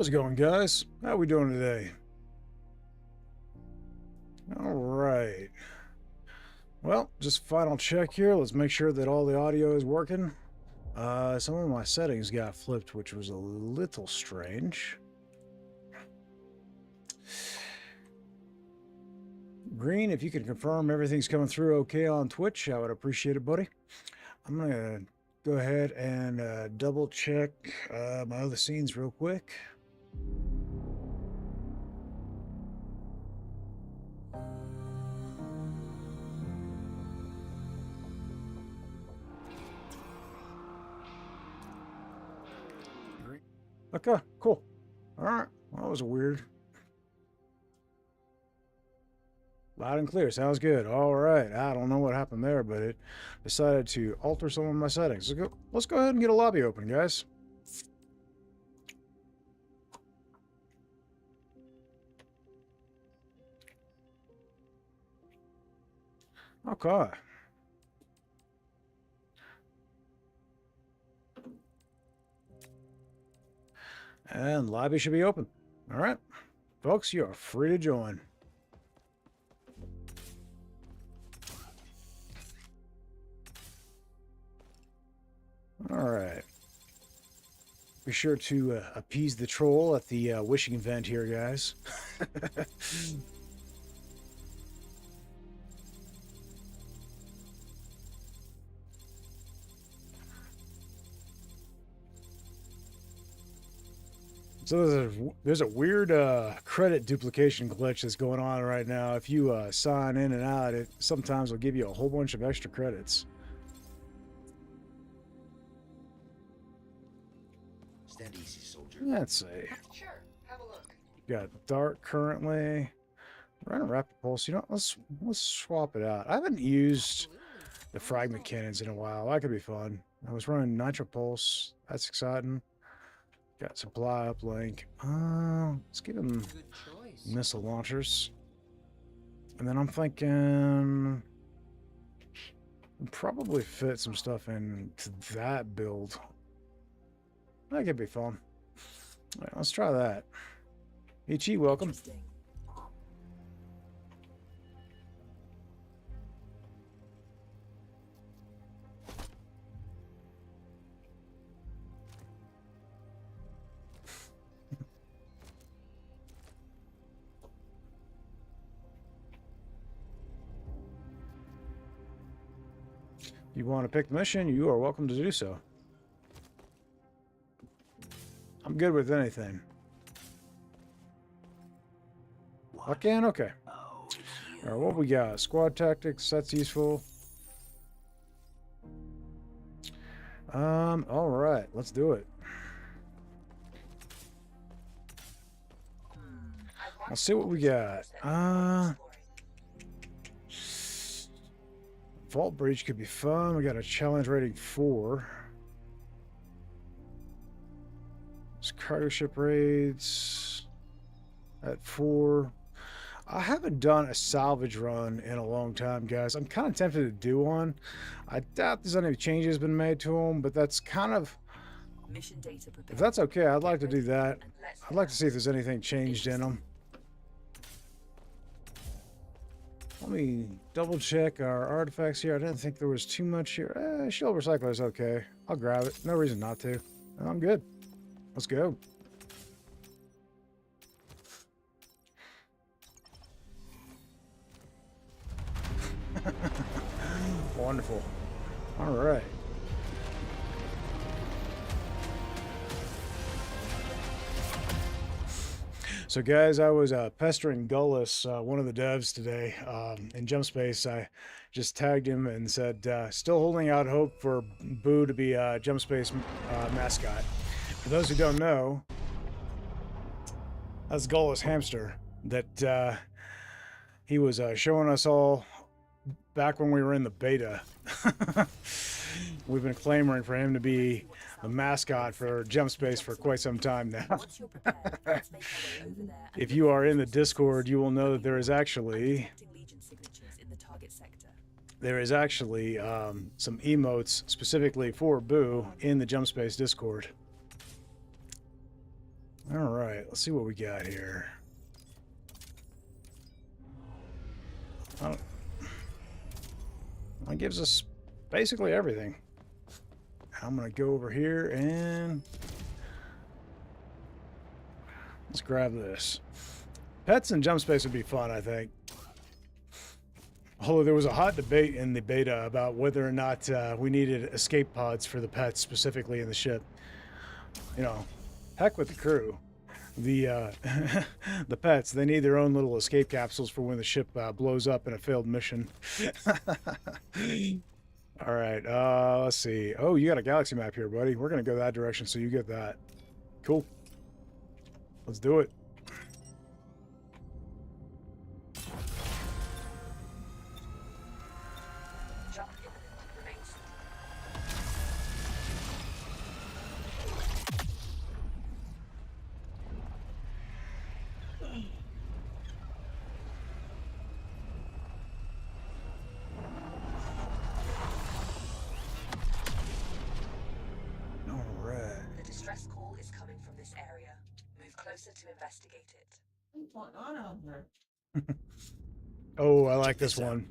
How's it going, guys? How we doing today? All right. Well, just final check here. Let's make sure that all the audio is working. Some of my settings got flipped, which was a little strange. Green, if you can confirm everything's coming through okay on Twitch, I would appreciate it, buddy. I'm going to go ahead and double check my other scenes real quick. Okay, cool. All right. Well, that was weird. Loud and clear. Sounds good. All right. I don't know what happened there, but it decided to alter some of my settings. Let's go ahead and get a lobby open, guys. Okay. And lobby should be open. All right. Folks, you are free to join. All right. Be sure to appease the troll at the wishing event here, guys. So there's a weird credit duplication glitch that's going on right now. If you sign in and out, it sometimes will give you a whole bunch of extra credits. Stand easy, soldier. Let's see. Sure, have a look. Got Dart currently. Running Rapid Pulse. You know, let's swap it out. I haven't used the Fragment Cannons in a while. That could be fun. I was running Nitro Pulse. That's exciting. Got supply uplink. Let's give him missile launchers. And then I'm thinking probably fit some stuff into that build. That could be fun. All right, let's try that. Ichi, welcome. You want to pick the mission, you are welcome to do so. I'm good with anything. Again, okay. All right, what we got? Squad tactics, that's useful. All right, let's do it. Let's see what we got. Vault Breach could be fun. We got a challenge rating 4. Cargo ship raids at 4. I haven't done a salvage run in a long time, guys. I'm kind of tempted to do one. I doubt there's any changes been made to them, but that's kind of... Mission data prepared. If that's okay, I'd like to do that. I'd like to see if there's anything changed in them. Let me double check our artifacts here. I didn't think there was too much here. Shield recycler is okay. I'll grab it. No reason not to. I'm good. Let's go. Wonderful. All right. So guys, I was pestering Gullis, one of the devs today in Jump Space. I just tagged him and said, still holding out hope for Boo to be a Jump Space mascot. For those who don't know, that's Gullis Hamster that he was showing us all back when we were in the beta. We've been clamoring for him to be the mascot for Jump Space for quite some time now. If you are in the Discord, you will know that there is actually some emotes specifically for Boo in the Jump Space Discord. All right, let's see what we got here. Oh, that gives us basically everything. I'm gonna go over here and let's grab this. Pets and jump space would be fun, I think. Although there was a hot debate in the beta about whether or not we needed escape pods for the pets, specifically in the ship. You know, heck with the crew. The the pets, they need their own little escape capsules for when the ship blows up in a failed mission. All right, let's see. Oh, you got a galaxy map here, buddy. We're going to go that direction, so you get that. Cool. Let's do it. To investigate it. What's going on out there? Oh, I like this one.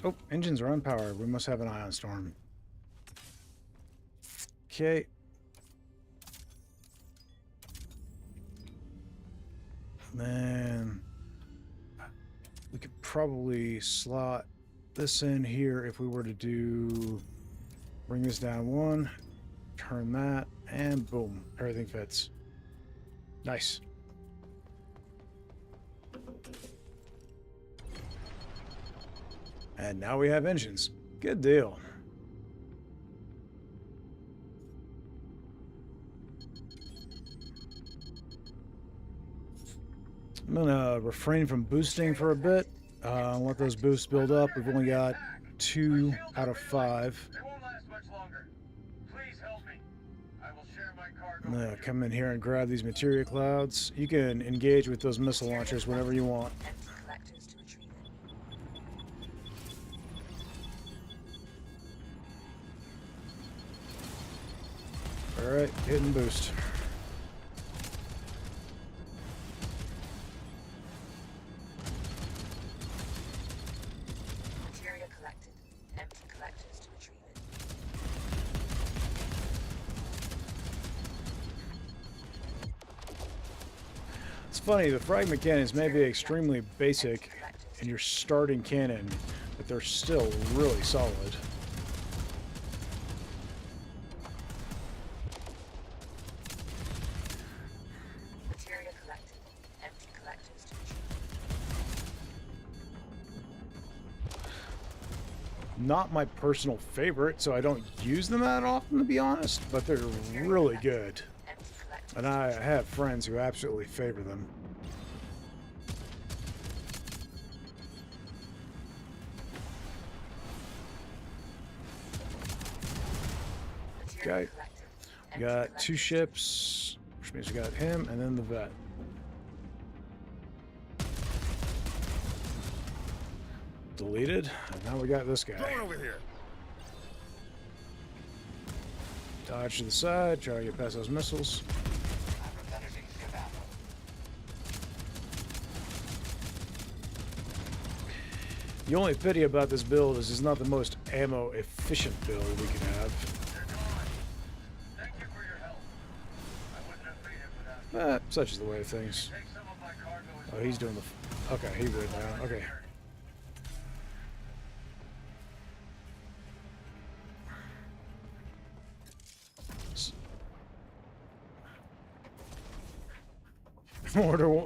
Oh, engines are unpowered. We must have an ion storm. Okay. Then we could probably slot this in here if we were to do... Bring this down one, turn that, and boom, everything fits. Nice. And now we have engines. Good deal. I'm gonna refrain from boosting for a bit. Let those boosts build up. We've only got 2 out of 5. I'm gonna come in here and grab these materia clouds. You can engage with those missile launchers whenever you want. Alright, hit and boost. Materia collected. Empty collectors to retrieve it. It's funny, the fragment cannons may be extremely basic in your starting cannon, but they're still really solid. Materia collected. Empty collectors to retrieve it. Not my personal favorite, so I don't use them that often, to be honest, but they're really good. And I have friends who absolutely favor them. Okay, we got 2 ships, which means we got him and then the vet. Deleted, and now we got this guy. Over here. Dodge to the side, try to get past those missiles. The only pity about this build is it's not the most ammo efficient build we can have. Thank you for your help. I wouldn't have made it without you. Such is the way of things. Take some of my cargo as Oh, he's doing the... Okay, he went down. Okay.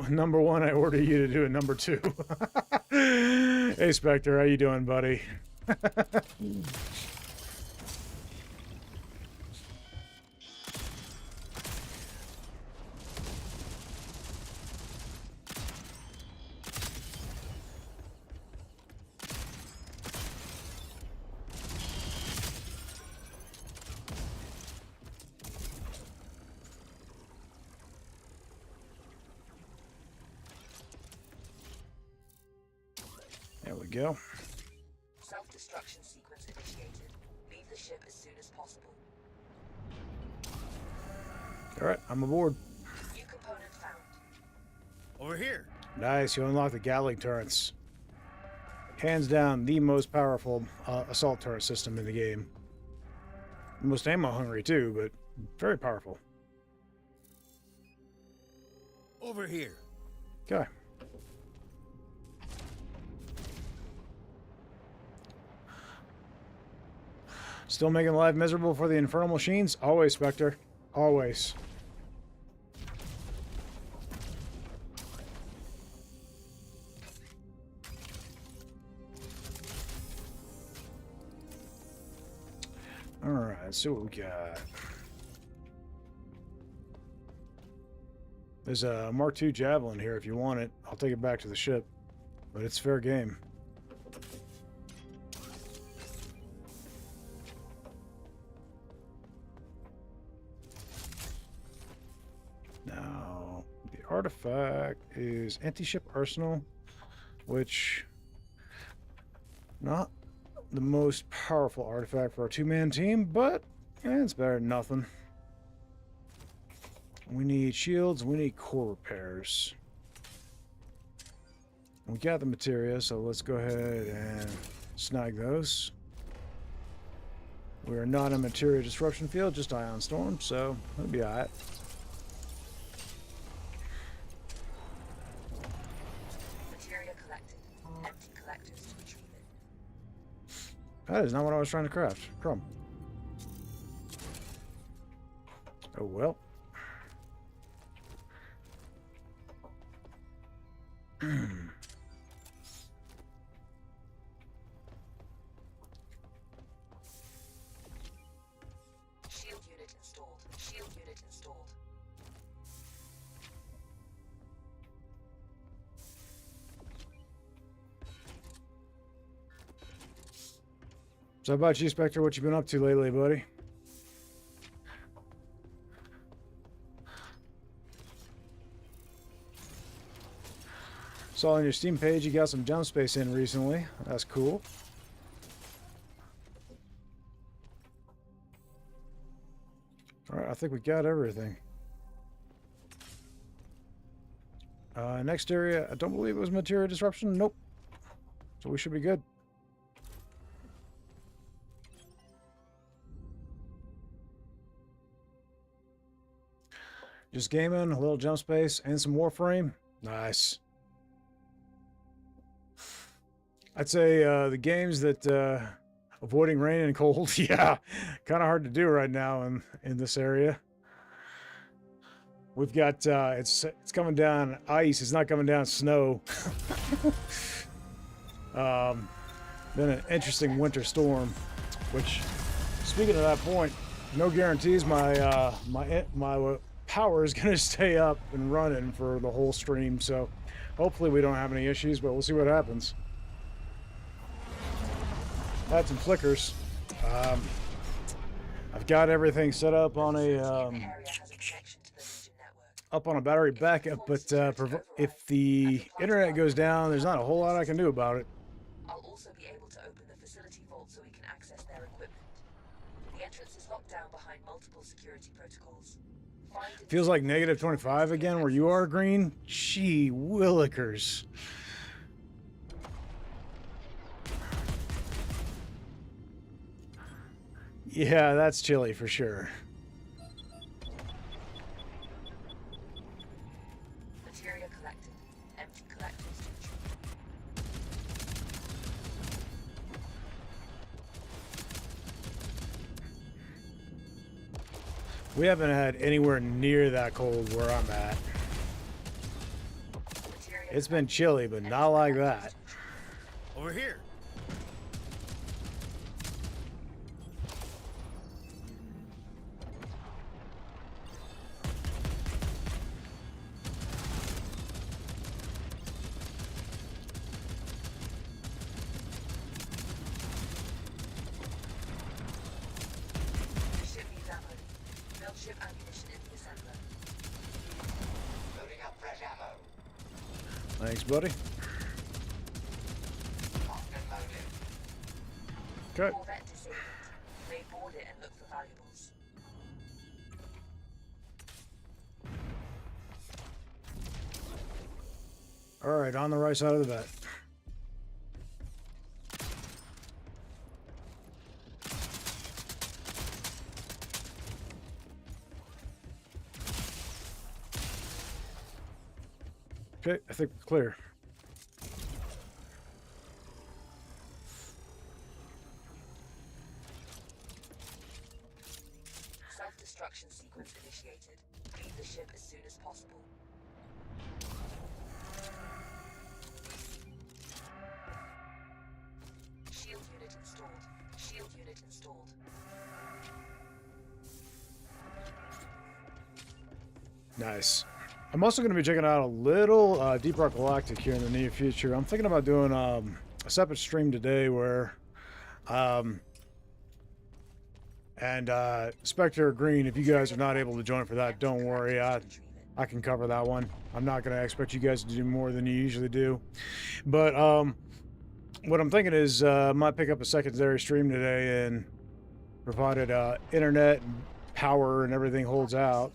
Number 1, I order you to do a number 2. Hey, Spectre, how you doing, buddy? There we go. Self-destruction sequence initiated. Leave the ship as soon as possible. All right, I'm aboard. New component found. Over here. Nice, you unlock the Gatling turrets. Hands down, the most powerful assault turret system in the game. Most ammo hungry too, but very powerful. Over here. Okay. Still making life miserable for the infernal machines? Always, Spectre. Always. Alright, let's see what we got. There's a Mark II Javelin here if you want it. I'll take it back to the ship. But it's fair game. Now, the artifact is anti-ship arsenal, which not the most powerful artifact for a two-man team, but it's better than nothing. We need shields, we need core repairs. We got the materia, so let's go ahead and snag those. We are not in materia disruption field, just ion storm, so that'll be alright. Materia collected. Empty collectors to retrieve it. That is not what I was trying to craft. Crumb. Oh well. Shield unit installed. Shield unit installed. So how about you, Spectre? What you been up to lately, buddy? Saw on your Steam page you got some jump space in recently. That's cool. Alright, I think we got everything. Next area, I don't believe it was materia disruption. Nope. So we should be good. Just gaming, a little jump space, and some Warframe. Nice. I'd say the games that avoiding rain and cold, yeah, kind of hard to do right now in this area. We've got it's coming down ice. It's not coming down snow. Been an interesting winter storm. Which, speaking of that point, no guarantees my my power is going to stay up and running for the whole stream. So hopefully we don't have any issues, but we'll see what happens. Had some flickers. I've got everything set up on a battery backup, but if the internet goes down, there's not a whole lot I can do about it. I'll also be able to open the facility vault so we can access their equipment. The entrance is locked down behind multiple security protocols. Feels like negative 25 again where you are, Green. Gee willikers. Yeah, that's chilly for sure. Materia collected. Empty collectors to retrieve. We haven't had anywhere near that cold where I'm at. It's been chilly, but not like that. Over here. Ship needs ammo. Build ship ammunition in the assembler. Loading up fresh ammo. Thanks, buddy. Locked and loaded. Okay. Corvette disabled. May board it and look for valuables. right, on the right side of the vet. Okay, I think we're clear. Self-destruction sequence initiated. Leave the ship as soon as possible. Shield unit installed. Shield unit installed. Nice. I'm also going to be checking out a little Deep Rock Galactic here in the near future. I'm thinking about doing a separate stream today where, Spectre or Green, if you guys are not able to join for that, don't worry. I can cover that one. I'm not going to expect you guys to do more than you usually do. But what I'm thinking is I might pick up a secondary stream today, and provided internet and power and everything holds out,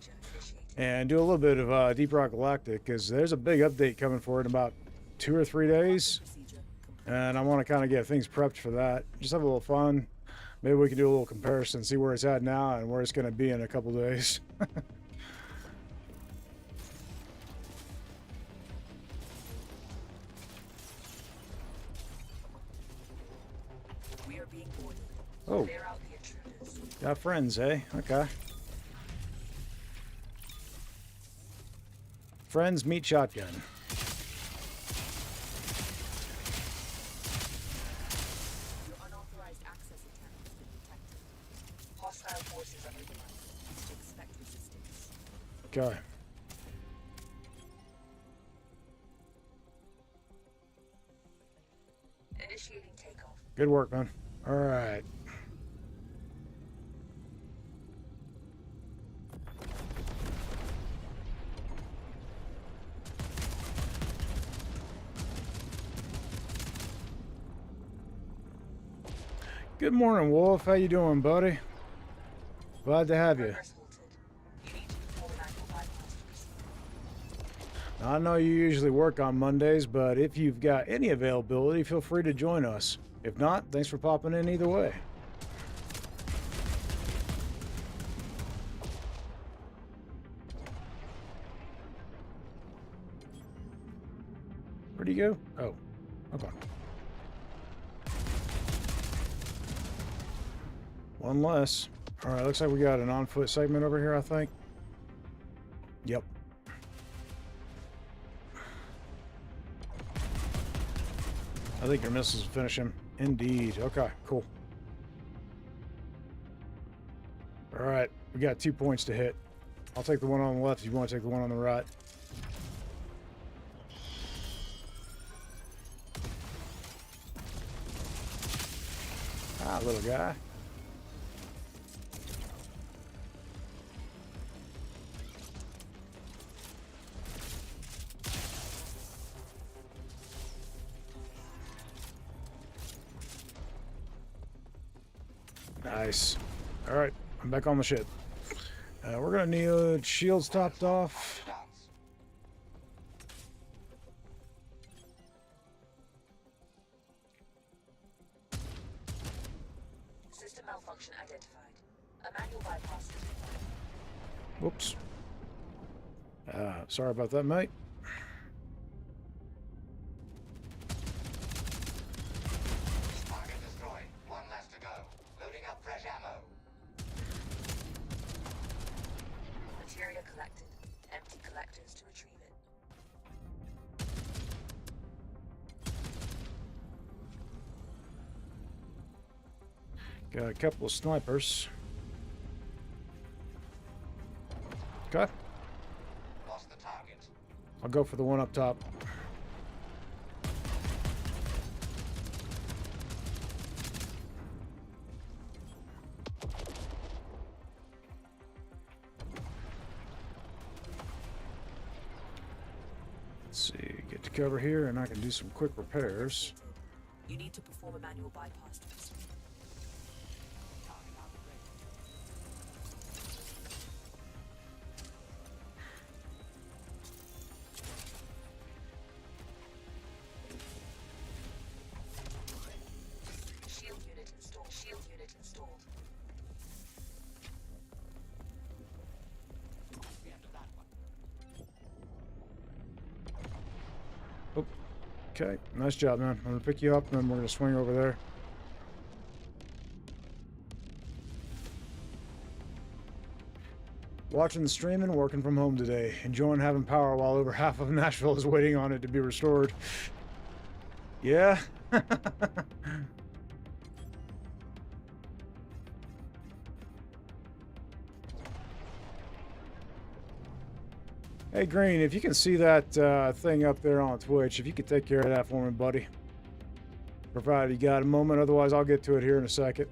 and do a little bit of Deep Rock Galactic, because there's a big update coming for it in about 2 or 3 days, and I want to kind of get things prepped for that. Just have a little fun. Maybe we can do a little comparison, see where it's at now and where it's going to be in a couple days. We are being boarded. Oh, Clear out the intruders. got friends, eh? Okay. Friends meet shotgun. Your unauthorized access attempt has been detected. Hostile forces are mobilized. Expect resistance. Okay. Initiating takeoff. Good work, man. All right. Good morning, Wolf. How you doing, buddy? Glad to have you. Progress halted. You need to perform an annual bypass to proceed. I know you usually work on Mondays, but if you've got any availability, feel free to join us. If not, thanks for popping in either way. Where'd he go? Oh, okay. One less. All right, looks like we got an on-foot segment over here, I think. Yep. I think your missiles will finish him. Indeed. Okay, cool. All right, we got 2 points to hit. I'll take the one on the left if you want to take the one on the right. Ah, little guy. Nice. All right, I'm back on the ship. We're gonna need shields topped off. System malfunction identified. A manual bypass is required. Whoops. Sorry about that, mate. Target destroyed. One less to go. Loading up fresh ammo. Materia collected. Empty collectors to retrieve it. Got a couple of snipers. Okay, Lost the target. I'll go for the one up top. Let's see, get to cover here and I can do some quick repairs. You need to perform a manual bypass to proceed. Okay, nice job, man. I'm gonna pick you up, and then we're gonna swing over there. Watching the stream and working from home today. Enjoying having power while over half of Nashville is waiting on it to be restored. Yeah. Hey, Green, if you can see that thing up there on Twitch, if you could take care of that for me, buddy. Provided you got a moment, otherwise I'll get to it here in a second.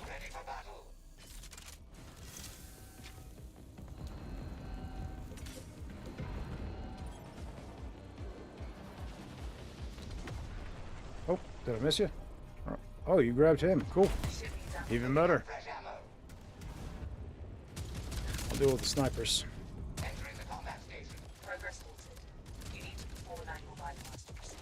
Ready for battle. Oh, did I miss you? Oh, you grabbed him. Cool. Even better. Fresh ammo. I'll deal with the snipers. Entering the combat station. Progress halted. You need to perform a manual bypass to proceed.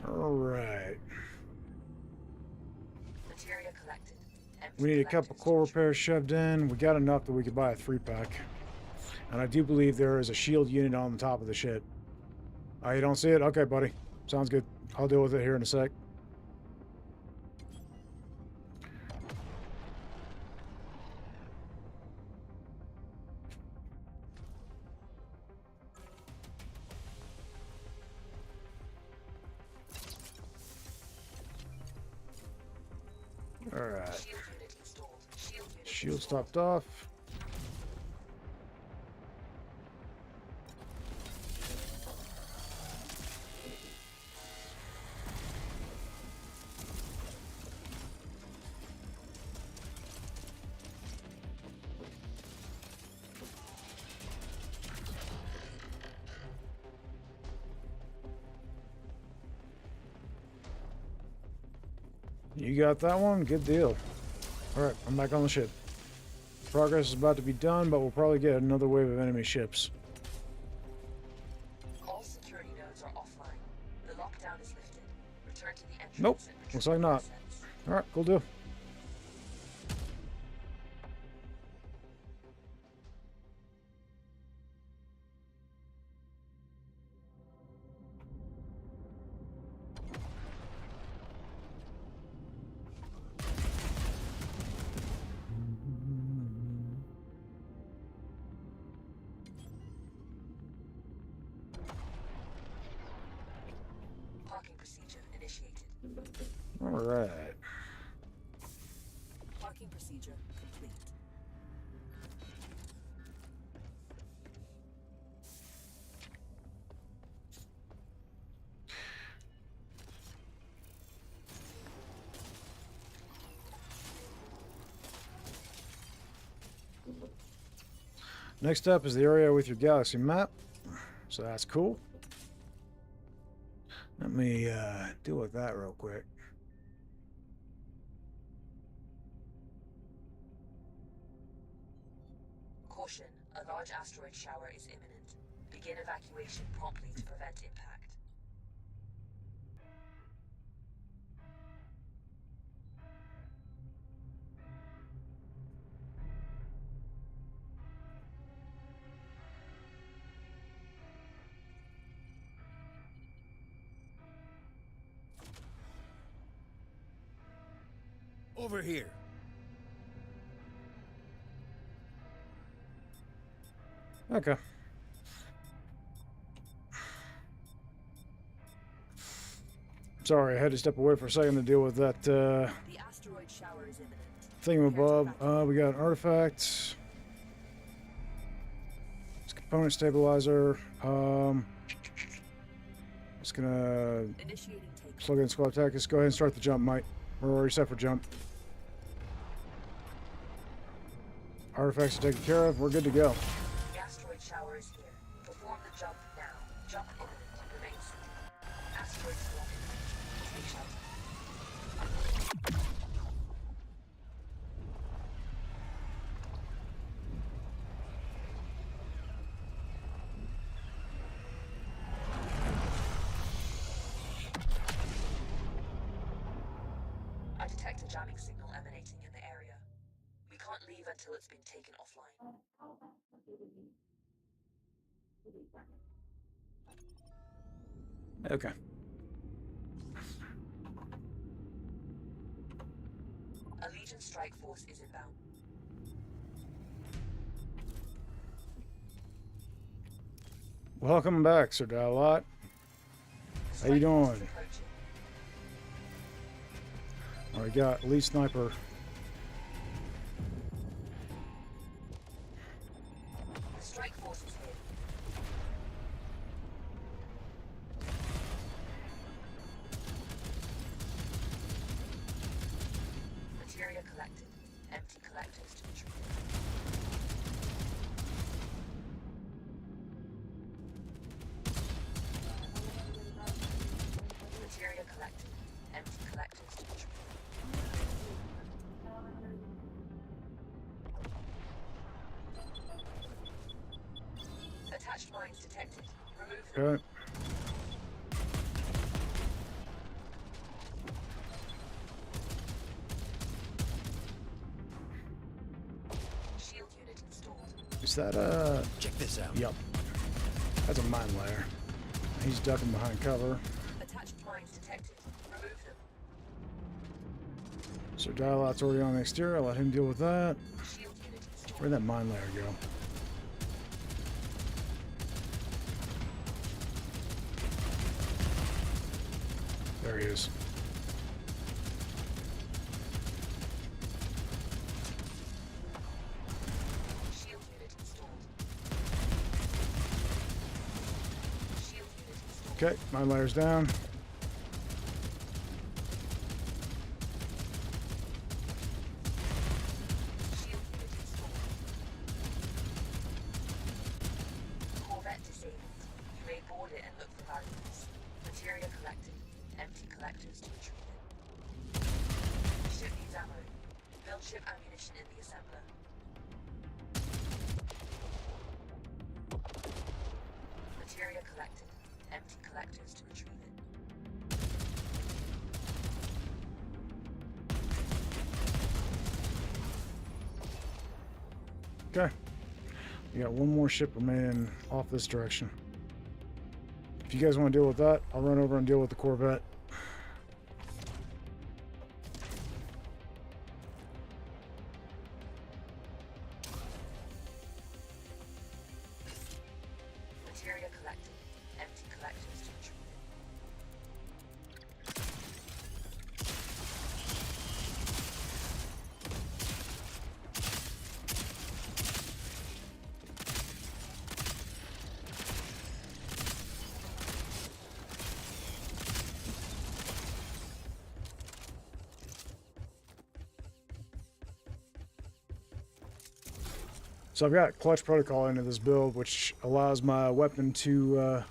Alright. Materia collected. Empty We need a couple collector's core storage. repairs shoved in. We got enough that we could buy a 3-pack. And I do believe there is a shield unit on the top of the ship. Oh, you don't see it? Okay, buddy. Sounds good. I'll deal with it here in a sec. Alright. Shield unit installed. Shield unit Shield installed. stopped off. You got that one? Good deal. Alright, I'm back on the ship. Progress is about to be done, but we'll probably get another wave of enemy ships. All security nodes are offline. The lockdown is lifted. Return to the entrance. Nope, and looks retrieve like not. assets. Alright, cool deal. Parking procedure initiated. Alright. Parking procedure complete. Next up is the area with your galaxy map. So that's cool. Let me deal with that real quick. Caution, a large asteroid shower is imminent. Begin evacuation promptly to prevent impact. Over here. Okay. Sorry, I had to step away for a second to deal with that The asteroid shower is imminent. thingamabob. We got an artifact. It's component stabilizer. Just gonna Initiating take. plug in squad tactics. Go ahead and start the jump, Mike. We're already set for jump. Artifacts are taken care of. We're good to go. The asteroid shower is here. Perform the jump now. Jump imminent. Remain seated. Asteroid swarm imminent. Take shelter. I detect a jamming signal emanating in the area. We can't leave until it's been taken offline. Okay. A Legion strike force is inbound. Welcome back, Sir Dalot. How you Strike force is doing? approaching. We got lead sniper. The strike force is here. Materia collected. Empty collectors to retrieve. Materia collected. Empty collectors to retrieve. Attached mines detected. Remove them. Okay. Shield unit installed. Is that a... Check this out. Yep. That's a mine layer. He's ducking behind cover. Attached mines detected. Remove them. Sir Dalot's already on the exterior. I'll let him deal with that. Shield unit installed. Where'd that mine layer go? There he is. Shield unit installed. Shield unit installed. Okay, mine layer's down. Shield unit installed. Corvette disabled. You may board it and look for valuables. Materia collected. Empty collectors to retrieve it. Ship needs ammo. Build ship ammunition in the assembler. Materia collected. Empty collectors to retrieve it. Okay. We got one more ship remaining off this direction. If you guys want to deal with that, I'll run over and deal with the Corvette. Materia collected. Empty collectors to retrieve it. So I've got clutch protocol into this build, which allows my weapons to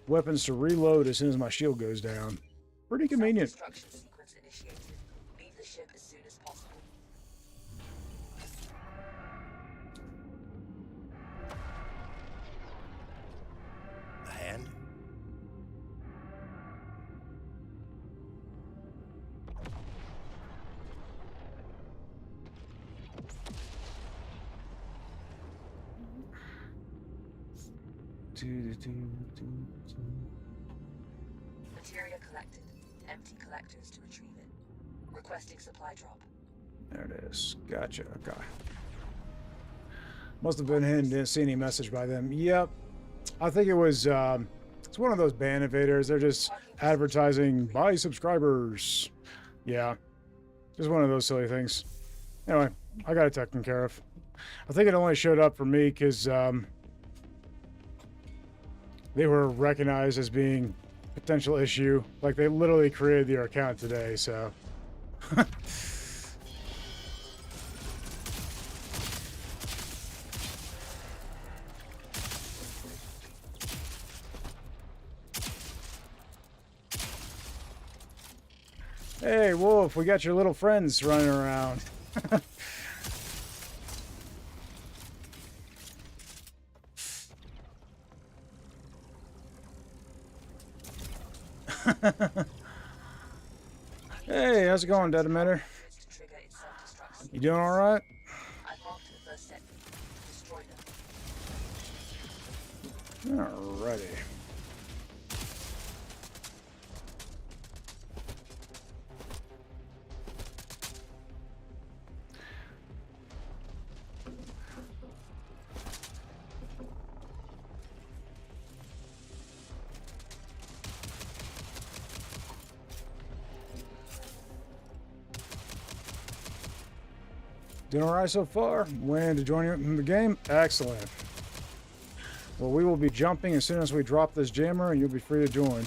reload as soon as my shield goes down. Pretty convenient. Self-destruction sequence initiated. Leave the ship as soon as possible. A hand? Materia collected. Empty collectors to retrieve it. Requesting supply drop. There it is. Gotcha. Okay. Must have been hidden. Didn't see any message by them. Yep. I think it was. It's one of those ban invaders. They're just advertising buy subscribers. Yeah. Just one of those silly things. Anyway, I got it taken care of. I think it only showed up for me because they were recognized as being a potential issue. Like they literally created their account today, so. Hey, Wolf, we got your little friends running around. Hey, how's it going, Dead Emitter? To trigger its self-destruct. You doing all right? I've marked the first set. Destroy them. Alrighty. Doing all right so far? When to join you in the game? Excellent. Well, we will be jumping as soon as we drop this jammer, and you'll be free to join.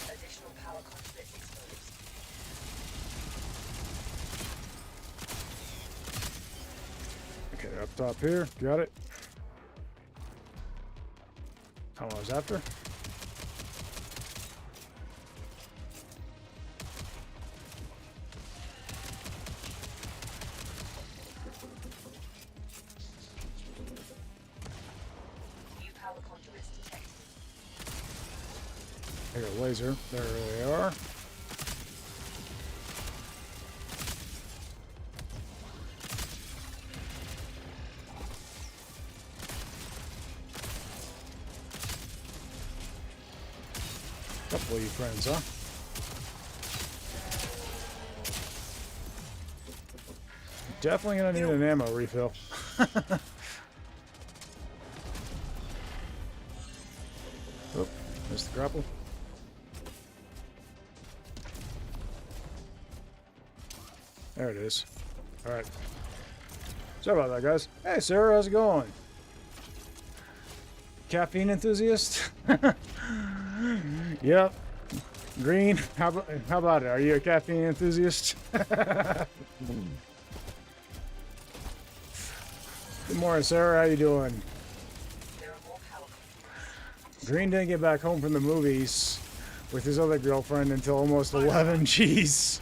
Additional power conduits exposed. Okay, up top here. Got it. How long was after? New power conduits detected. I got a laser. There they are. Couple of you friends, huh? Definitely gonna need an ammo refill. Oh, missed the grapple. There it is. All right. Sorry about that, guys. Hey, Sarah, how's it going? Caffeine enthusiast? Yep. Green, how about it? Are you a caffeine enthusiast? Good morning, Sarah. How you doing? There are more power conduits. Green didn't get back home from the movies with his other girlfriend until almost 11. Jeez.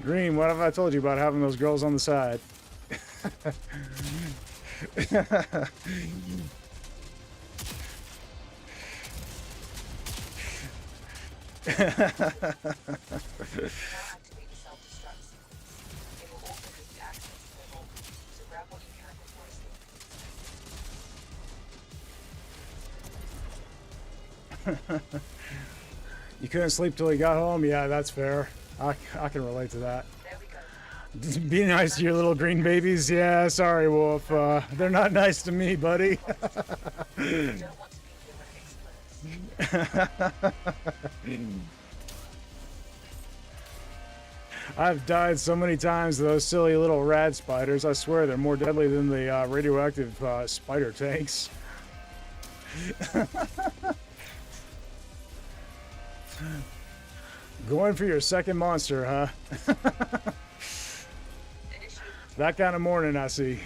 Green, what have I told you about having those girls on the side? Now activate the self-destruct sequence. It will also give you access to the vault, so grab what you can before escaping. You couldn't sleep till you got home? Yeah, that's fair. I can relate to that. There we go. Be nice to your little green babies. Yeah, sorry, Wolf. They're not nice to me, buddy. You don't want to be here when it explodes. I've died so many times to those silly little rad spiders. I swear they're more deadly than the radioactive spider tanks. Going for your second monster, huh? That kind of morning, I see.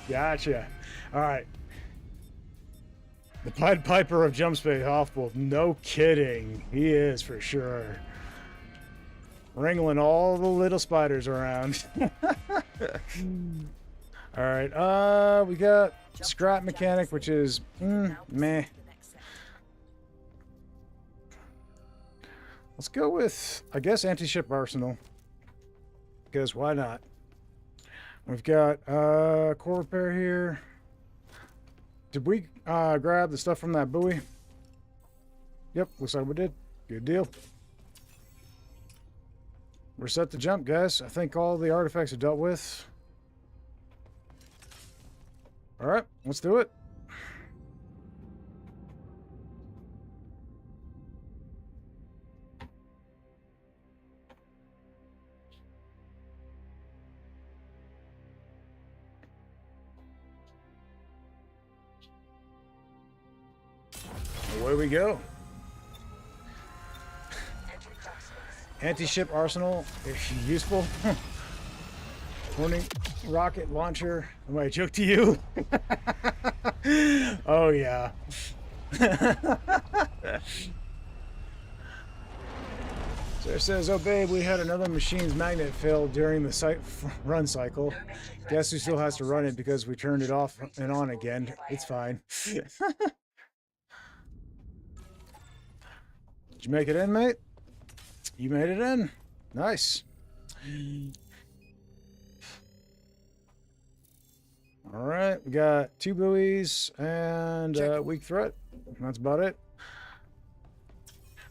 Gotcha. All right. The Pied Piper of Jump Space Hospital. No kidding. He is for sure. Wrangling all the little spiders around. All right. We got Scrap Mechanic, which is meh. Let's go with, I guess, Anti-Ship Arsenal. Because why not? We've got core repair here. Did we grab the stuff from that buoy? Yep, looks like we did. Good deal. We're set to jump, guys. I think all the artifacts are dealt with. All right, let's do it. Away we go. Anti-ship arsenal, useful. Warning, rocket launcher. Am I a joke to you? Oh yeah. So it says, oh babe, we had another machine's magnet fail during the run cycle. Guess who still has to run it because we turned it off and on again. It's fine. Did you make it in, mate? You made it in. Nice. All right, we got 2 buoys and weak threat. That's about it.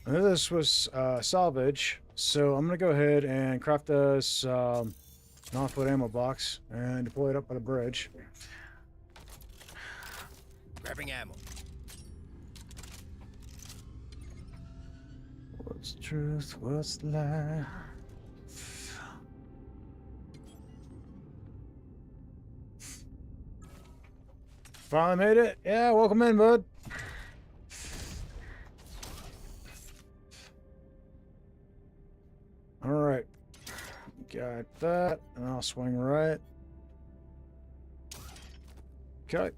And this was salvage, so I'm gonna go ahead and craft us non-foot ammo box and deploy it up on the bridge. Grabbing ammo. What's truth? What's lie? Finally made it. Yeah, welcome in, bud. All right, got that, and I'll swing right. Okay.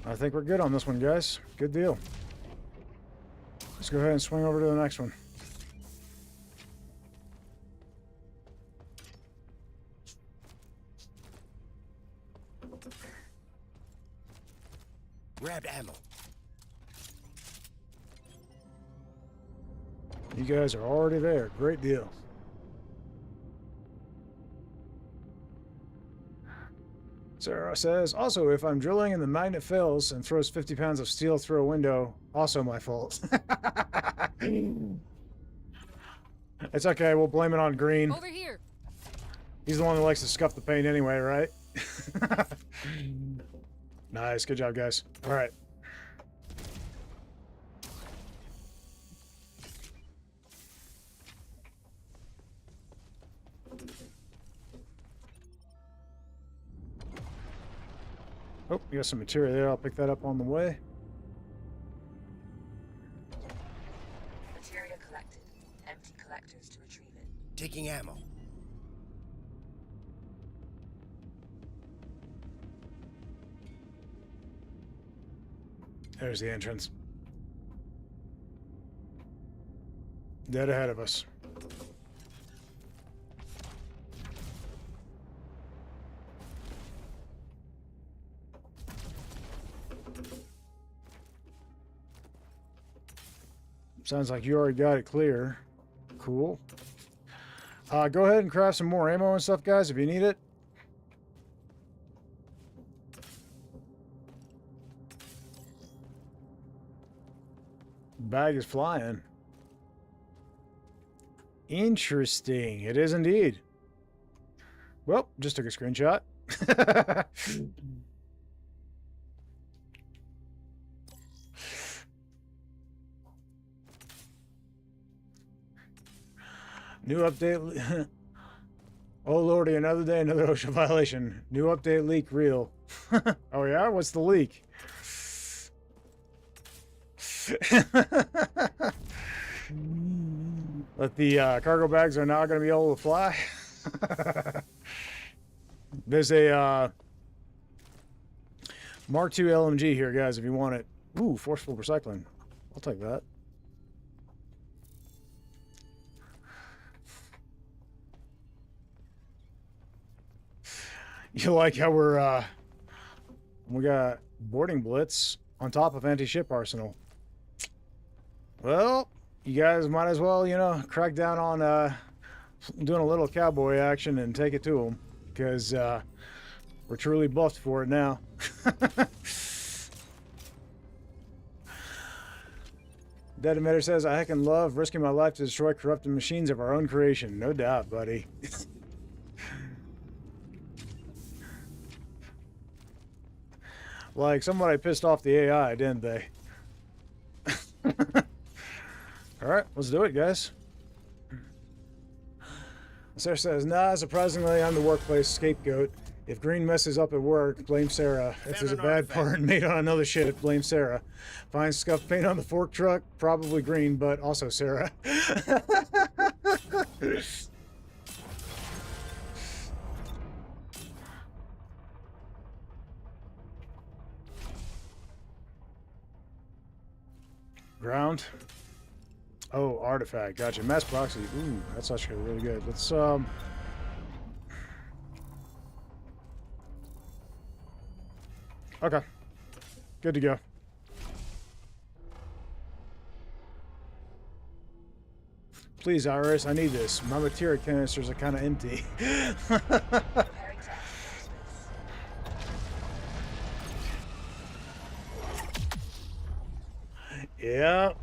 I think we're good on this one, guys. Good deal. Let's go ahead and swing over to the next one. Grabbed ammo. You guys are already there. Great deal. Sarah says, also, if I'm drilling and the magnet fails and throws 50 pounds of steel through a window, also my fault. It's okay. We'll blame it on Green. Over here. He's the one that likes to scuff the paint anyway, right? Nice. Good job, guys. All right. Oh, you got some material there. I'll pick that up on the way. Material collected. Empty collectors to retrieve it. Taking ammo. There's the entrance. Dead ahead of us. Sounds like you already got it clear. Cool. Go ahead and craft some more ammo and stuff, guys, if you need it. Bag is flying. Interesting. It is indeed. Well, just took a screenshot. New update. Oh lordy, another day, another OSHA violation. New update leak real. Oh yeah? What's the leak? That the cargo bags are not going to be able to fly. There's a Mark II LMG here, guys, if you want it. Ooh, forceful recycling. I'll take that. You like how we got boarding blitz on top of anti-ship arsenal. Well, you guys might as well, you know, crack down on doing a little cowboy action and take it to them, because we're truly buffed for it now. Dead Emitter says, I heckin' love risking my life to destroy corrupted machines of our own creation. No doubt, buddy. Like, somebody pissed off the AI, didn't they? Alright, let's do it, guys. Sarah says, nah, surprisingly, I'm the workplace scapegoat. If Green messes up at work, blame Sarah. If there's a Found an bad artifact. part made on another ship, blame Sarah. Find scuff paint on the fork truck, probably Green, but also Sarah. Ground. Oh, artifact. Gotcha. Mass proxy. Ooh, that's actually really good. Let's Okay. Good to go. Please, Iris, I need this. My materia canisters are kind of empty. Preparing to enter space. Yeah.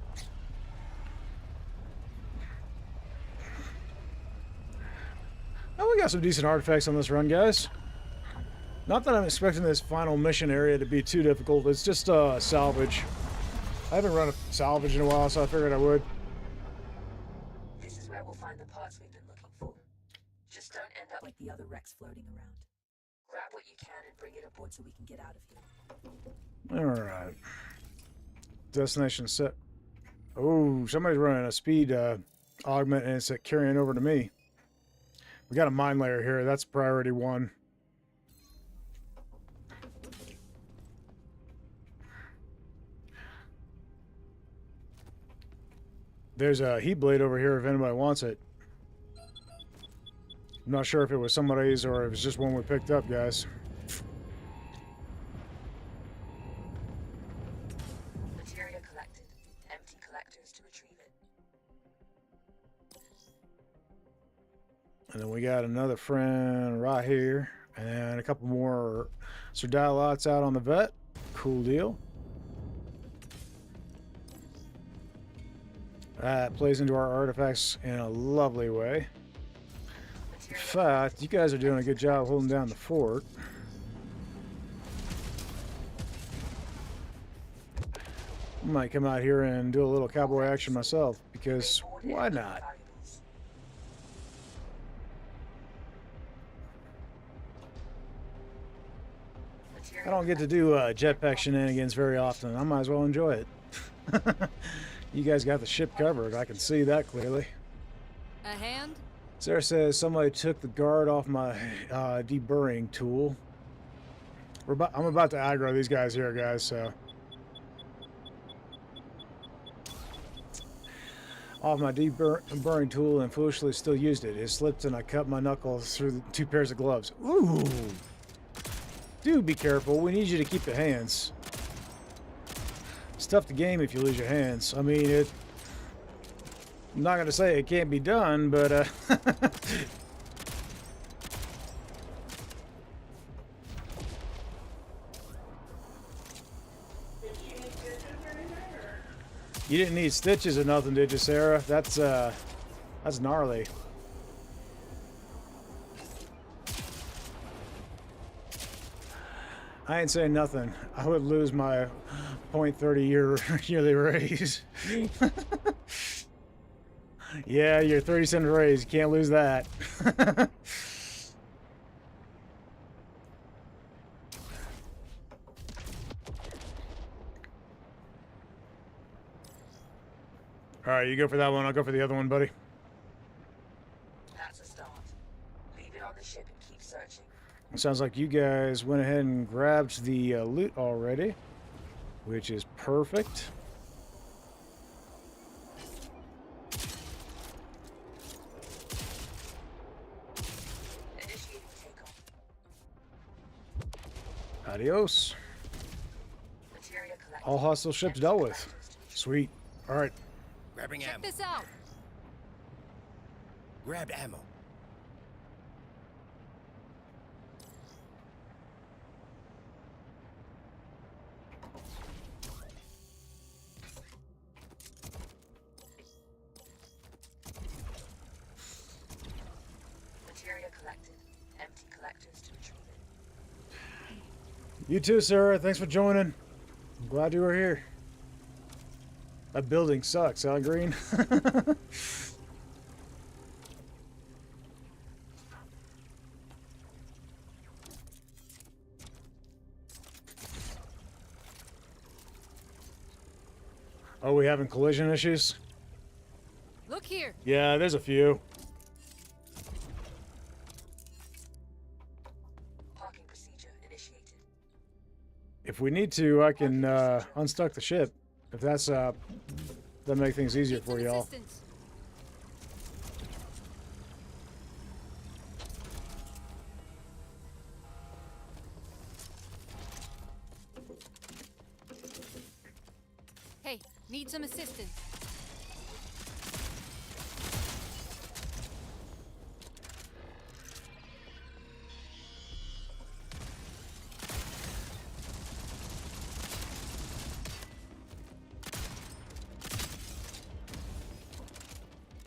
Oh, we got some decent artifacts on this run, guys. Not that I'm expecting this final mission area to be too difficult. It's just salvage. I haven't run a salvage in a while, so I figured I would. This is where we'll find the parts we've been looking for. Just don't end up like the other wrecks floating around. Grab what you can and bring it aboard so we can get out of here. Alright. Destination set. Oh, somebody's running a speed augment and it's carrying over to me. We got a mine layer here. That's priority 1. There's a heat blade over here if anybody wants it. I'm not sure if it was somebody's or if it was just one we picked up, guys. Materia collected. Empty collectors to retrieve it. And then we got another friend right here. And a couple more Sir Dialots out on the vet. Cool deal. That plays into our artifacts in a lovely way. In fact, you guys are doing a good job holding down the fort. I might come out here and do a little cowboy action myself, because why not? I don't get to do jetpack shenanigans very often. I might as well enjoy it. You guys got the ship covered. I can see that clearly. A hand? Sarah says somebody took the guard off my deburring tool. I'm about to aggro these guys here, guys, so. Off my deburring tool and foolishly still used it. It slipped and I cut my knuckle through the 2 pairs of gloves. Ooh! Do be careful. We need you to keep the hands. It's tough to game if you lose your hands. I mean, I'm not going to say it can't be done, but you didn't need stitches or nothing, did you, Sarah? That's gnarly. I ain't saying nothing. I would lose my 0.30 yearly raise. Yeah, your 30-cent raise. You can't lose that. All right, you go for that one. I'll go for the other one, buddy. That's a start. Leave it on the ship and keep searching. It sounds like you guys went ahead and grabbed the loot already, which is perfect. Initiating takeoff. Adios. Materia collected. All hostile ships Empty dealt with. collectors to retrieve. Sweet. All right. Grabbing Check ammo. this out. Grabbed ammo. Materia collected. Empty collectors to retrieve it. You too, Sarah. Thanks for joining. I'm glad you were here. That building sucks, huh, Green? Oh, we having collision issues? Look here. Yeah, there's a few. Parking procedure initiated. If we need to, I can unstuck the ship. If that's that'll make things easier Need for some y'all. assistance. Hey, need some assistance.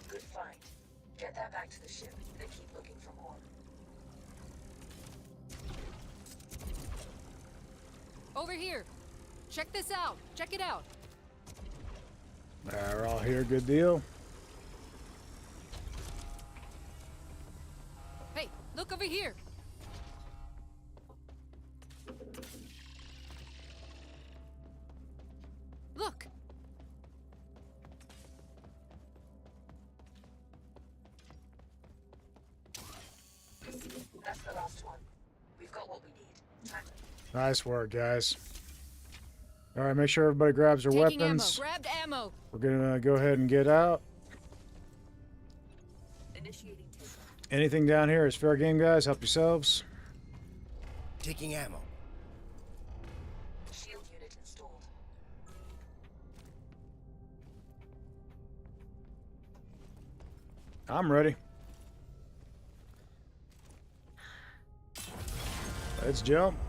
Good find. Get that back to the ship and keep looking for more. Over here. Check this out. Check it out. We're all here. Good deal. Hey, look over here. Look. That's the last one. We've got what we need. Time. Nice work, guys. All right, make sure everybody grabs their Taking weapons. ammo. Grabbed ammo. We're gonna go ahead and get out. Initiating takeoff. Anything down here is fair game, guys. Help yourselves. Taking ammo. Shield unit installed. I'm ready. Let's jump.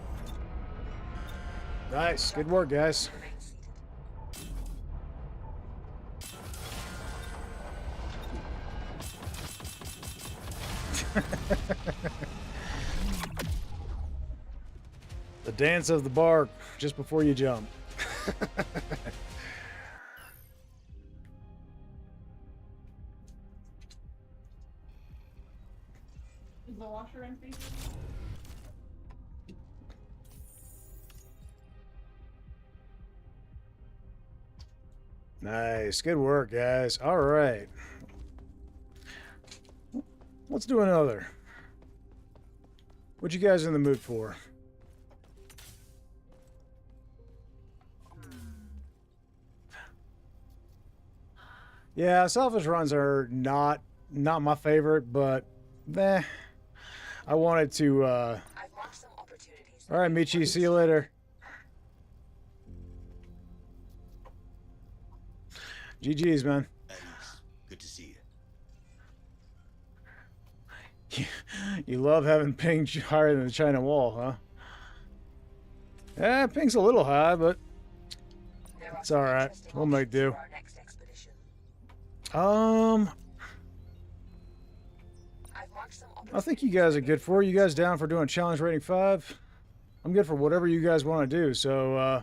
Nice. Good work, guys. Remain seated. The dance of the bark just before you jump. Is the washer empty? Nice. Good work, guys. All right. Let's do another. What you guys in the mood for? Yeah, selfish runs are not my favorite, but I wanted to I've marked some opportunities. all right, Michi, see you later. GG's, man. Good to see you. You love having ping higher than the China wall, huh? Yeah, ping's a little high, but There are it's some all right. interesting We'll make options do. for our next expedition. I've marked some I think you guys are good for it. You guys down for doing challenge rating 5? I'm good for whatever you guys want to do. So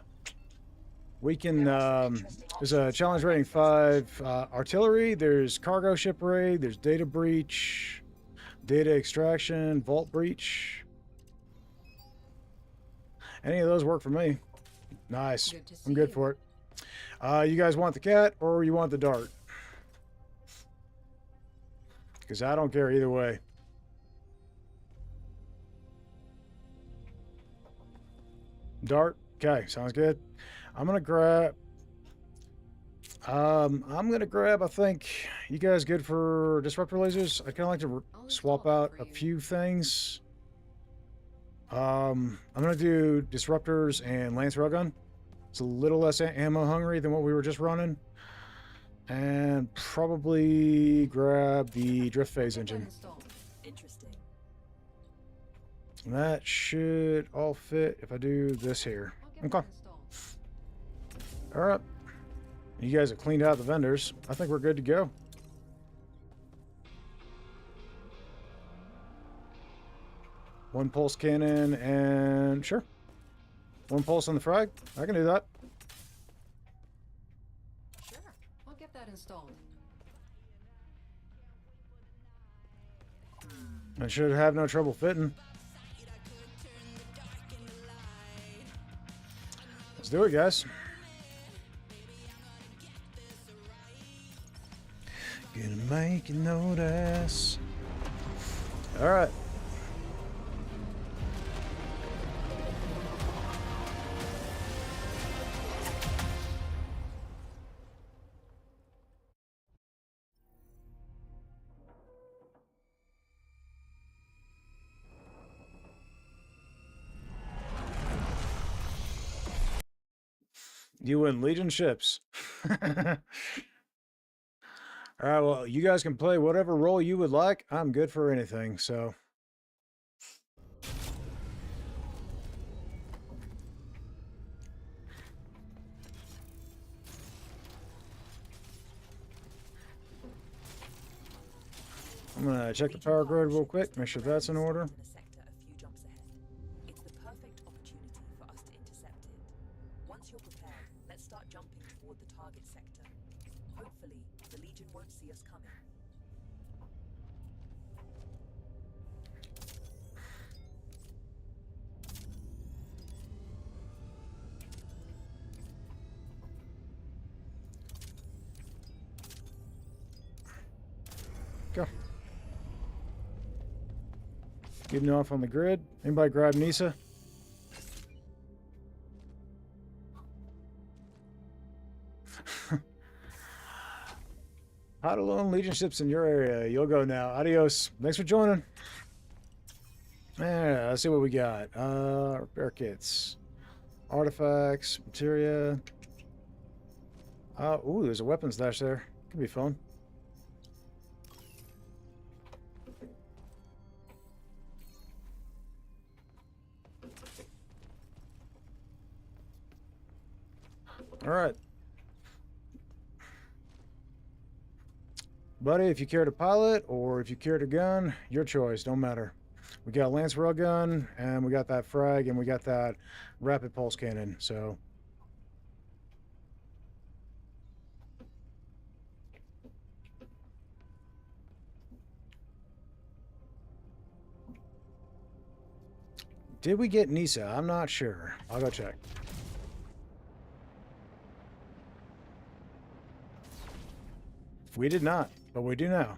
we can. There's a challenge rating 5 artillery. There's cargo ship raid. There's data breach, data extraction, vault breach. Any of those work for me. Nice. Good to see I'm good you. for it. You guys want the cat or you want the dart? Because I don't care either way. Dart. Okay, sounds good. I'm gonna grab. I think you guys good for disruptor lasers. I kind of like to swap out a few things. I'm gonna do disruptors and lance railgun. It's a little less ammo hungry than what we were just running, and probably grab the drift phase engine. Interesting. And that should all fit if I do this here. Okay. All right. You guys have cleaned out the vendors. I think we're good to go. One pulse cannon and sure. One pulse on the frag. I can do that. Sure, I'll get that installed. I should have no trouble fitting. Let's do it, guys. Gonna make you notice. All right. You win Legion ships. All right, well, you guys can play whatever role you would like. I'm good for anything, so. I'm gonna check the power grid real quick, make sure that's in order. In a sector a few jumps ahead. It's the perfect opportunity for us to intercept it. Once you're prepared, let's start jumping toward the target sector. Hopefully, the Legion won't see us coming. Go. Getting off on the grid. Anybody grab Nisa? Hot alone Legion ships in your area. You'll go now. Adios. Thanks for joining. Yeah, let's see what we got. Repair kits. Artifacts. Materia. Ooh, there's a weapon stash there. Could be fun. All right. Buddy, if you care to pilot or if you care to gun, your choice. Don't matter. We got a Lance railgun, and we got that frag, and we got that rapid pulse cannon, so. Did we get Nisa? I'm not sure. I'll go check. We did not, but we do now.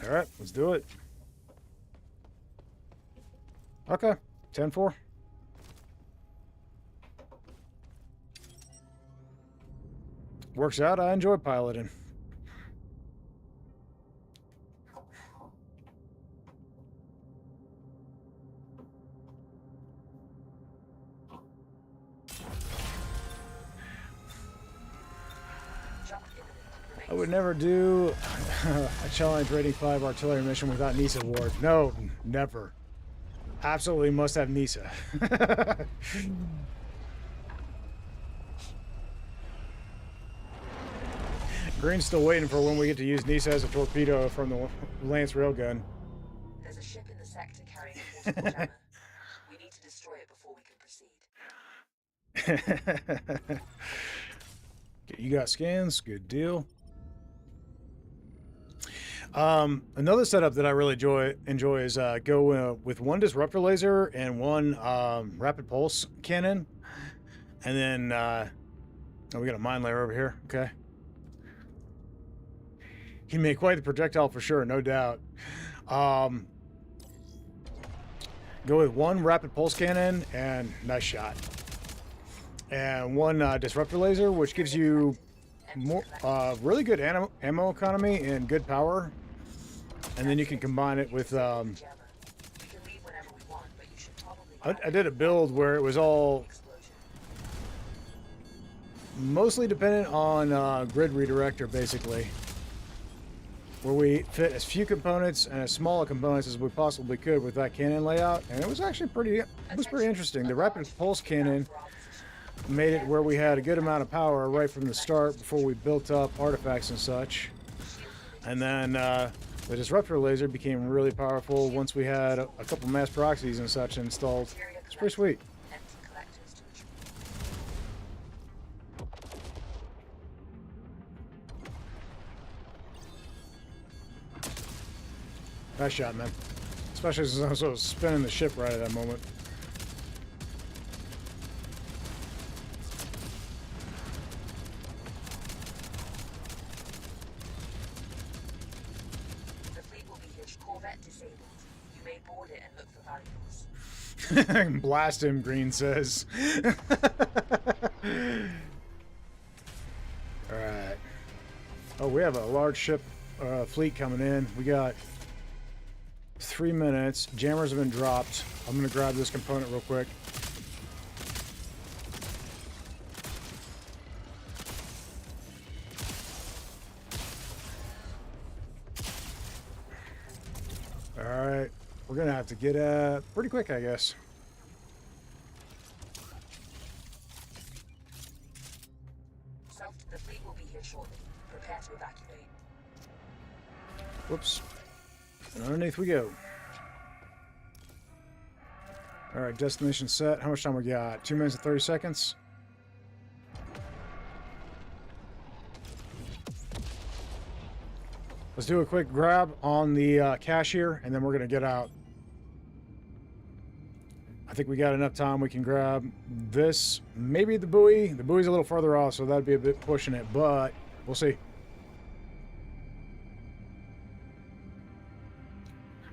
All right, let's do it. Okay, 10-4. Works out. I enjoy piloting. I would never do a challenge rating 5 artillery mission without Nisa Ward. No, never. Absolutely must have Nisa. Green's still waiting for when we get to use Nisa as a torpedo from the Lance railgun. There's a ship in the sector carrying a portable jammer. We need to destroy it before we can proceed. Okay, you got scans, good deal. Another setup that I really enjoy is go with one disruptor laser and one rapid pulse cannon, and then oh, we got a mine layer over here. Okay, he made quite the projectile for sure, no doubt. Go with one rapid pulse cannon and nice shot, and one disruptor laser, which gives you more really good ammo economy and good power. And then you can combine it with, I did a build where it was all mostly dependent on grid redirector, basically. Where we fit as few components and as small components as we possibly could with that cannon layout. And it was actually pretty interesting. The rapid pulse cannon made it where we had a good amount of power right from the start before we built up artifacts and such. And then, the disruptor laser became really powerful once we had a couple mass proxies and such installed. It's pretty sweet. Nice shot, man. Especially since I was spinning the ship right at that moment. Blast him, Green says. Alright. Oh, we have a large ship fleet coming in. We got 3 minutes. Jammers have been dropped. I'm going to grab this component real quick. Alright. We're going to have to get pretty quick, I guess. The fleet will be here shortly. Prepare to evacuate. Whoops. And underneath we go. Alright, destination set. How much time we got? 2 minutes and 30 seconds. Let's do a quick grab on the cashier, and then we're going to get out. I think we got enough time. We can grab this. Maybe the buoy. The buoy's a little farther off, so that'd be a bit pushing it, but we'll see.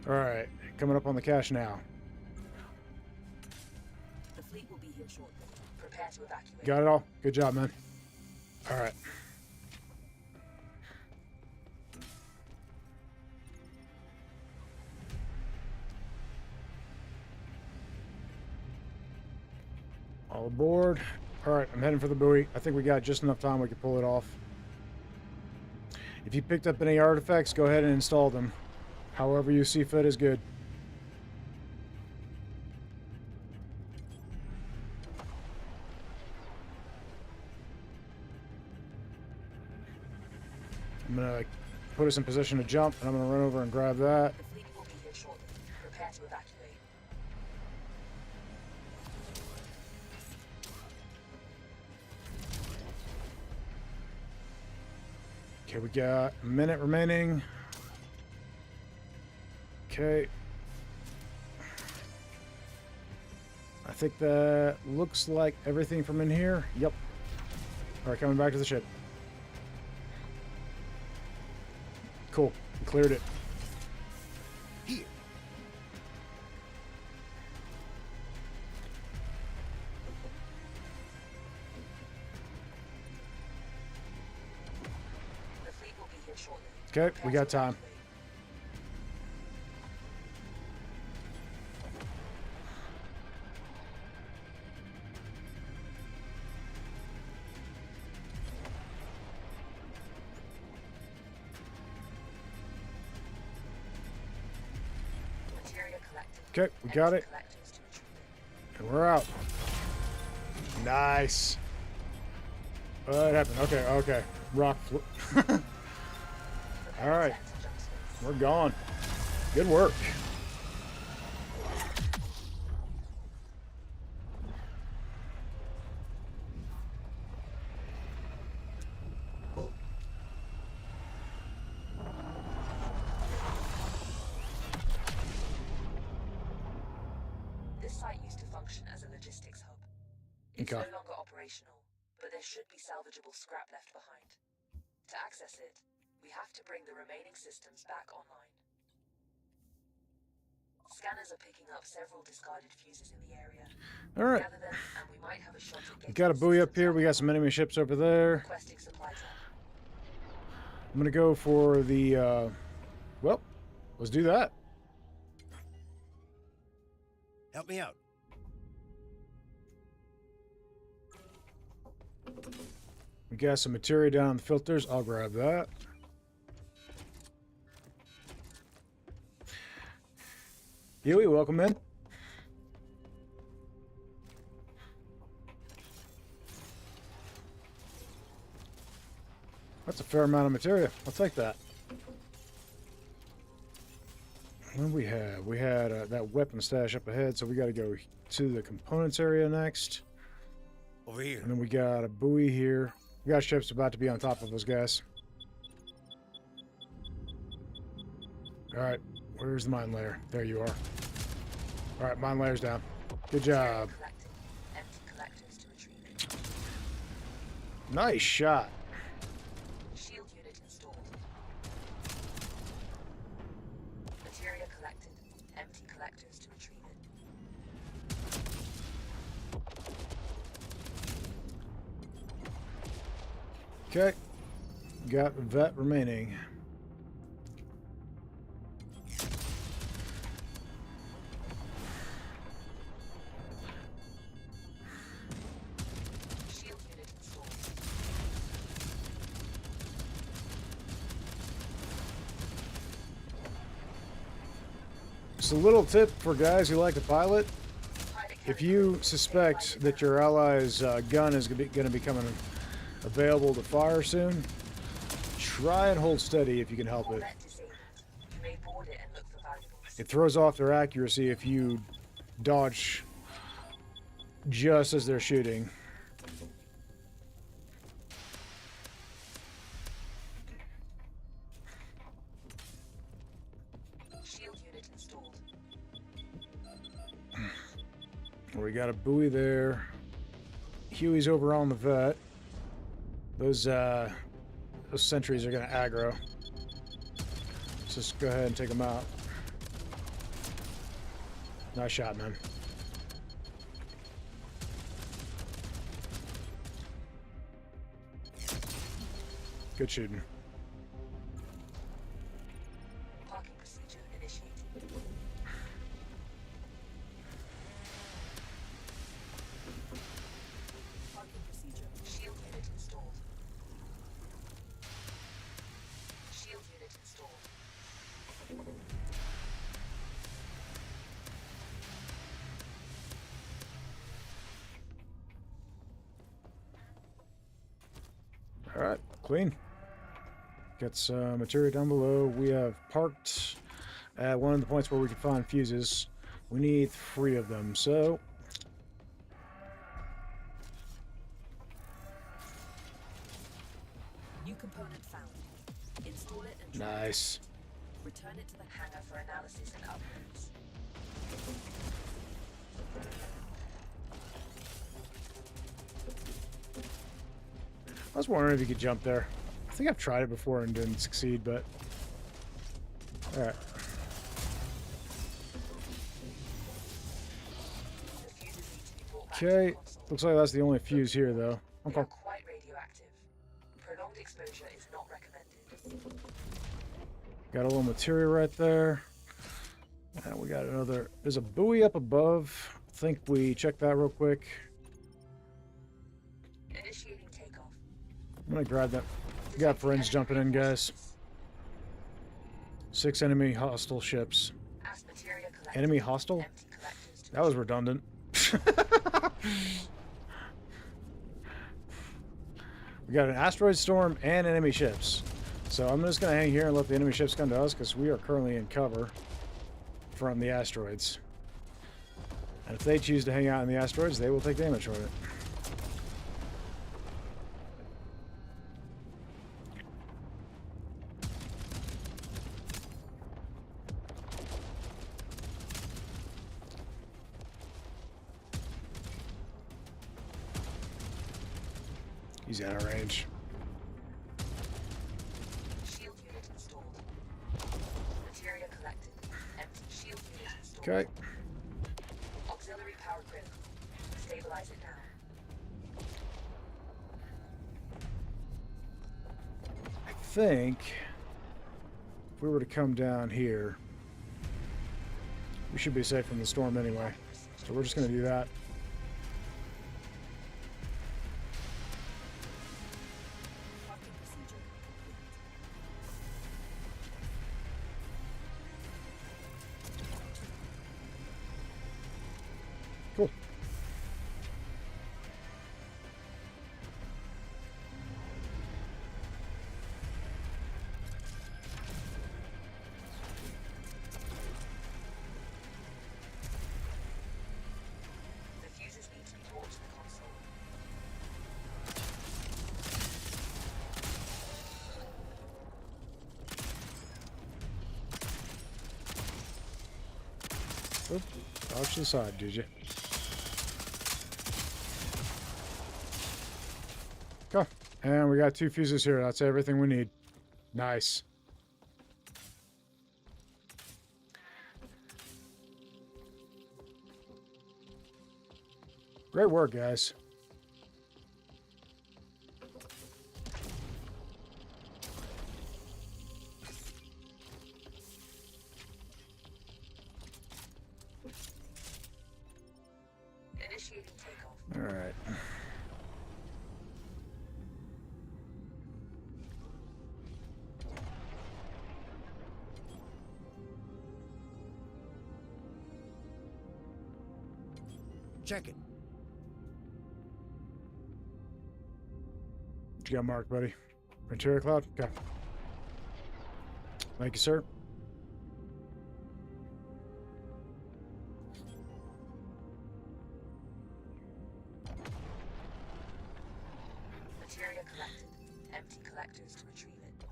Alright, coming up on the cache now. The fleet will be here shortly. Prepare to evacuate. Got it all? Good job, man. Alright. All aboard. Alright, I'm heading for the buoy. I think we got just enough time we can pull it off. If you picked up any artifacts, go ahead and install them. However you see fit is good. I'm going to put us in position to jump, and I'm going to run over and grab that. The fleet will be here shortly. Prepare to evacuate. Okay, we got a minute remaining. Okay. I think that looks like everything from in here. Yep. All right, coming back to the ship. Cool. We cleared it. Here. The fleet will be here shortly. Okay, we got time. Material collected. Okay, we got it. Collectors to retrieve it. And we're out. Nice. What happened? Okay, okay. Rock flip. All right. We're gone. Good work. This site used to function as a logistics hub. It's Okay. no longer operational, but there should be salvageable scrap left behind. To access it, we have to bring the remaining systems back online. Scanners are picking up several discarded fuses in the area. All right. Gather them, and we might have a shot at We getting got a the buoy up systems here. We got some enemy ships over there. requesting supply drop. I'm gonna go for the. Well, let's do that. Help me out. We got some materia down in the filters. I'll grab that. Huey, welcome in. That's a fair amount of materia. I'll take that. What do we have? We had that weapon stash up ahead, so we got to go to the components area next. Over here. And then we got a buoy here. We got ships about to be on top of us, guys. Alright, where's the mine layer? There you are. Alright, mine layer's down. Good job. Collected. Empty collectors to retrieve it. Nice shot. Shield unit installed. Materia collected. Empty collectors to retrieve it. Okay. Got vet remaining. Shield unit installed. Just a little tip for guys who like to pilot. Pilot If carrier you ready. suspect Stabilize that your ally's gun is going to be coming available to fire soon, try and hold steady if you can help it. Corvette disabled. You may board it and look for valuables. It throws off their accuracy if you dodge just as they're shooting. Shield unit installed. We got a buoy there. Huey's over on the vet. Those sentries are going to aggro. Let's just go ahead and take them out. Nice shot, man. Good shooting. Parking procedure initiated. Parking procedure. Shield unit installed. Shield unit installed. All right, clean. Got some material down below. We have parked at one of the points where we can find fuses. We need 3 of them, so New component found. Install it and try it. nice. Return it to the hangar for analysis and upgrades. I was wondering if you could jump there. I think I've tried it before and didn't succeed, but all right. The fuses need to be brought back to the Okay, console. looks like that's the only fuse here, though. They Okay. are quite radioactive. Prolonged exposure is not recommended. Got a little material right there. And we got another. There's a buoy up above. I think we check that real quick. Initiating takeoff. I'm gonna grab that. We got friends jumping in, guys. 6 enemy hostile ships. As materia collected, Enemy hostile? empty collectors to That was redundant. We got an asteroid storm and enemy ships. So I'm just going to hang here and let the enemy ships come to us because we are currently in cover from the asteroids. And if they choose to hang out in the asteroids, they will take damage from it. He's out of range. shield unit installed. Materia collected. Empty shield unit installed. Okay. Auxiliary power critical. Stabilize it now. I think if we were to come down here, we should be safe from the storm anyway. So we're just going to do that. Parking procedure complete. Cool. The fuses need to be brought to the console. Oop. Dodge to the side, did you? Okay. And we got 2 fuses here. That's everything we need. Nice. Great work, guys. Initiating takeoff. All right. Check it. What you got marked, buddy? Material cloud? Okay. Thank you, sir. Materia collected. Empty collectors to retrieve it.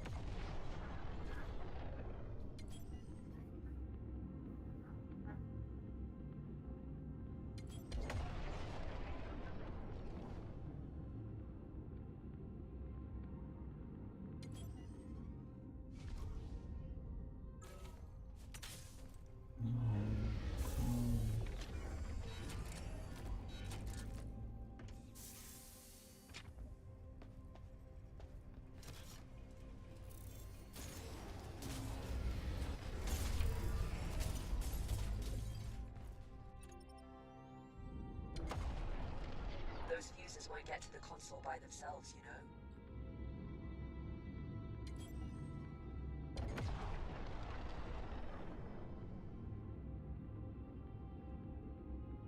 Those fuses won't get to the console by themselves, you know?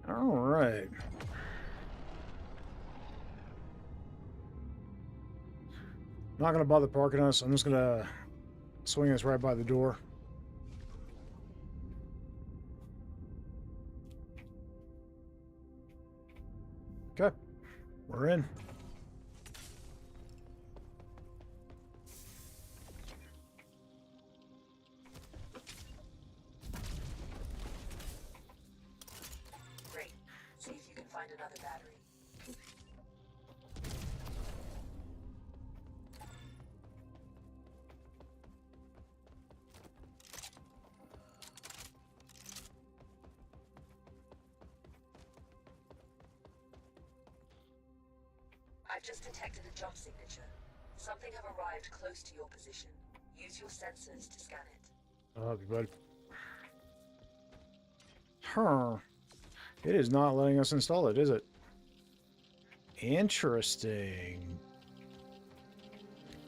All right. Not gonna bother parking us. I'm just gonna swing us right by the door. Okay, we're in. Great. See if you can find another battery. I've just detected a jump signature. Something have arrived close to your position. Use your sensors to scan it. I'll help you, bud. Huh. It is not letting us install it, is it? Interesting.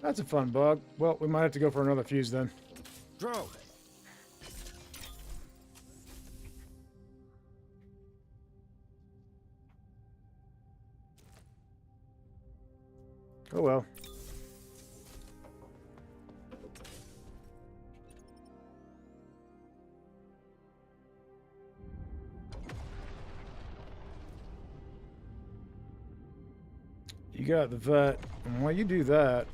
That's a fun bug. Well, we might have to go for another fuse then. Drone. Oh well. You got the vet, and while you do that,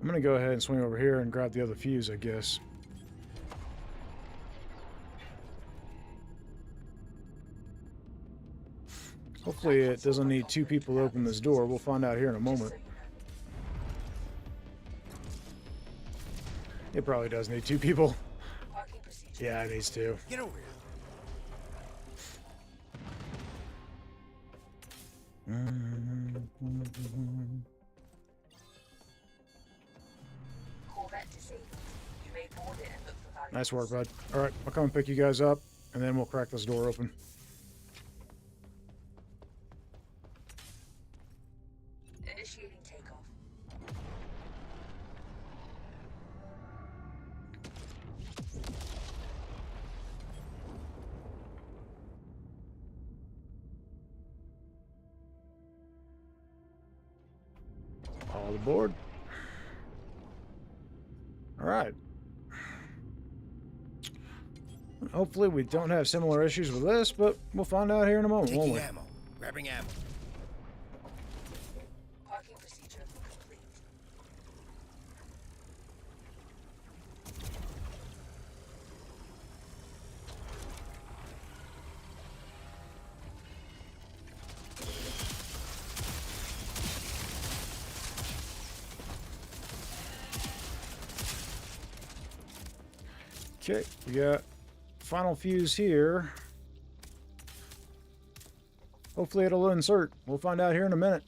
I'm gonna go ahead and swing over here and grab the other fuse, I guess. Hopefully it doesn't need two people to open this door. We'll find out here in a moment. It probably does need two people. Parking procedure. Yeah, it needs two. Get over here. Corvette disabled. You may board it and look for valuables. Nice work, bud. All right, I'll come and pick you guys up, and then we'll crack this door open. Initiating takeoff. All aboard. All right. Hopefully we don't have similar issues with this, but we'll find out here in a moment, won't Taking we? ammo. Grabbing ammo. Parking procedure complete. Okay, we got final fuse here. Hopefully it'll insert. We'll find out here in a minute.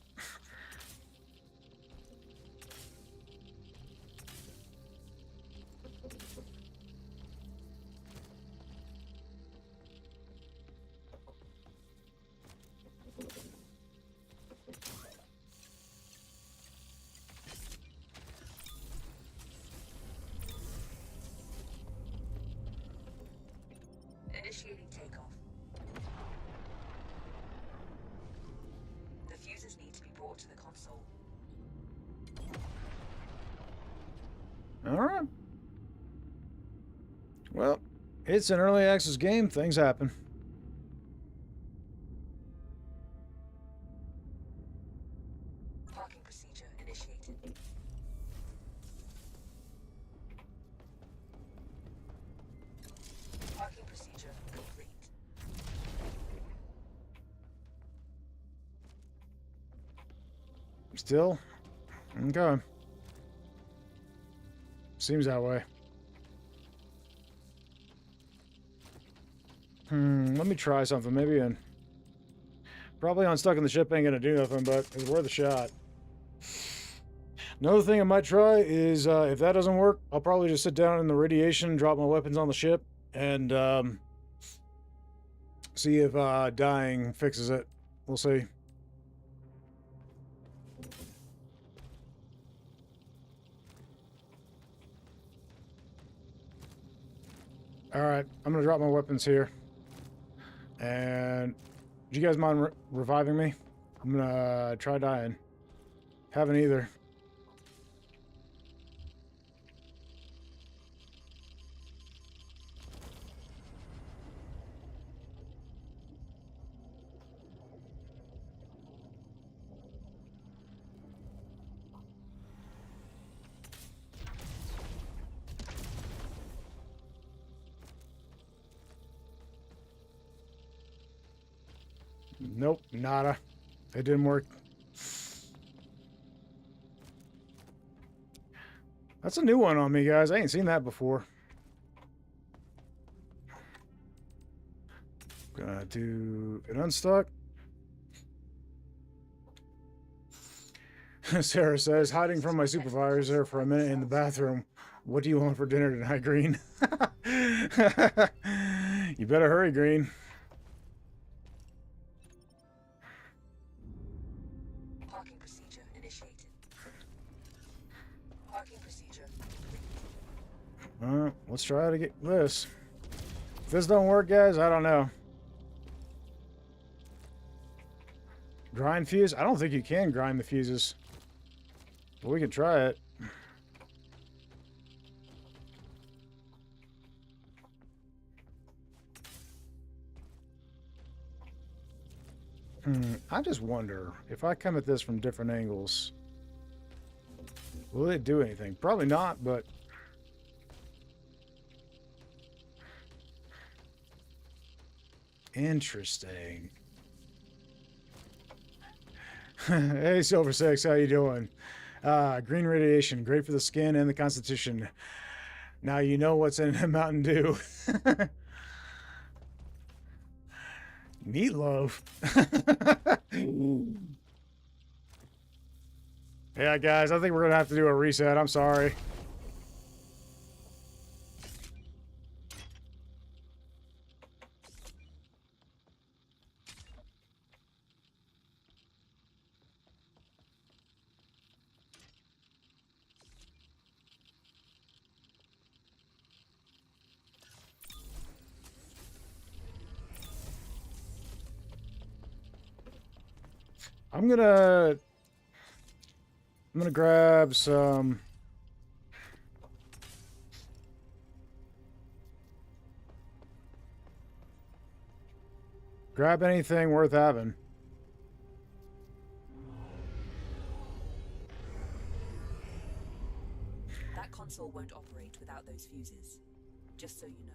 Initiating takeoff. The fuses need to be brought to the console. All right. Well, it's an early access game. Things happen. Parking procedure initiated. Parking procedure complete. Still? Okay. Seems that way. Let me try something. Maybe probably unstuck in the ship ain't gonna do nothing, but it's worth a shot. Another thing I might try is, if that doesn't work, I'll probably just sit down in the radiation, drop my weapons on the ship, and see if dying fixes it. We'll see. Alright, I'm gonna drop my weapons here. And do you guys mind reviving me? I'm gonna try dying. Haven't either. Nope, nada. It didn't work. That's a new one on me, guys. I ain't seen that before. Gonna do an unstuck. Sarah says, hiding from my supervisor for a minute in the bathroom. What do you want for dinner tonight, Green? You better hurry, Green. Parking procedure initiated. Parking procedure complete. Let's try to get this. If this don't work, guys, I don't know. Grind fuse? I don't think you can grind the fuses. But we can try it. I just wonder, if I come at this from different angles, will it do anything? Probably not, but... Interesting. Hey, Silver Six, how you doing? Green radiation, great for the skin and the constitution. Now you know what's in Mountain Dew. Meatloaf. Yeah, guys, I think we're gonna have to do a reset. I'm sorry. I'm gonna grab some anything worth having. That console won't operate without those fuses. Just so you know.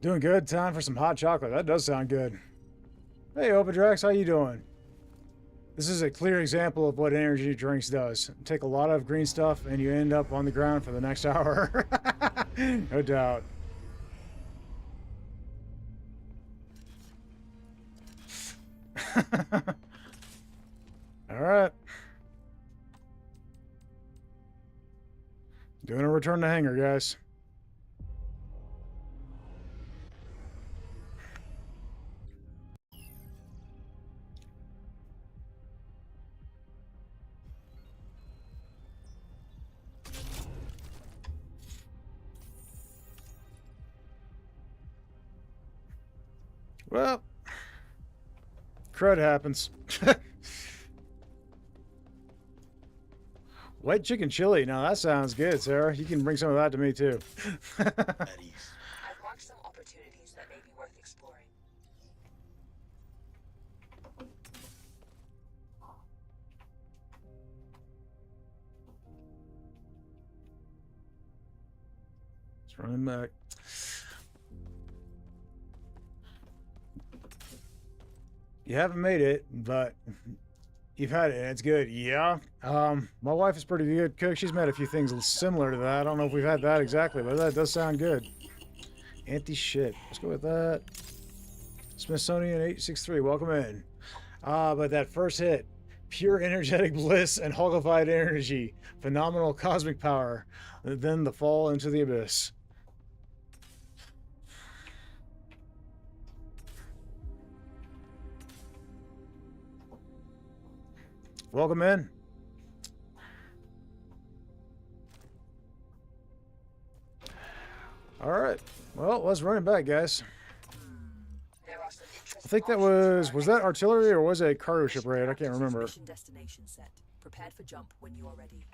Doing good. Time for some hot chocolate. That does sound good. Hey, Opadrex, how you doing? This is a clear example of what energy drinks does. Take a lot of green stuff and you end up on the ground for the next hour. No doubt. All right. Doing a return to hangar, guys. Well, crud happens. White chicken chili. Now that sounds good, Sarah. You can bring some of that to me too. At ease. I've marked some opportunities that may be worth exploring. It's running back. You haven't made it, but you've had it and it's good. Yeah. My wife is pretty good cook. She's made a few things similar to that. I don't know if we've had that exactly, but that does sound good. Anti-shit. Let's go with that. Smithsonian 863, welcome in. But that first hit, pure energetic bliss and hoggified energy, phenomenal cosmic power, then the fall into the abyss. Welcome in. All right. Well, let's run it back, guys. There are some interesting I think that options was that artillery or was it a cargo ship raid? I can't remember. Mission destination set. Prepared for jump when you are ready.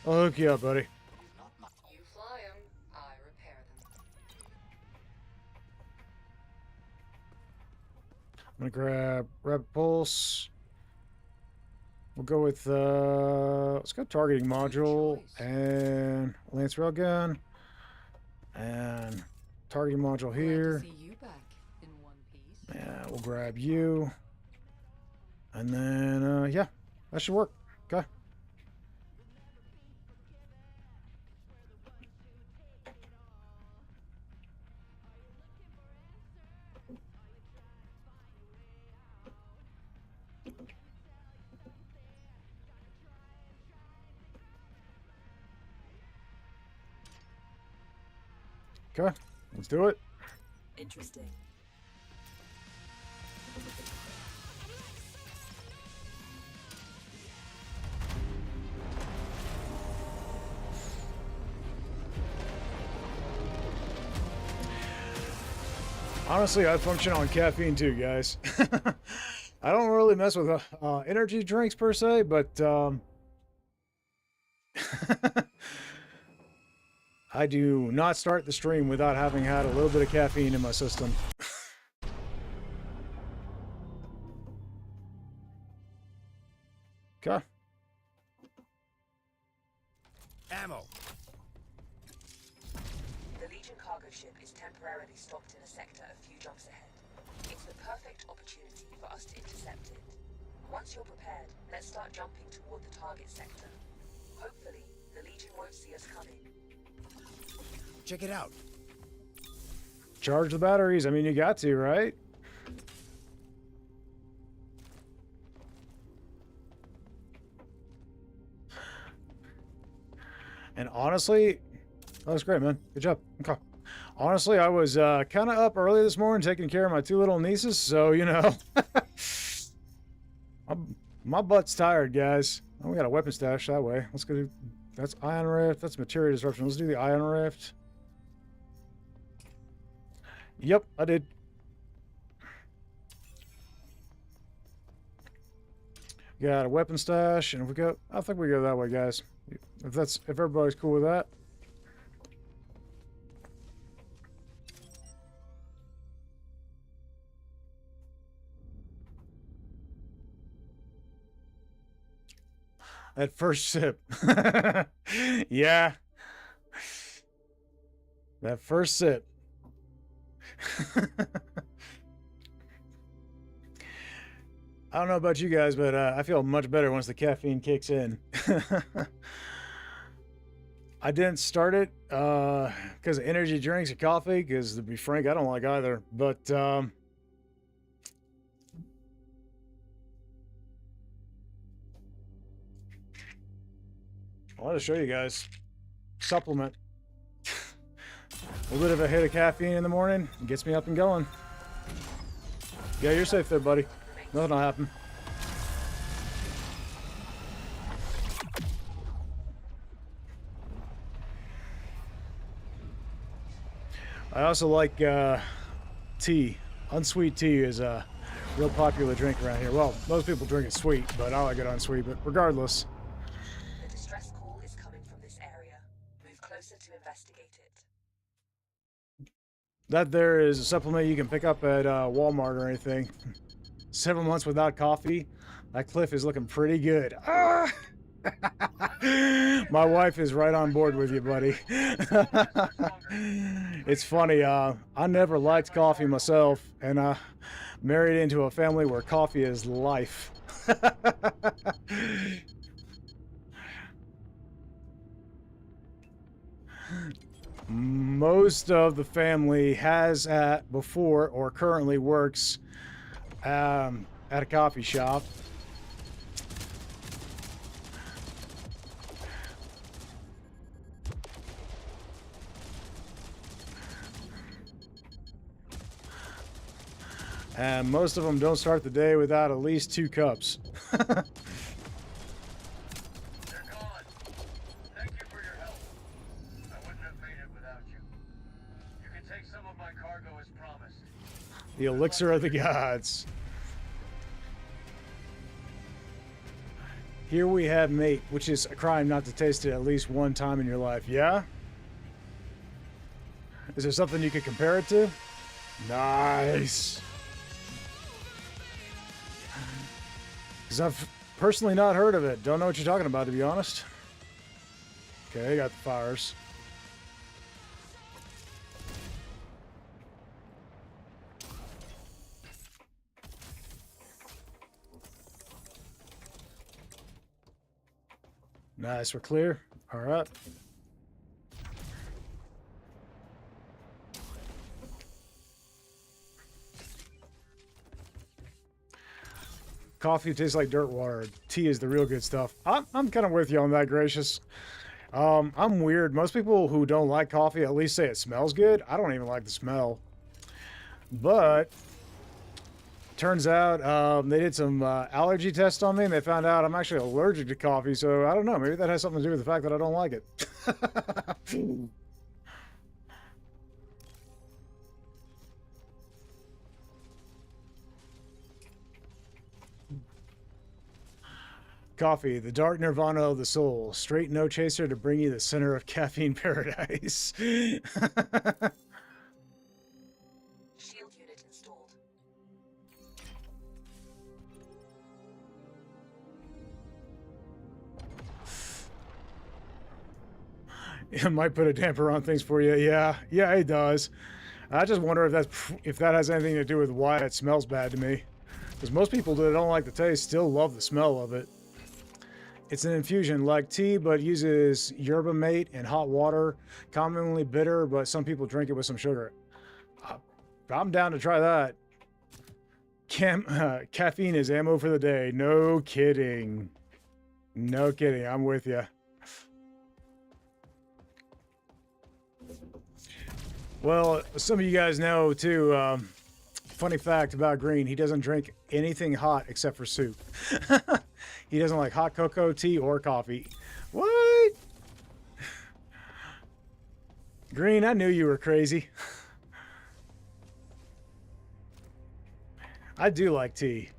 I'll hook you up, buddy. You fly them, I repair them. I'm gonna grab rapid pulse. We'll go with let's go targeting module and lance railgun and targeting module here. Glad to see you back in one piece. Yeah, we'll grab you, and then yeah, that should work. Okay. Okay, let's do it. Interesting. Honestly, I function on caffeine too, guys. I don't really mess with energy drinks per se, but I do not start the stream without having had a little bit of caffeine in my system. Okay. Ammo. The Legion cargo ship is temporarily stopped in a sector a few jumps ahead. It's the perfect opportunity for us to intercept it. Once you're prepared, let's start jumping toward the target sector. Hopefully, the Legion won't see us coming. Check it out. Charge the batteries. I mean, you got to, right? And honestly, that was great, man. Good job. Okay. Honestly, I was kind of up early this morning taking care of my two little nieces, so, you know, my butt's tired, guys. Oh, we got a weapon stash that way. Let's go do, that's ion rift. That's materia disruption. Let's do the ion rift. Yep, I did. Got a weapon stash, and if we go, I think we go that way, guys. If everybody's cool with that. That first sip. Yeah. That first sip. I don't know about you guys, but I feel much better once the caffeine kicks in. I didn't start it because of energy drinks or coffee, because to be frank, I don't like either. But I want to show you guys. Supplement. A little bit of a hit of caffeine in the morning gets me up and going. Yeah, you're safe there, buddy. Nothing will happen. I also like tea. Unsweet tea is a real popular drink around here. Well, most people drink it sweet, but I like it unsweet. But regardless. The distress call is coming from this area. Move closer to investigate it. That there is a supplement you can pick up at Walmart or anything. 7 months without coffee. That cliff is looking pretty good. Ah! My wife is right on board with you, buddy. It's funny. I never liked coffee myself, and married into a family where coffee is life. Most of the family has before or currently works at a coffee shop. And most of them don't start the day without at least 2 cups. They're gone. Thank you for your help. I wouldn't have made it without you. You can take some of my cargo as promised. The elixir of the gods. Here we have mate, which is a crime not to taste it at least one time in your life. Yeah? Is there something you could compare it to? Nice. Because I've personally not heard of it. Don't know what you're talking about, to be honest. Okay, got the fires. Nice, we're clear. All right. Coffee tastes like dirt water. Tea is the real good stuff. I'm kind of with you on that, Gracious. I'm weird. Most people who don't like coffee at least say it smells good. I don't even like the smell. But turns out they did some allergy tests on me, and they found out I'm actually allergic to coffee. So I don't know. Maybe that has something to do with the fact that I don't like it. Coffee, the dark nirvana of the soul. Straight no chaser to bring you the center of caffeine paradise. Shield unit installed. It might put a damper on things for you. Yeah, it does. I just wonder if that has anything to do with why it smells bad to me. Because most people that don't like the taste still love the smell of it. It's an infusion like tea, but uses yerba mate and hot water. Commonly bitter, but some people drink it with some sugar. I'm down to try that. Caffeine is ammo for the day. No kidding. No kidding. I'm with you. Well, some of you guys know, too, funny fact about Green, he doesn't drink anything hot except for soup. He doesn't like hot cocoa, tea, or coffee. What? Green, I knew you were crazy. I do like tea.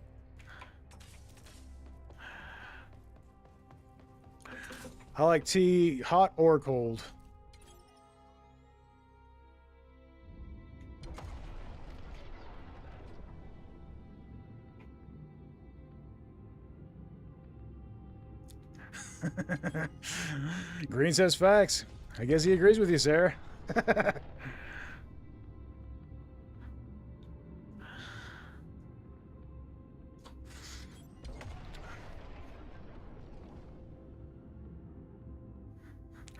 I like tea hot or cold. Green says facts. I guess he agrees with you, Sarah.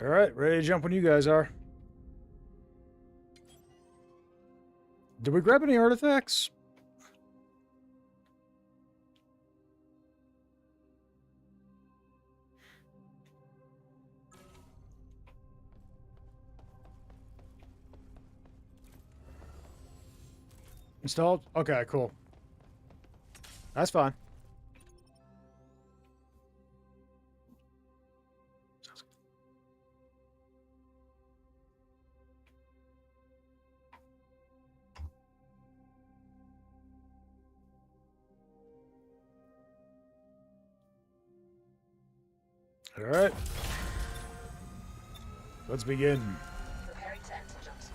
All right, ready to jump when you guys are. Did we grab any artifacts? Installed? Okay, cool. That's fine. All right. Let's begin. Preparing to enter jump space.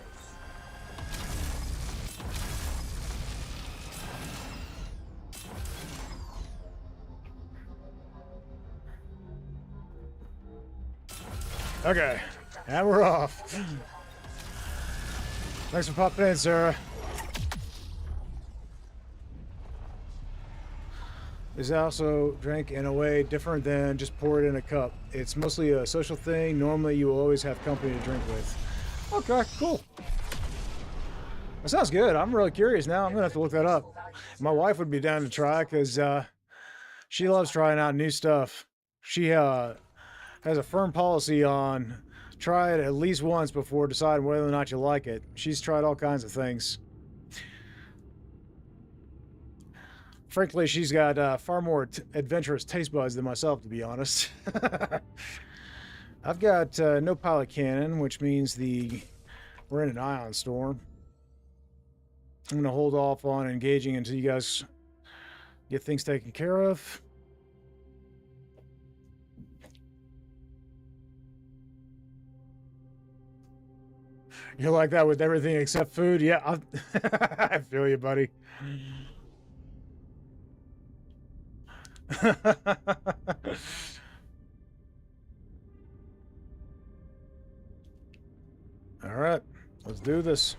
Okay. And we're off. Thanks for popping in, Sarah. This also drink in a way different than just pour it in a cup. It's mostly a social thing. Normally you will always have company to drink with. Okay, cool. That sounds good. I'm really curious now. I'm gonna have to look that up. My wife would be down to try because she loves trying out new stuff. She has a firm policy on try it at least once before deciding whether or not you like it. She's tried all kinds of things. Frankly, she's got far more adventurous taste buds than myself, to be honest. I've got no pilot cannon, which means we're in an ion storm. I'm going to hold off on engaging until you guys get things taken care of. You're like that with everything except food? Yeah, I feel you, buddy. All right, let's do this.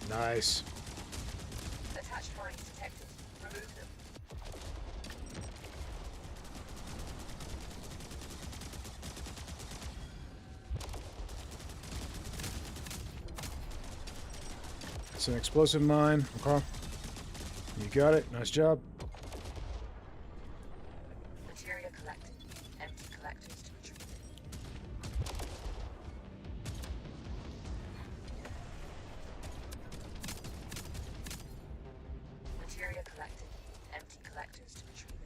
Nice. Attached mines detected. Remove them. It's an explosive mine. Okay. You got it. Nice job. Material collected. Empty collectors to retrieve. Material collected. Empty collectors to retrieve.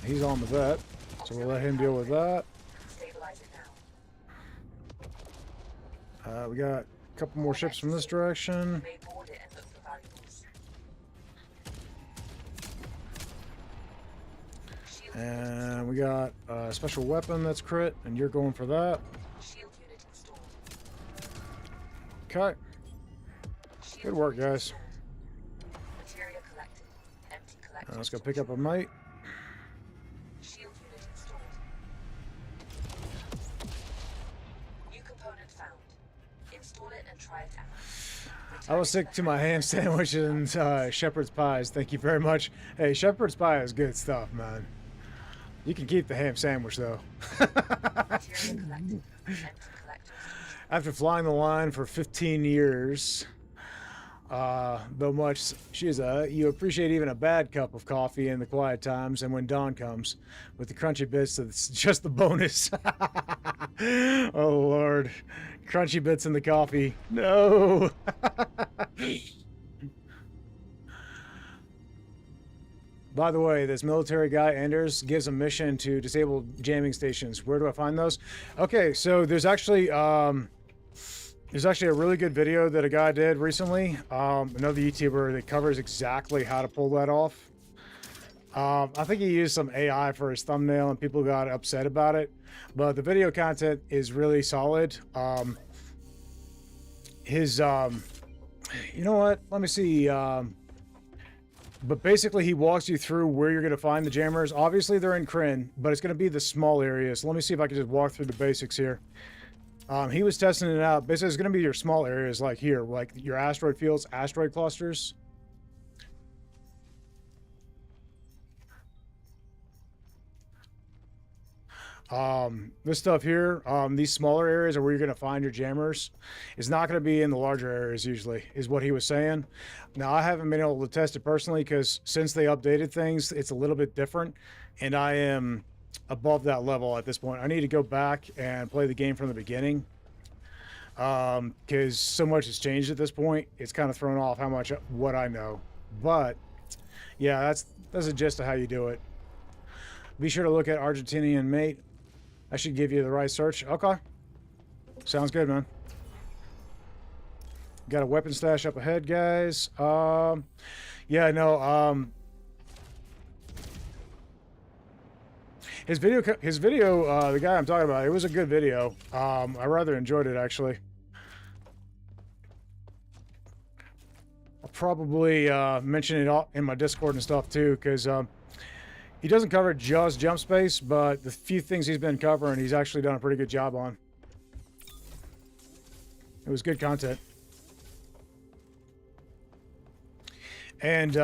He's on the vet, so we'll let him deal with that. Stabilize it now. We got a couple more ships from this direction. You may board it and look for valuables. Shield And we got a special weapon that's crit, and you're going for that. Shield unit installed. Okay. Shield Good work, unit guys. installed. Material collected. Empty collectors. Let's go to pick up a retrieve. mate. Shield unit installed. New component found. Install it and try it out. I will stick to my ham sandwich and shepherd's pies. Thank you very much. Hey, shepherd's pie is good stuff, man. You can keep the ham sandwich, though. Material collected. Empty collectors. After flying the line for 15 years, though much you appreciate even a bad cup of coffee in the quiet times and when dawn comes with the crunchy bits that's just the bonus. Oh Lord, crunchy bits in the coffee. No. By the way, this military guy, Anders, gives a mission to disable jamming stations. Where do I find those? Okay, so there's actually a really good video that a guy did recently. Another YouTuber that covers exactly how to pull that off. I think he used some AI for his thumbnail and people got upset about it. But the video content is really solid. You know what? Let me see. But basically, he walks you through where you're going to find the jammers. Obviously, they're in Kryn, but it's going to be the small areas. Let me see if I can just walk through the basics here. He was testing it out. Basically, it's going to be your small areas like here, like your asteroid fields, asteroid clusters. This stuff here, these smaller areas are where you're going to find your jammers. It's not going to be in the larger areas usually, is what he was saying. Now, I haven't been able to test it personally because since they updated things, it's a little bit different, and I am above that level at this point. I need to go back and play the game from the beginning because so much has changed at this point. It's kind of thrown off what I know. But yeah, that's the gist of how you do it. Be sure to look at Argentinian mate. I should give you the right search. Okay. Sounds good, man. Got a weapon stash up ahead, guys. Yeah, no, his video, the guy I'm talking about, it was a good video. I rather enjoyed it, actually. I'll probably mention it all in my Discord and stuff, too, because he doesn't cover just jump space, but the few things he's been covering, he's actually done a pretty good job on. It was good content. And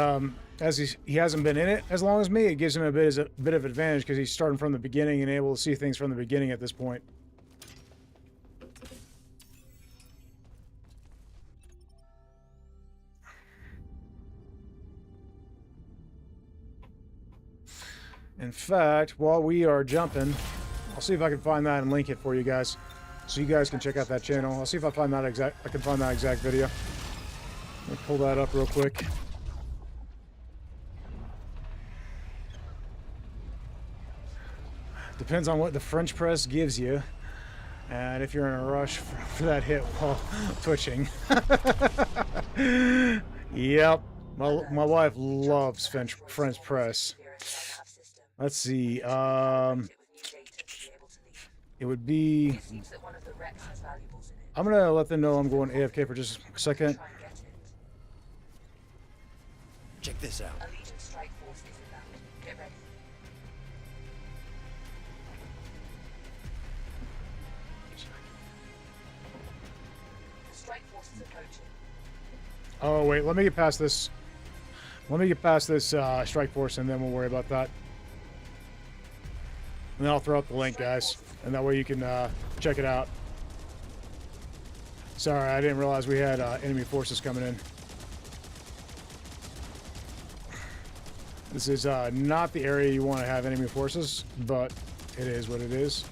as he hasn't been in it as long as me, it gives him a bit of advantage because he's starting from the beginning and able to see things from the beginning at this point. In fact, while we are jumping, I'll see if I can find that and link it for you guys, so you guys can check out that channel. I'll see if I can find that exact video. Let me pull that up real quick. Depends on what the French press gives you, and if you're in a rush for that hit while twitching. Yep, my wife loves French press. Let's see. It would be. I'm gonna let them know I'm going AFK for just a second. Check this out. Oh wait, let me get past this. Let me get past this strike force, and then we'll worry about that. And then I'll throw up the link, guys, and that way you can check it out. Sorry, I didn't realize we had enemy forces coming in. This is not the area you want to have enemy forces, but it is what it is.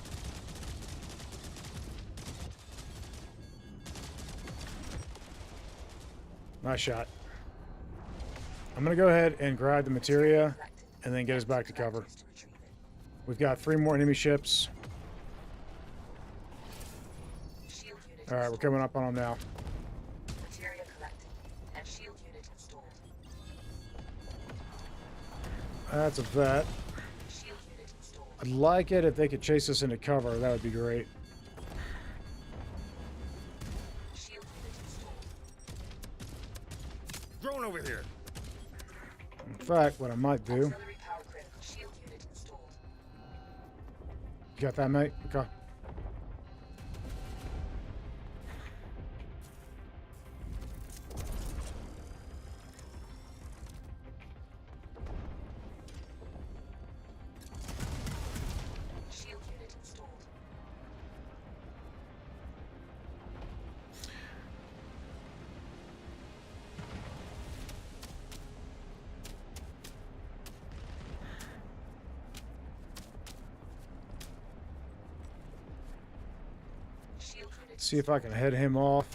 Nice shot. I'm going to go ahead and grab the materia and then get us back to cover. We've got 3 more enemy ships. Alright, we're coming up on them now. That's a vet. I'd like it if they could chase us into cover. That would be great. Drone over here. In fact, what I might do. You got that, mate? Okay. See if I can head him off,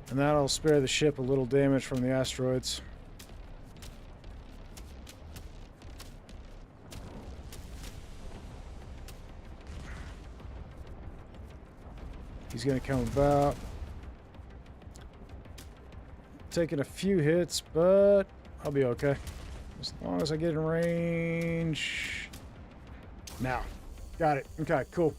and that'll spare the ship a little damage from the asteroids. He's gonna come about, taking a few hits, but I'll be okay as long as I get in range. Now, got it. Okay, cool.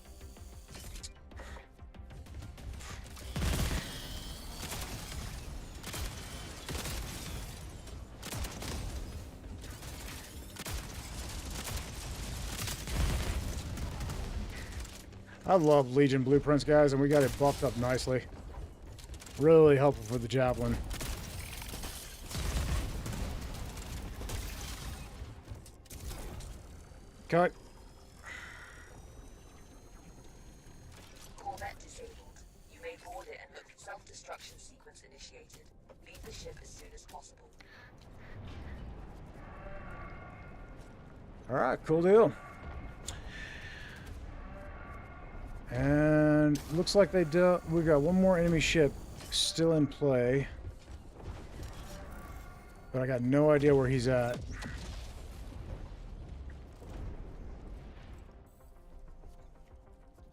I love Legion blueprints, guys, and we got it buffed up nicely. Really helpful for the Javelin. Cut. surveillance initiated. Leave the ship as soon as possible. All right, cool deal. And looks like we got one more enemy ship still in play. But I got no idea where he's at.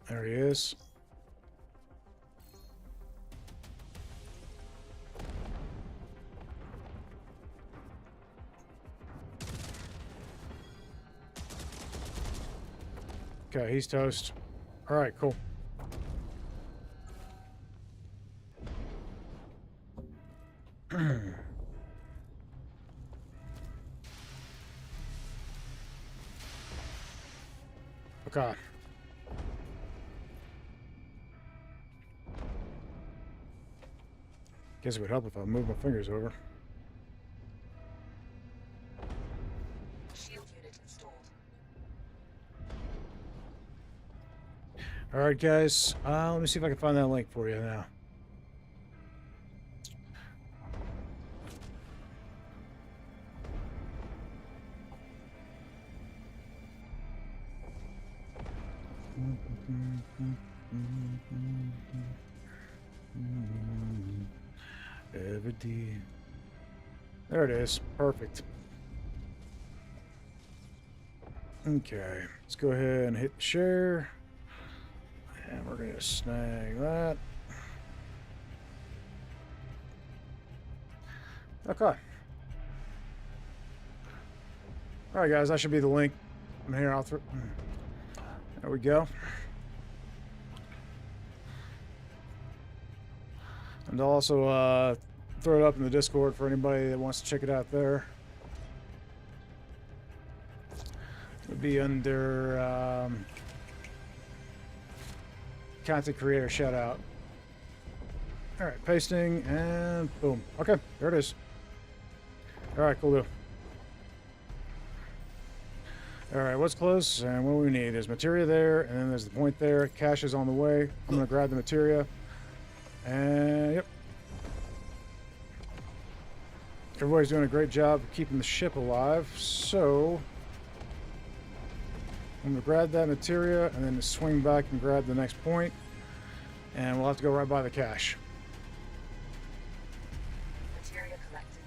There he is. Okay, he's toast. All right, cool. Okay. Guess it would help if I moved my fingers over. Shield unit installed. All right, guys. Let me see if I can find that link for you now. There it is. Perfect. Okay, let's go ahead and hit share. And we're going to snag that. Okay. All right, guys, that should be the link. I'm here. There we go. And I'll also throw it up in the Discord for anybody that wants to check it out there. It'll be under content creator shout out. All right, pasting and boom. Okay, there it is. All right, cool deal. All right, what's close and what do we need? There's materia there, and then there's the point there. Cache is on the way. I'm gonna grab the materia. And yep. Everybody's doing a great job of keeping the ship alive. So I'm gonna grab that materia and then swing back and grab the next point. And we'll have to go right by the cache. Materia collected.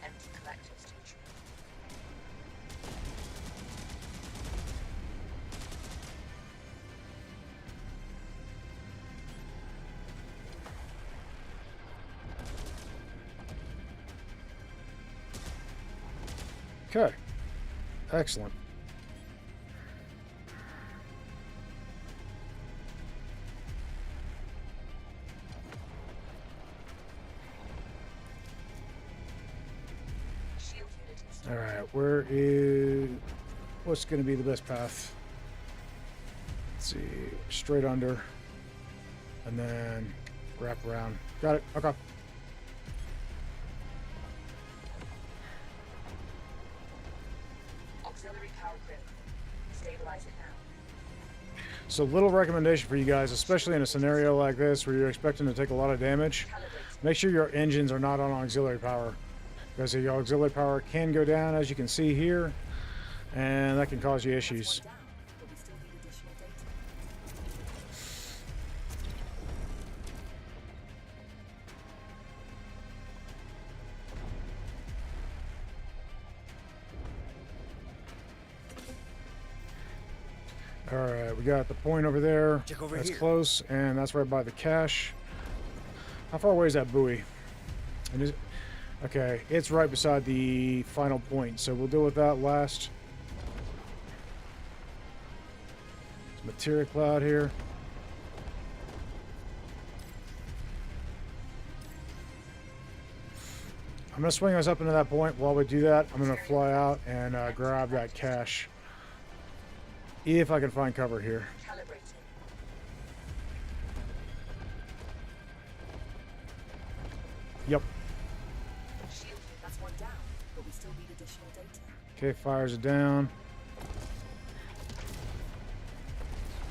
Empty collectors to retrieve. Okay. Excellent. Shield unit installed. All right, what's going to be the best path? Let's see, straight under, and then wrap around. Got it. Okay. Auxiliary power grid. Stabilize it now. So little recommendation for you guys, especially in a scenario like this where you're expecting to take a lot of damage. Calibrate. Make sure your engines are not on auxiliary power, because the auxiliary power can go down, as you can see here, and that can cause you issues. Down, but we still need additional data. All right, we got the point over there. Check over That's here. close, and that's right by the cache. How far away is that buoy? And is, okay, it's right beside the final point, so we'll deal with that last. There's materia cloud here. I'm gonna swing us up into that point. While we do that, I'm gonna fly out and grab that cache. If I can find cover here. Calibrating. Yep. Shield, that's one down, but we still need additional data. Okay, fires it down.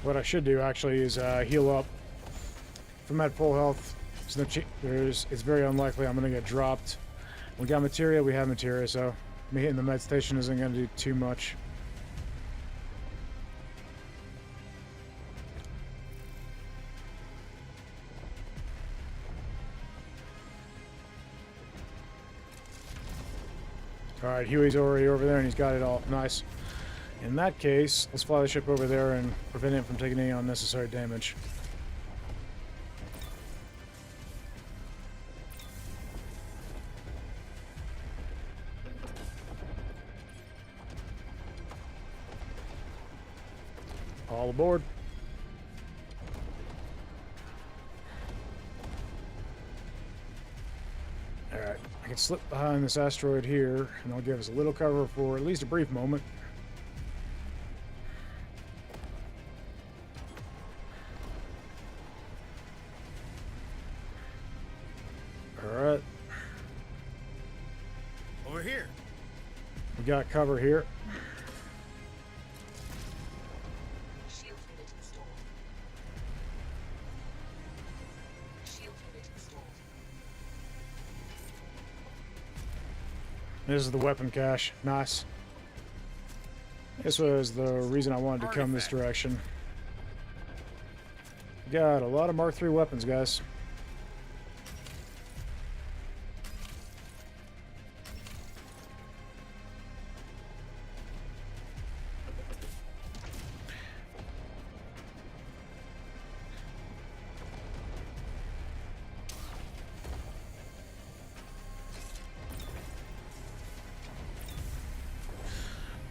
What I should do actually is heal up. If I'm at full health, There's no it's very unlikely I'm gonna get dropped. We got materia, we have materia, so me hitting the med station isn't gonna do too much. Alright, Huey's already over there and he's got it all. Nice. In that case, let's fly the ship over there and prevent it from taking any unnecessary damage. All aboard. Alright, I can slip behind this asteroid here, and I'll give us a little cover for at least a brief moment. Alright. Over here. We got cover here. Shield unit installed. Shield unit installed. This is the weapon cache. Nice. This was the reason I wanted to come this direction. Got a lot of Mark III weapons, guys.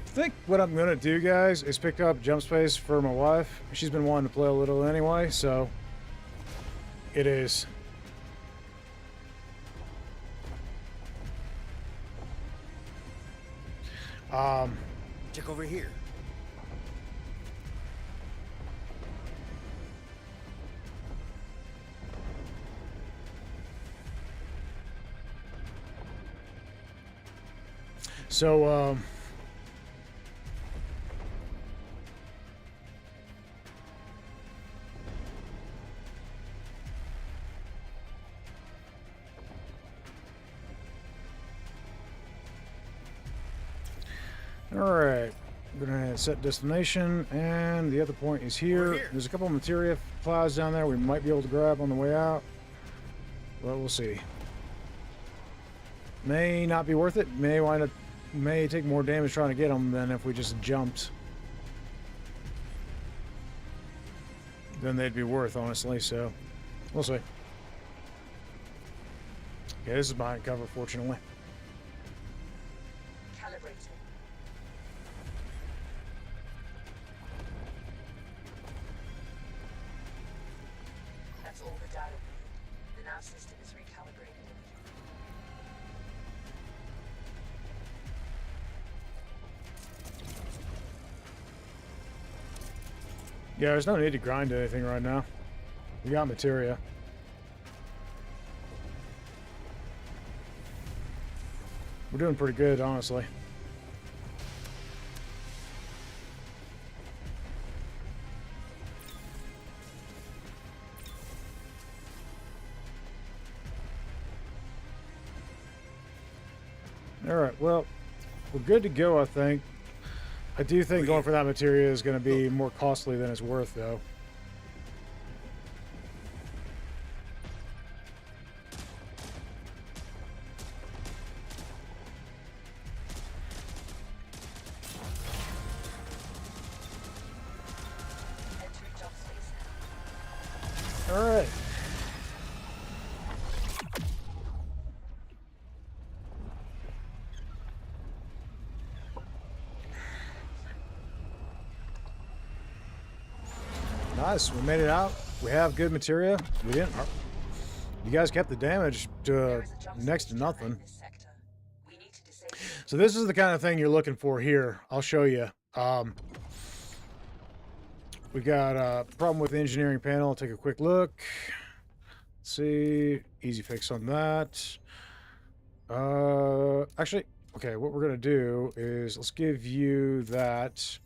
I think what I'm gonna do, guys, is pick up jump space for my wife. She's been wanting to play a little anyway, so it is. Check over here. So, alright, we're gonna set destination, and the other point is here. There's a couple of materia clouds down there we might be able to grab on the way out. Well, we'll see. May not be worth it. May take more damage trying to get them than if we just jumped. Then they'd be worth, honestly, so we'll see. Yeah, this is behind cover, fortunately. Calibrating. That's all the data we need. The nav system is recalibrated. Yeah, there's no need to grind anything right now. We got materia. We're doing pretty good, honestly. Alright, well, we're good to go, I think. I do think going for that material is going to be more costly than it's worth, though. Entering jump space now. All right. Nice, we made it out. We have good materia. We didn't. You guys kept the damage to There is a jump next space to behind nothing. this sector. We need to disable it. So this is the kind of thing you're looking for here. I'll show you. We got a problem with the engineering panel. I'll take a quick look. Let's see, easy fix on that. Actually, okay, what we're gonna do is let's give you that.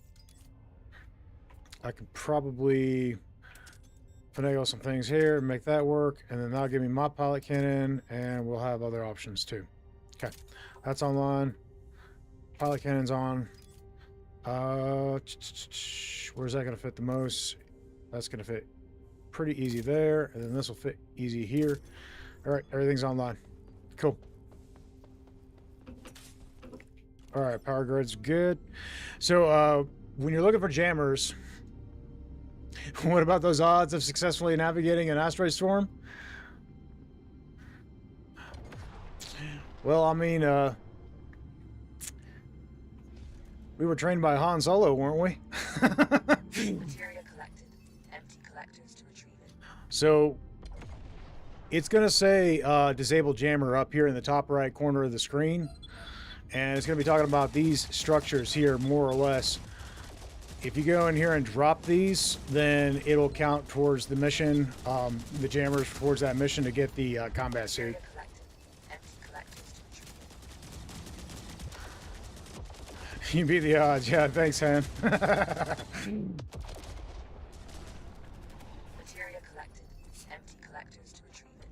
I could probably finagle some things here and make that work, and then that'll give me my pilot cannon, and we'll have other options too. Okay, that's online. Pilot cannon's on. Where's that going to fit the most? That's going to fit pretty easy there, and then this will fit easy here. All right, everything's online. Cool. All right, power grid's good. So when you're looking for jammers, what about those odds of successfully navigating an asteroid storm? Well, I mean, we were trained by Han Solo, weren't we? Materia collected. Empty collectors to retrieve it. So it's going to say disable jammer up here in the top right corner of the screen. And it's going to be talking about these structures here, more or less. If you go in here and drop these, then it'll count towards the mission, the jammers towards that mission to get the combat suit. Materia collected. Empty collectors to retrieve it. You beat the odds. Yeah, thanks, Han. Materia collected. Empty collectors to retrieve it.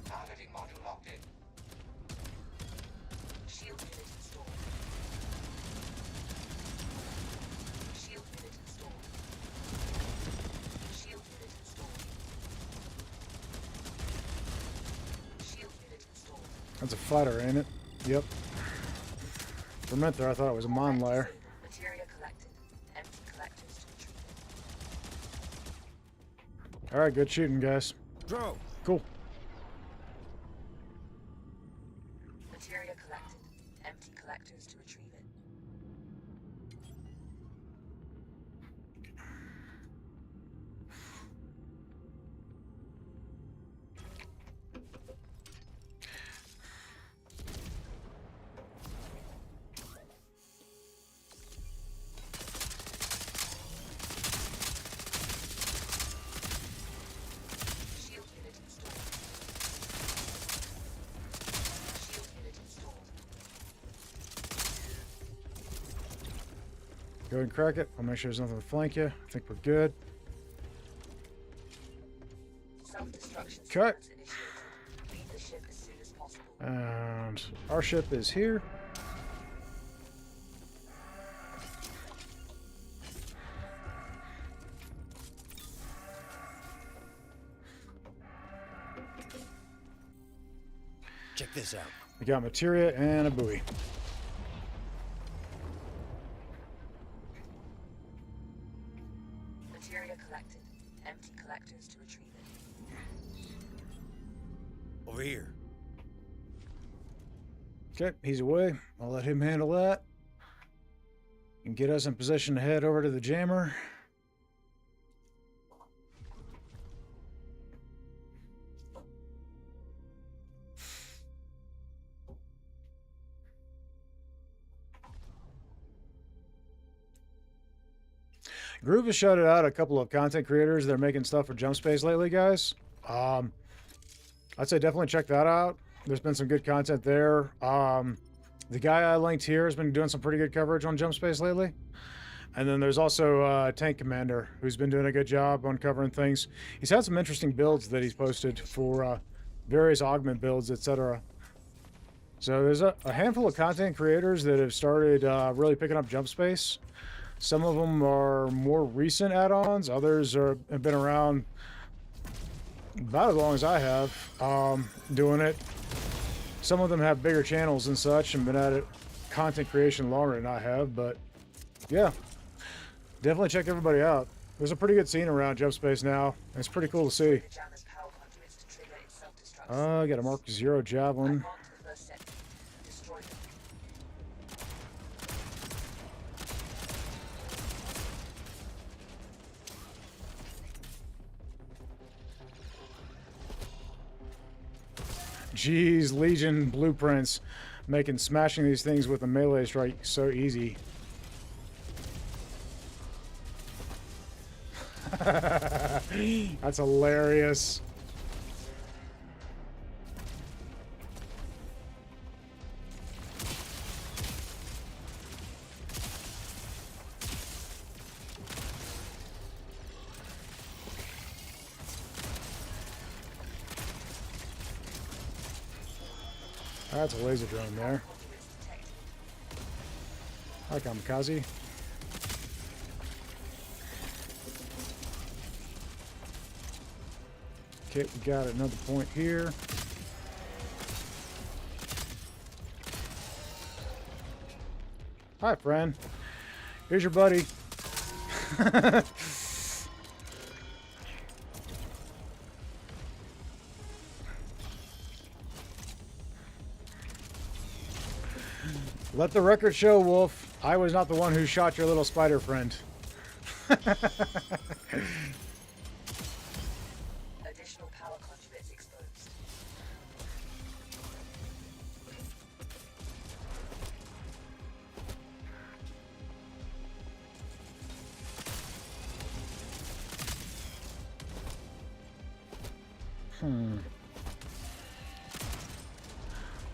Targeting module locked in. Shield unit installed. Shield unit installed. Shield unit installed. Shield unit installed. That's a fighter, ain't it? Yep. For a minute there, I thought it was a mine layer. Materia collected. Empty collectors to retrieve it. All right, good shooting, guys. Dro. Cool. Materia collected. Empty collectors to retrieve it. Shield unit installed. Shield unit installed. Go ahead and crack it. I'll make sure there's nothing to flank you. I think we're good. Self-destruction Okay. sequence initiated. Leave the ship as soon as possible. And our ship is here. Check this out. We got materia and a buoy. Materia collected. Empty collectors to retrieve it. Over here. Okay, he's away. I'll let him handle that. And get us in position to head over to the jammer. Groove has shouted out a couple of content creators that are making stuff for Jump Space lately, guys. I'd say definitely check that out. There's been some good content there. The guy I linked here has been doing some pretty good coverage on Jump Space lately. And then there's also Tank Commander, who's been doing a good job on covering things. He's had some interesting builds that he's posted for various augment builds, etc. So there's a handful of content creators that have started really picking up Jump Space. Some of them are more recent add-ons. Others have been around about as long as I have doing it. Some of them have bigger channels and such and been at it content creation longer than I have, but yeah, definitely check everybody out. There's a pretty good scene around Jump Space now. It's pretty cool to see. The jammer's power conduits to trigger its self-destruct. I got a Mark 0 Javelin. Mark the first sector. Destroy them. Jeez, Legion blueprints making smashing these things with a melee strike so easy. That's hilarious. That's a laser drone there. Hi, Kamikaze. Okay, we got another point here. Hi, friend. Here's your buddy. Let the record show, Wolf. I was not the one who shot your little spider friend. Additional power conduits exposed.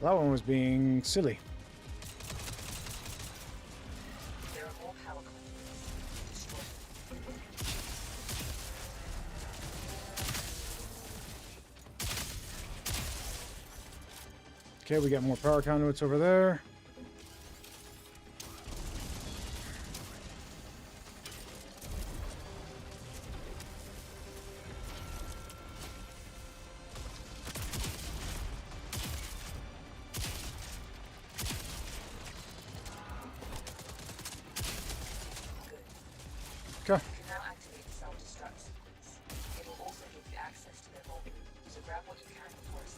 That one was being silly. There are more power conduits. Destroy. Okay, we got more power conduits over there. Okay. You can now activate the self-destruct sequence. It will also give you access to their vault room, so grab what you can before it's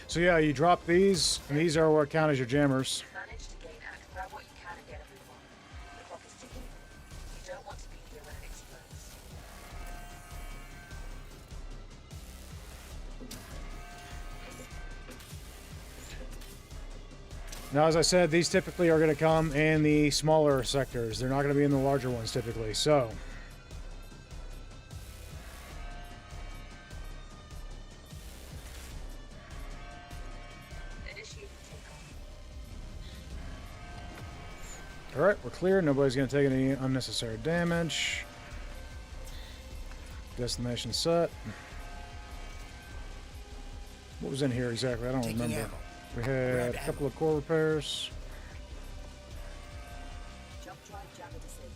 So yeah, you drop these, and these are what count as your jammers. manage to gain access. Grab what you can and get everyone. The clock is ticking. You don't want to be here when it explodes. Now, as I said, these typically are going to come in the smaller sectors. They're not going to be in the larger ones typically. So, Initiating takeoff. all right, we're clear. Nobody's going to take any unnecessary damage. Destination set. What was in here exactly? I don't Taking remember. ammo. We had a couple of core repairs. Jump drive jammer disabled.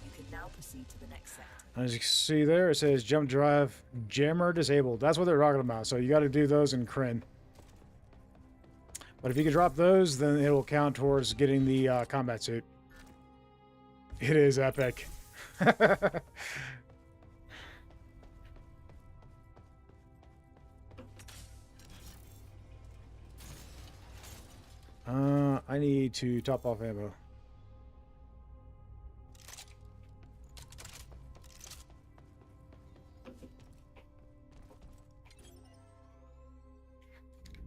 You can now proceed to the next sector. As you can see there, it says jump drive jammer disabled. That's what they're talking about. So you got to do those in Kryn. But if you can drop those, then it will count towards getting the combat suit. It is epic. I need to top off ammo.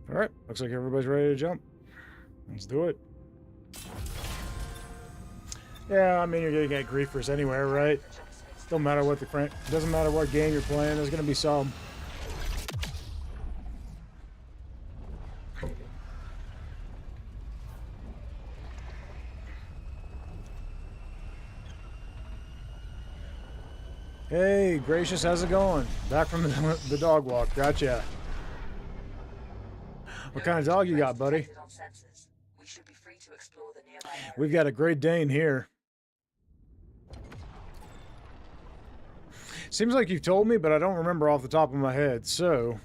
All right, looks like everybody's ready to jump. Let's do it. Yeah, I mean, you're gonna get griefers anywhere, right? Don't matter what the friend. Doesn't matter what game you're playing. There's gonna be some. Hey, Gracious, how's it going? Back from the dog walk. Gotcha. What kind of dog you got, buddy? Detected on sensors. We should be free to explore the nearby area. We've got a Great Dane here. Seems like you've told me, but I don't remember off the top of my head, so...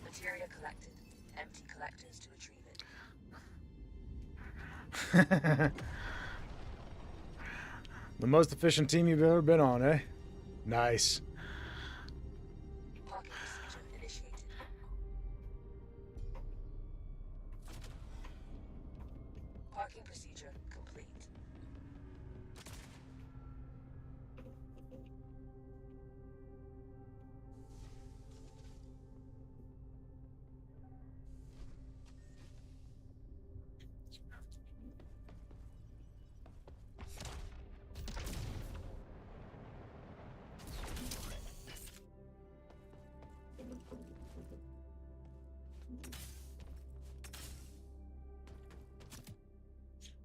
Materia collected. Empty collectors to retrieve it. The most efficient team you've ever been on, eh? Nice. Parking procedure initiated. Parking procedure complete.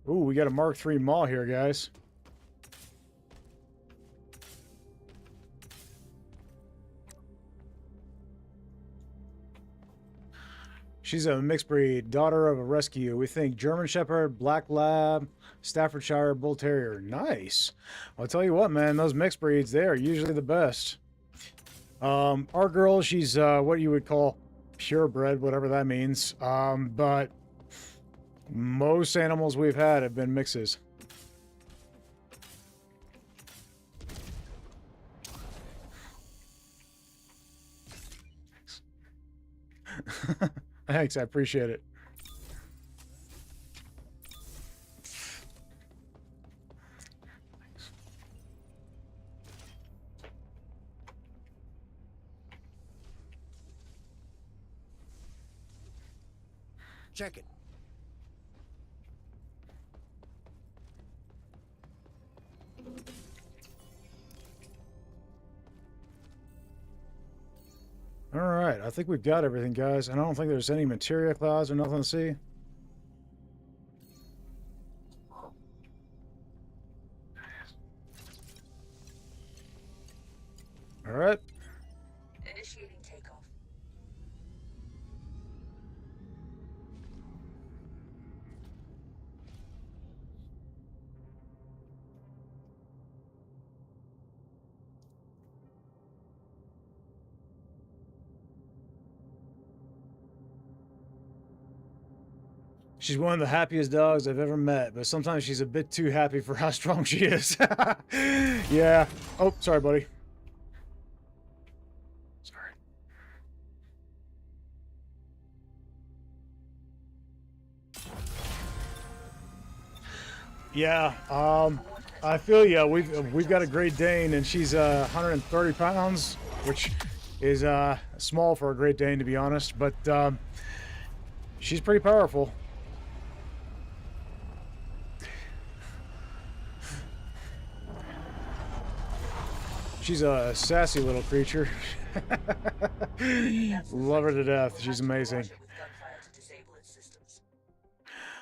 Ooh, we got a Mark III Maw here, guys. She's a mixed breed, daughter of a rescue. We think German Shepherd, Black Lab, Staffordshire Bull Terrier. Nice. I'll tell you what, man, those mixed breeds, they are usually the best. Our girl, she's what you would call purebred, whatever that means. But most animals we've had have been mixes. Thanks, I appreciate it. Check it. All right, I think we've got everything, guys. And I don't think there's any materia clouds or nothing to see. All right. Initiating takeoff. She's one of the happiest dogs I've ever met, but sometimes she's a bit too happy for how strong she is. Yeah. Oh, sorry, buddy. Sorry. Yeah, I feel ya. We've got a Great Dane, and she's 130 pounds, which is small for a Great Dane, to be honest. But she's pretty powerful. She's a sassy little creature. Love her to death. She's amazing. With gunfire to disable its systems.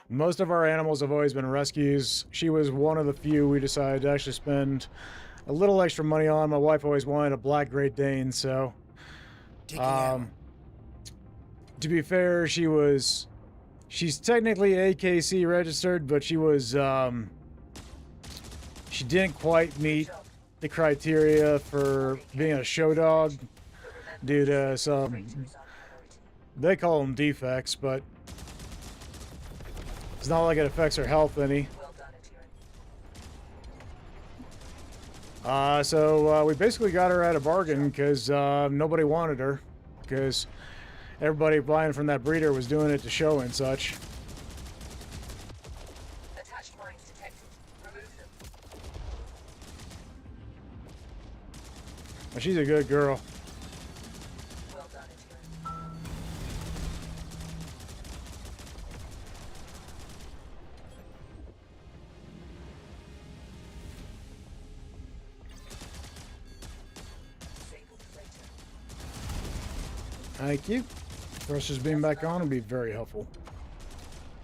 Most of our animals have always been rescues. She was one of the few we decided to actually spend a little extra money on. My wife always wanted a black Great Dane, so to be fair, she's technically AKC registered, but she didn't quite meet the criteria for being a show dog due to some, they call them defects, but it's not like it affects her health any. Well done, Atiran. So we basically got her at a bargain because nobody wanted her, because everybody buying from that breeder was doing it to show and such. Attached mines detected. Remove them. But she's a good girl. Well done, Atiran. Disable the freighter. Thank you. Thrusters being back on will be very helpful.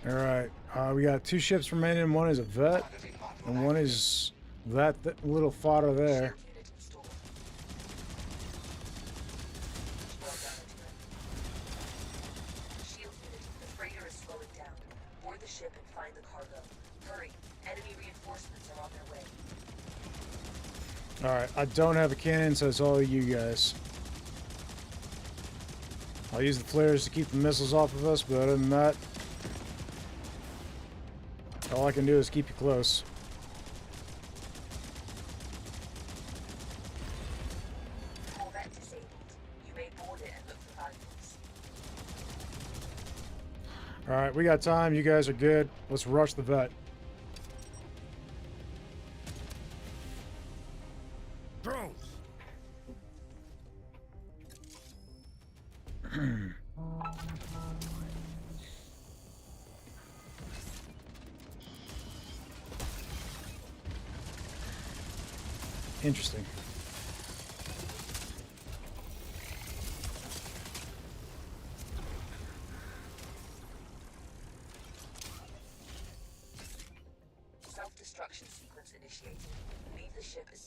All right, we got 2 ships remaining. One is a vet, and one is that little fodder there. Shield unit installed. Well done, Atiran. Shield unit, the freighter is slowing down. Board the ship and find the cargo. Hurry. Enemy reinforcements are on their way. All right, I don't have a cannon, so it's all you guys. I'll use the flares to keep the missiles off of us, but other than that, all I can do is keep you close. Corvette disabled. You may board it and look for valuables. All right, we got time. You guys are good. Let's rush the vet. Drones. Interesting.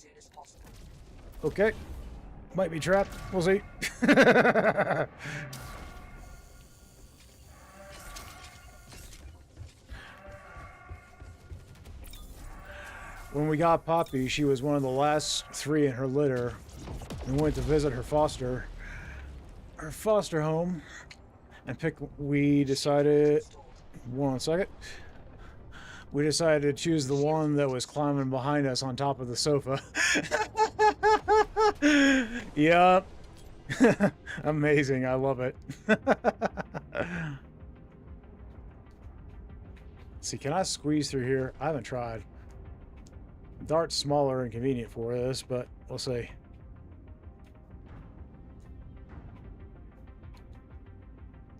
soon as possible. Okay. Might be trapped. We'll see. When we got Poppy, she was one of the last 3 in her litter. We went to visit her foster home, and we decided, one second. We decided to choose the one that was climbing behind us on top of the sofa. Yup. Amazing. I love it. See, can I squeeze through here? I haven't tried. Dart's smaller and convenient for this, but we'll see.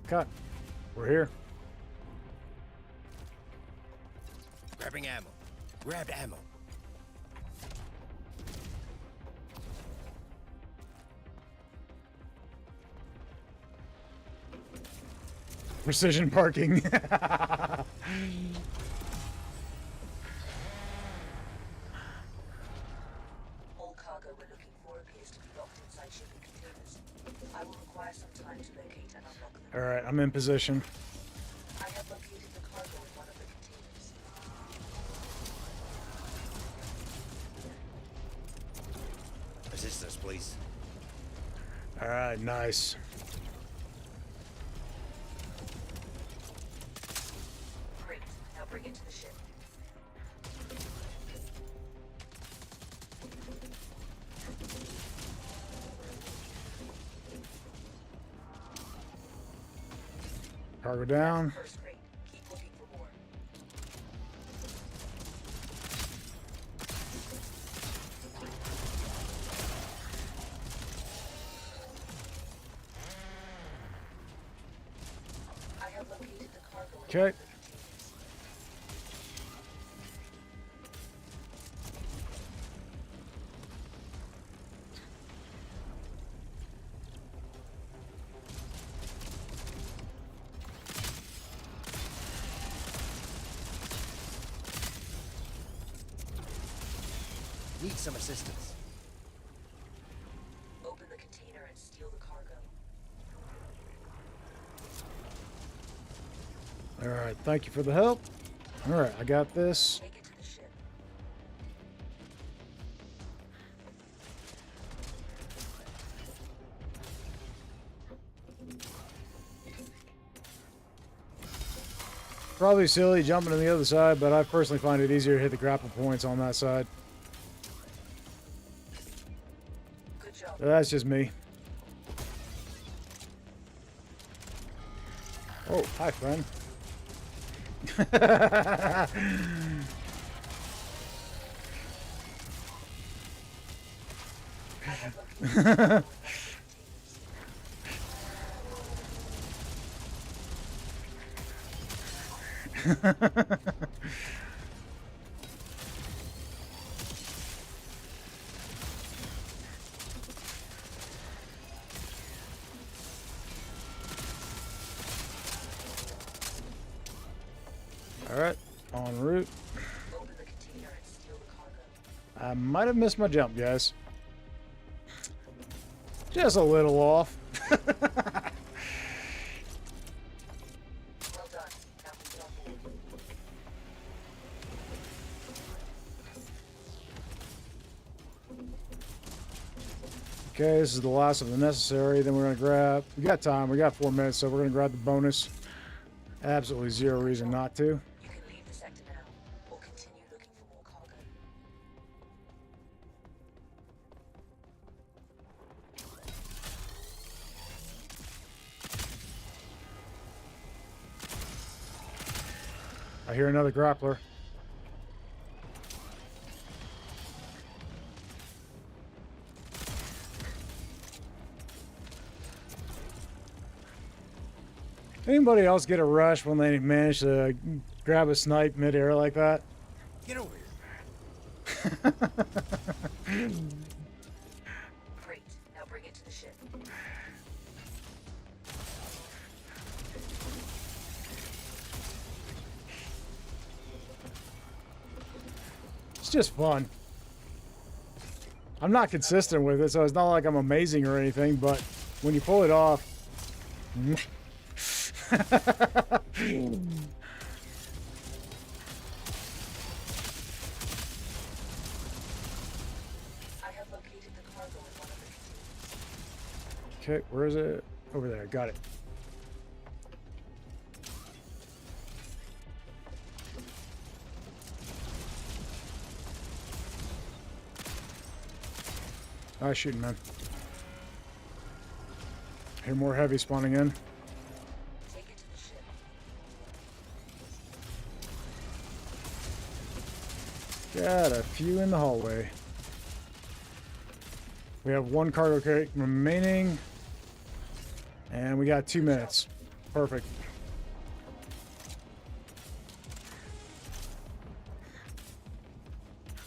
Cut. We're here. Grabbing ammo. Grabbed ammo. Precision parking. All cargo we're looking for appears to be locked inside shipping containers. I will require some time to locate and unlock them. All right, I'm in position. I have located the cargo in one of the containers. Assistance, please. All right, nice. Great. Now bring it to the ship. Cargo down. First rate. Keep looking for more. I have located the cargo in one Okay. of the containers. Need some assistance. Open the container and steal the cargo. All right, thank you for the help. All right, I got this. Take it to the ship. Probably silly jumping on the other side, but I personally find it easier to hit the grapple points on that side. Good job. That's just me. Oh, hi, friend. All right, en route. Open the container and steal the cargo. I might have missed my jump, guys. Just a little off. Well done. Now we get on board. Okay, this is the last of the necessary. Then we're going to grab... We got time. We got 4 minutes, so we're going to grab the bonus. Absolutely zero reason not to. You can leave the sector now, or continue looking for more cargo. I hear another grappler. Anybody else get a rush when they manage to grab a snipe midair like that? Get over here. Great. Now bring it to the ship. It's just fun. I'm not consistent with it, so it's not like I'm amazing or anything, but when you pull it off... I have located the cargo in one of the containers. Okay, where is it? Over there, got it. Nice shooting, man. Hear more heavy spawning in. Take it to the ship. Got a few in the hallway. We have one cargo crate remaining. And we got 2 minutes. Perfect.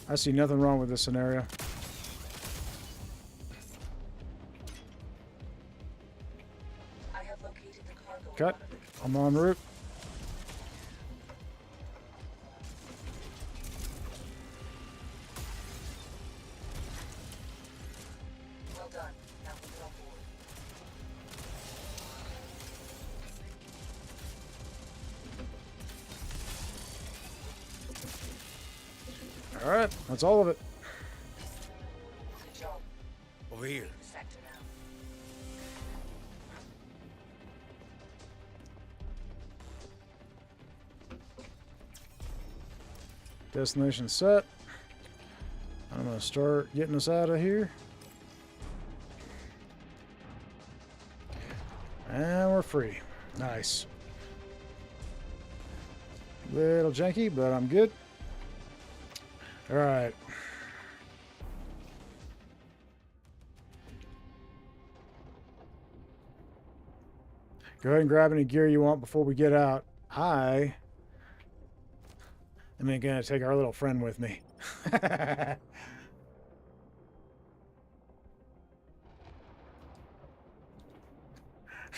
I see nothing wrong with this scenario. I have located the cargo in Cut. one of the containers. I'm en route. Well done. Now move it on board. All right, that's all of it. Good job. Over here. Leave the sector now. Destination set. I'm gonna start getting us out of here. And we're free. Nice. Little janky, but I'm good. All right. Go ahead and grab any gear you want before we get out. I am gonna take our little friend with me.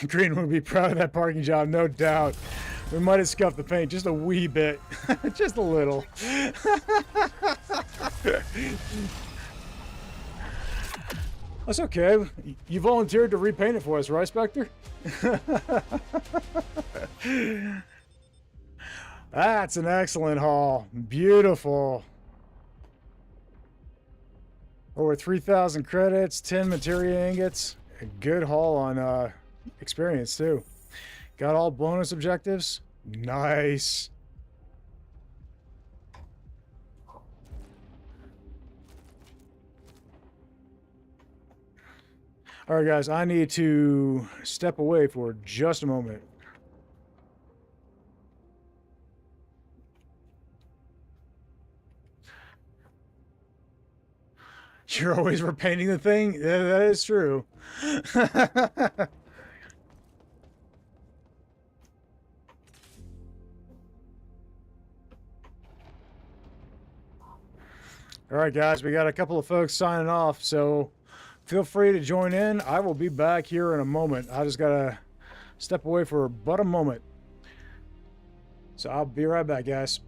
Green would be proud of that parking job, no doubt. We might have scuffed the paint just a wee bit. Just a little. That's okay. You volunteered to repaint it for us, right, Spectre? That's an excellent haul. Beautiful. Over 3,000 credits, 10 materia ingots. A good haul on experience, too. Got all bonus objectives. Nice. All right, guys, I need to step away for just a moment. You're always repainting the thing? Yeah, that is true. All right, guys, we got a couple of folks signing off, so feel free to join in. I will be back here in a moment. I just got to step away for but a moment. So I'll be right back, guys.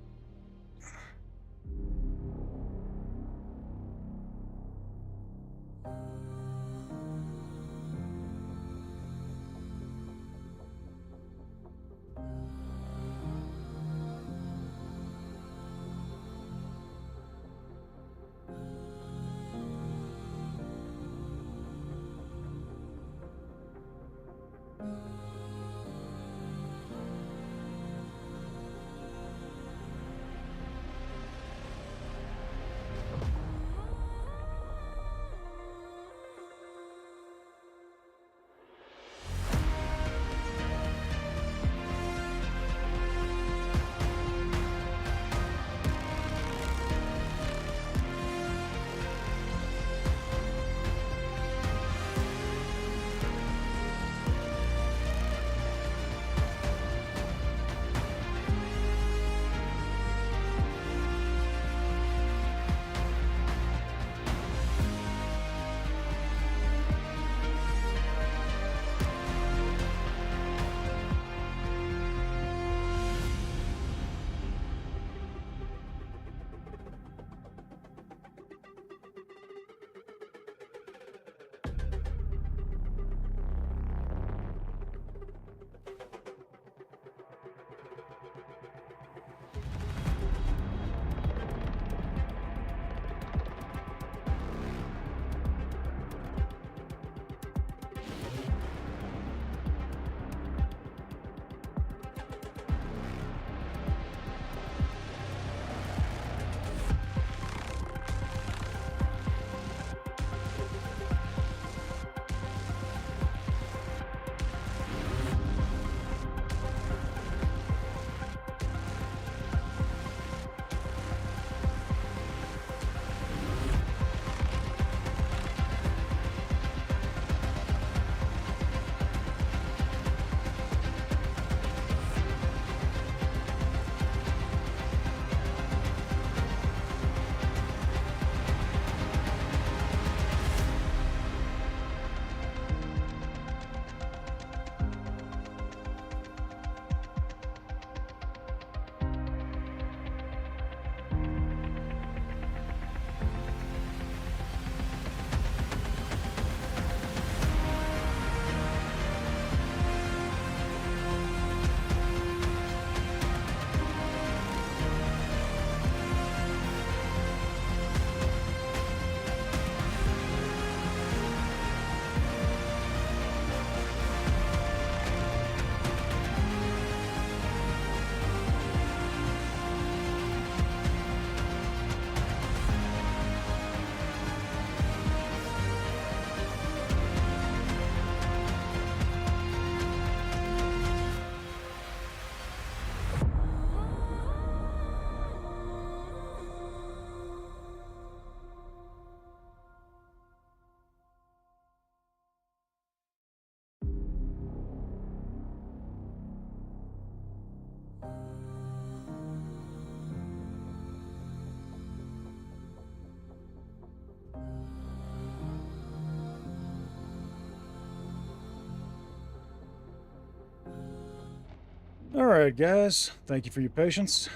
All right, guys. Thank you for your patience.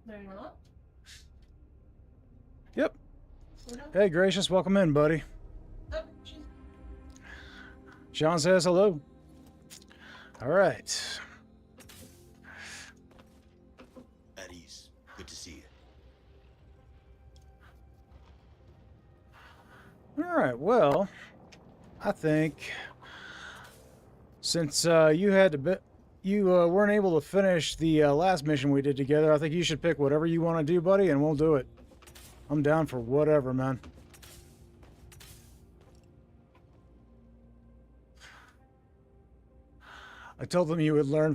There you are. Yep. We're done. Hey, Gracious, welcome in, buddy. Oh, she's Sean says hello. All right. At ease. Good to see you. All right. Well, I think since you had to you weren't able to finish the last mission we did together, I think you should pick whatever you want to do, buddy, and we'll do it. I'm down for whatever, man. I told them you would learn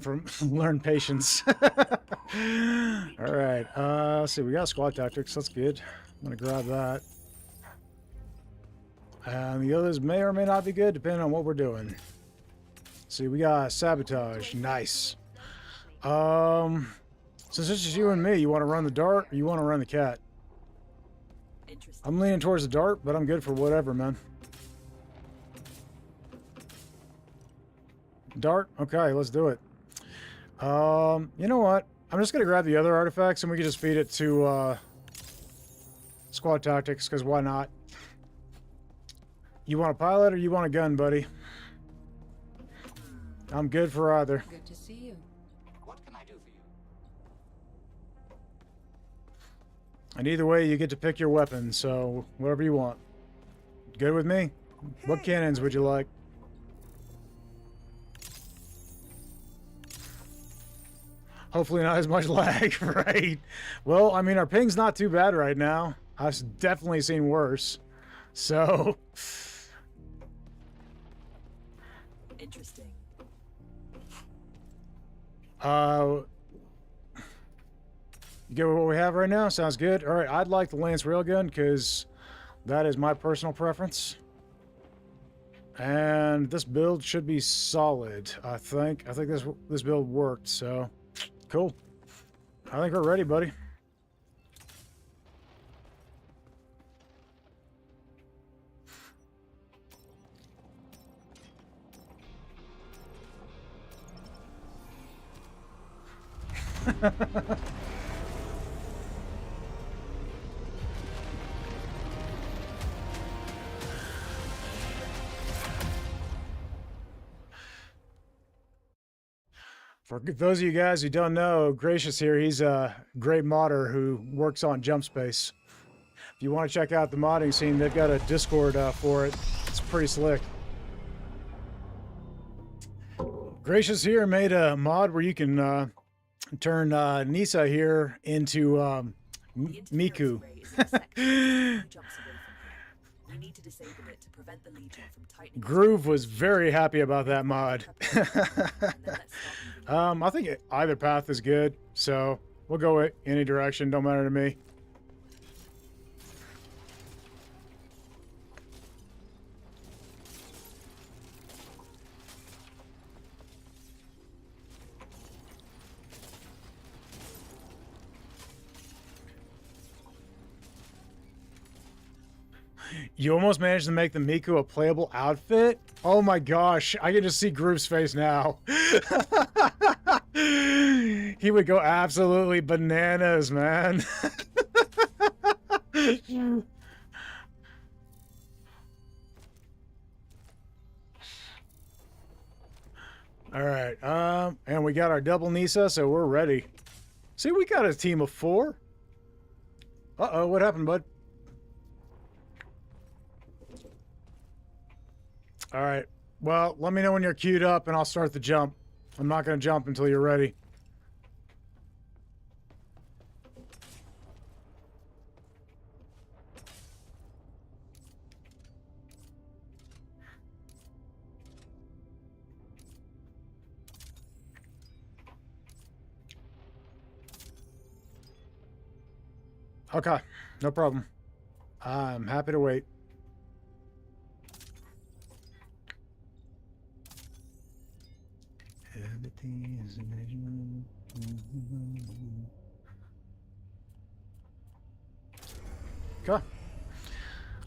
patience. All right. Let's see. We got squad tactics. That's good. I'm gonna grab that. And the others may or may not be good, depending on what we're doing. See, we got sabotage. Nice. Since it's just you and me, you want to run the dart or you want to run the cat? Interesting. I'm leaning towards the dart, but I'm good for whatever, man. Dart? Okay, let's do it. You know what? I'm just gonna grab the other artifacts and we can just feed it to squad tactics, because why not? You want a pilot or you want a gun, buddy? I'm good for either. Good to see you. What can I do for you? And either way, you get to pick your weapon, so whatever you want. Good with me? What cannons would you like? Hopefully not as much lag, right? Well, I mean, our ping's not too bad right now. I've definitely seen worse. So... Interesting. You get what we have right now? Sounds good. All right, I'd like the Lance Railgun because that is my personal preference. And this build should be solid, I think. I think this build worked, so cool. I think we're ready, buddy. For those of you guys who don't know, Gracious here, he's a great modder who works on Jump Space. If you want to check out the modding scene, they've got a Discord for it. It's pretty slick. Gracious here made a mod where you can turn Nisa here into The Miku. interference ray is in a section that jumps away from you. You need to disable it to prevent the Legion from tightening. Groove was very happy about that mod. And then let's start moving. I think either path is good, so we'll go any direction, don't matter to me. You almost managed to make the Miku a playable outfit? Oh my gosh, I can just see Groove's face now. He would go absolutely bananas, man. All right, and we got our double Nisa, so we're ready. See, we got a team of 4. Uh-oh, what happened, bud? All right. Well, let me know when you're queued up and I'll start the jump. I'm not going to jump until you're ready. Okay, no problem. I'm happy to wait. Everything is amazing. Okay.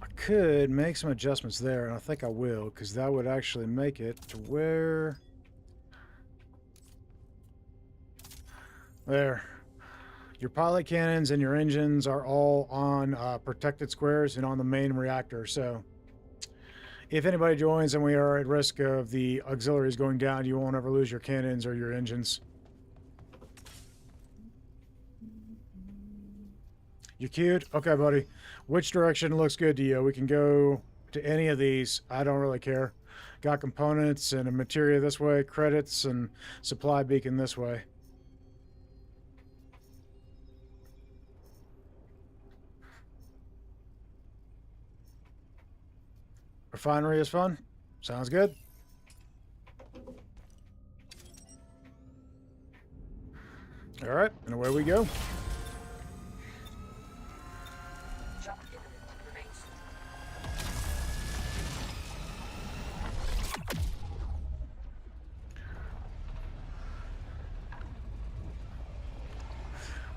I could make some adjustments there, and I think I will, because that would actually make it to where There. Your pilot cannons and your engines are all on protected squares and on the main reactor. So if anybody joins and we are at risk of the auxiliaries going down, you won't ever lose your cannons or your engines. You queued? Okay, buddy. Which direction looks good to you? We can go to any of these. I don't really care. Got components and a materia this way, credits and supply beacon this way. Refinery is fun. Sounds good. All right, and away we go. Shock imminent. Remain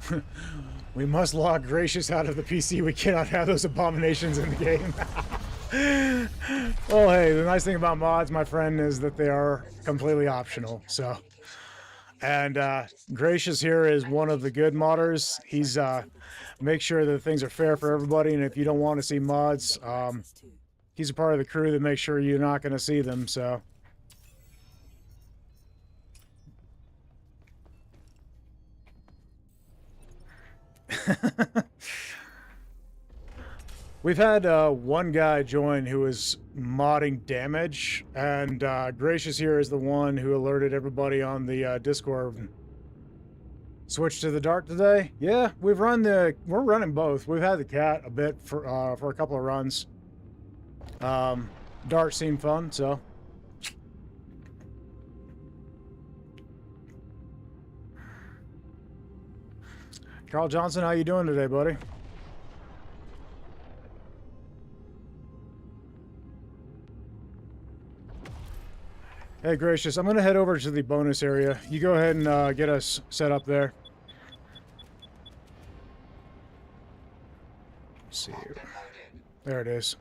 seated. We must lock Gracious out of the PC. We cannot have those abominations in the game. Well, hey, the nice thing about mods, my friend, is that they are completely optional. So, and Gracious here is one of the good modders. He's make sure that things are fair for everybody, and if you don't want to see mods, he's a part of the crew that makes sure you're not going to see them. So. We've had one guy join who was modding damage, and Gracious here is the one who alerted everybody on the Discord. Switch to the Dart today? Yeah, we're running both. We've had the cat a bit for a couple of runs. Dart seemed fun, so. Carl Johnson, how you doing today, buddy? Hey, Gracious, I'm going to head over to the bonus area. You go ahead and get us set up there. Let's see here. There it is.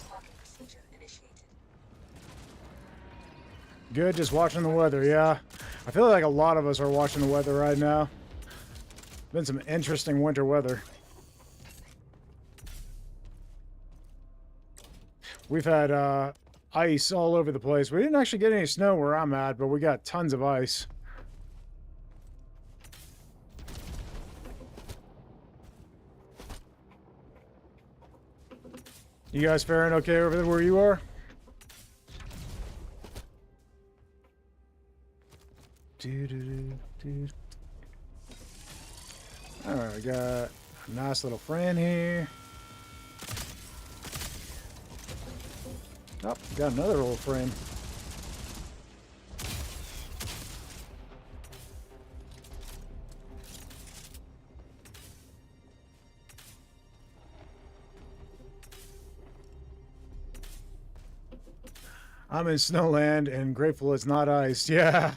Parking procedure initiated. Good, just watching the weather, yeah. I feel like a lot of us are watching the weather right now. Been some interesting winter weather. We've had ice all over the place. We didn't actually get any snow where I'm at, but we got tons of ice. You guys faring okay over there where you are? Alright, got a nice little friend here. Oh, got another little frame. I'm in Snowland and grateful it's not iced. Yeah.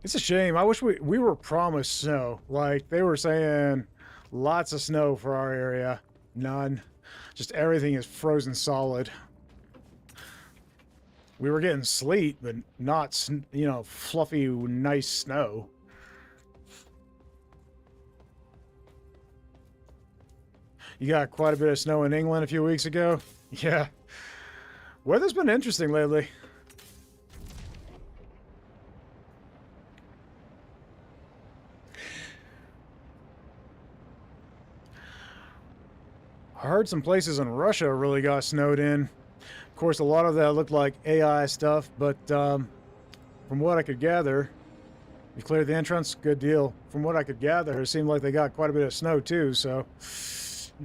It's a shame. I wish we were promised snow. Like, they were saying lots of snow for our area. None. Just everything is frozen solid. We were getting sleet, but not, you know, fluffy, nice snow. You got quite a bit of snow in England a few weeks ago? Yeah. Weather's been interesting lately. I heard some places in Russia really got snowed in. Of course, a lot of that looked like AI stuff, but from what I could gather, you cleared the entrance, good deal. From what I could gather, it seemed like they got quite a bit of snow too, so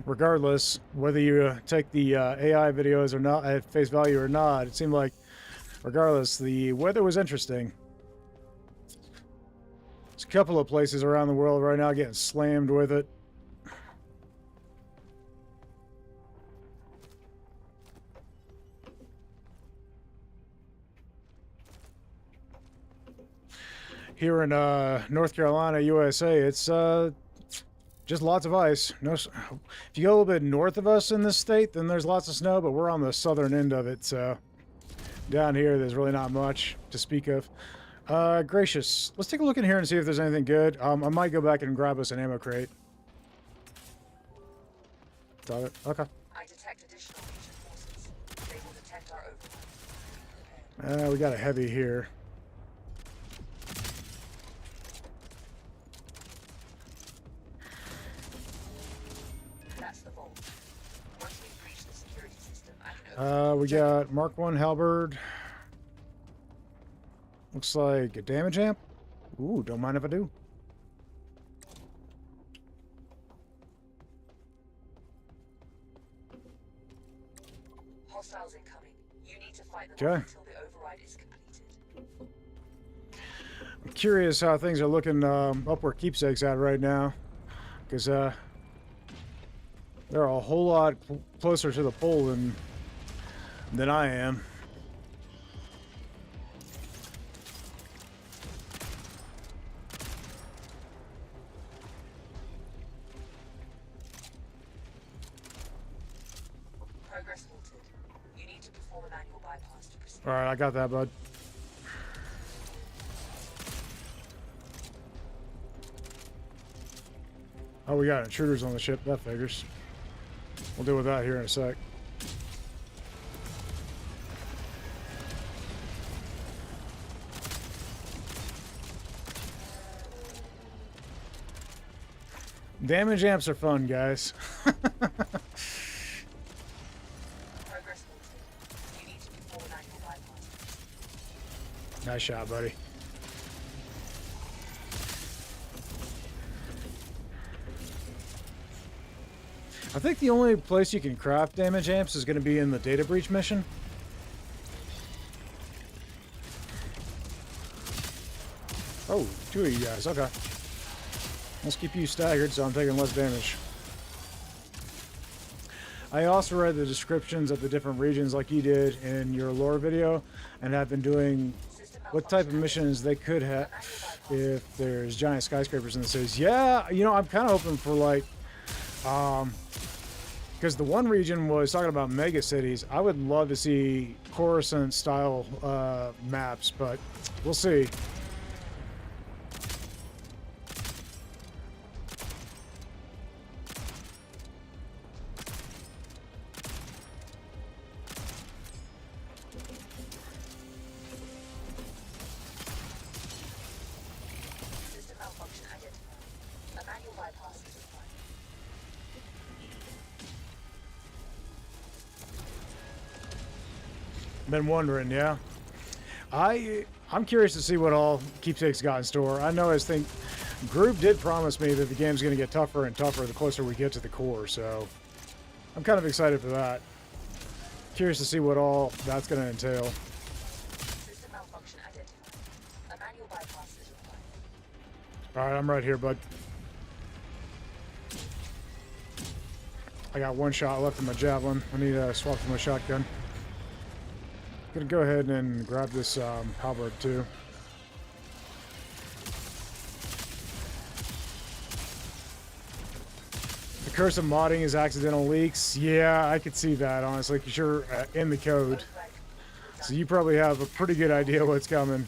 regardless, whether you take the AI videos or not at face value or not, it seemed like, regardless, the weather was interesting. There's a couple of places around the world right now getting slammed with it. Here in North Carolina, USA, it's Just lots of ice. No, if you go a little bit north of us in this state, then there's lots of snow, but we're on the southern end of it, so down here there's really not much to speak of. Gracious. Let's take a look in here and see if there's anything good. I might go back and grab us an ammo crate. Got it. Okay. I detect additional Legion forces. They will detect our override. We got a heavy here. That's the vault. Once we breach the security system, I can open We got Mark 1 halberd. Looks like a damage amp. Ooh, don't mind if I do. Hostiles incoming. You need to fight them Okay. off until the override is completed. I'm curious how things are looking up where Keepsake's at right now. Because they're a whole lot closer to the pole than I am. Progress halted. You need to perform a manual bypass to proceed. Alright, I got that, bud. Oh, we got intruders on the ship. That figures. We'll deal with that here in a sec. Damage amps are fun, guys. Progress halted. You need to perform a manual bypass. Nice shot, buddy. I think the only place you can craft damage amps is going to be in the data breach mission. Oh, two of you guys. Okay. Let's keep you staggered so I'm taking less damage. I also read the descriptions of the different regions like you did in your lore video and have been doing what type of missions they could have if there's giant skyscrapers in the cities. Yeah, you know, I'm kind of hoping for like, because the one region was talking about mega cities. I would love to see Coruscant style maps, but we'll see. System malfunction identified. A manual bypass is required. Been wondering, yeah. I'm curious to see what all Keepsake's got in store. I know Groove did promise me that the game's going to get tougher and tougher the closer we get to the core, so I'm kind of excited for that. Curious to see what all that's going to entail. System malfunction identified. A manual bypass is required. All right, I'm right here, bud. I got one shot left in my javelin. I need to swap to my shotgun. Gonna go ahead and grab this halberd too. The curse of modding is accidental leaks. Yeah, I could see that, honestly, because you're in the code. So you probably have a pretty good idea what's coming.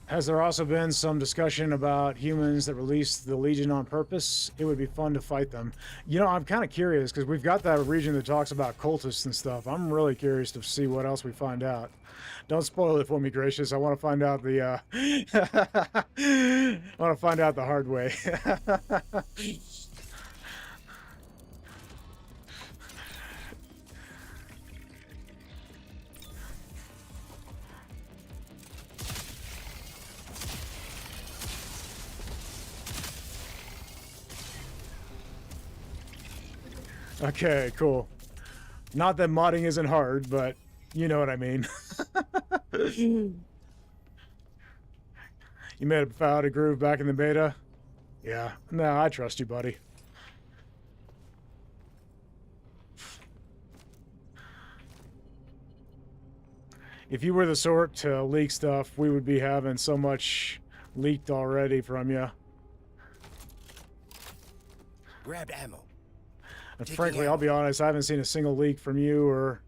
Has there also been some discussion about humans that release the Legion on purpose? It would be fun to fight them. You know, I'm kind of curious because we've got that region that talks about cultists and stuff. I'm really curious to see what else we find out. Don't spoil it for me, Gracious. I want to find out the I want to find out the hard way. Okay, cool. Not that modding isn't hard, but you know what I mean. You made a vow to groove back in the beta? Yeah. No, I trust you, buddy. If you were the sort to leak stuff, we would be having so much leaked already from you. Grabbed ammo. And Taking frankly, I'll be honest, I haven't seen a single leak from you or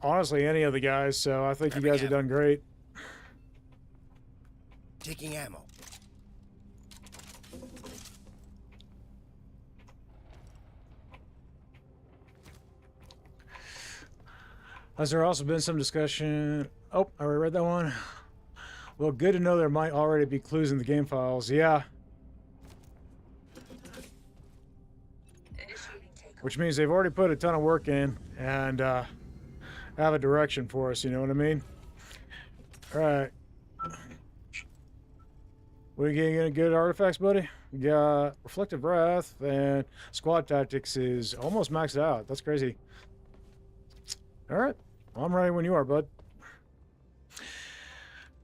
honestly any of the guys, so I think you guys have done great. Taking ammo. Has there also been some discussion? Oh, I already read that one. Well, good to know there might already be clues in the game files. Yeah. Initiating takeoff. Which means they've already put a ton of work in and have a direction for us, you know what I mean? Alright. We getting any good artifacts, buddy? We got Reflective Wrath and Squad Tactics is almost maxed out. That's crazy. Alright. Well, I'm ready when you are, bud.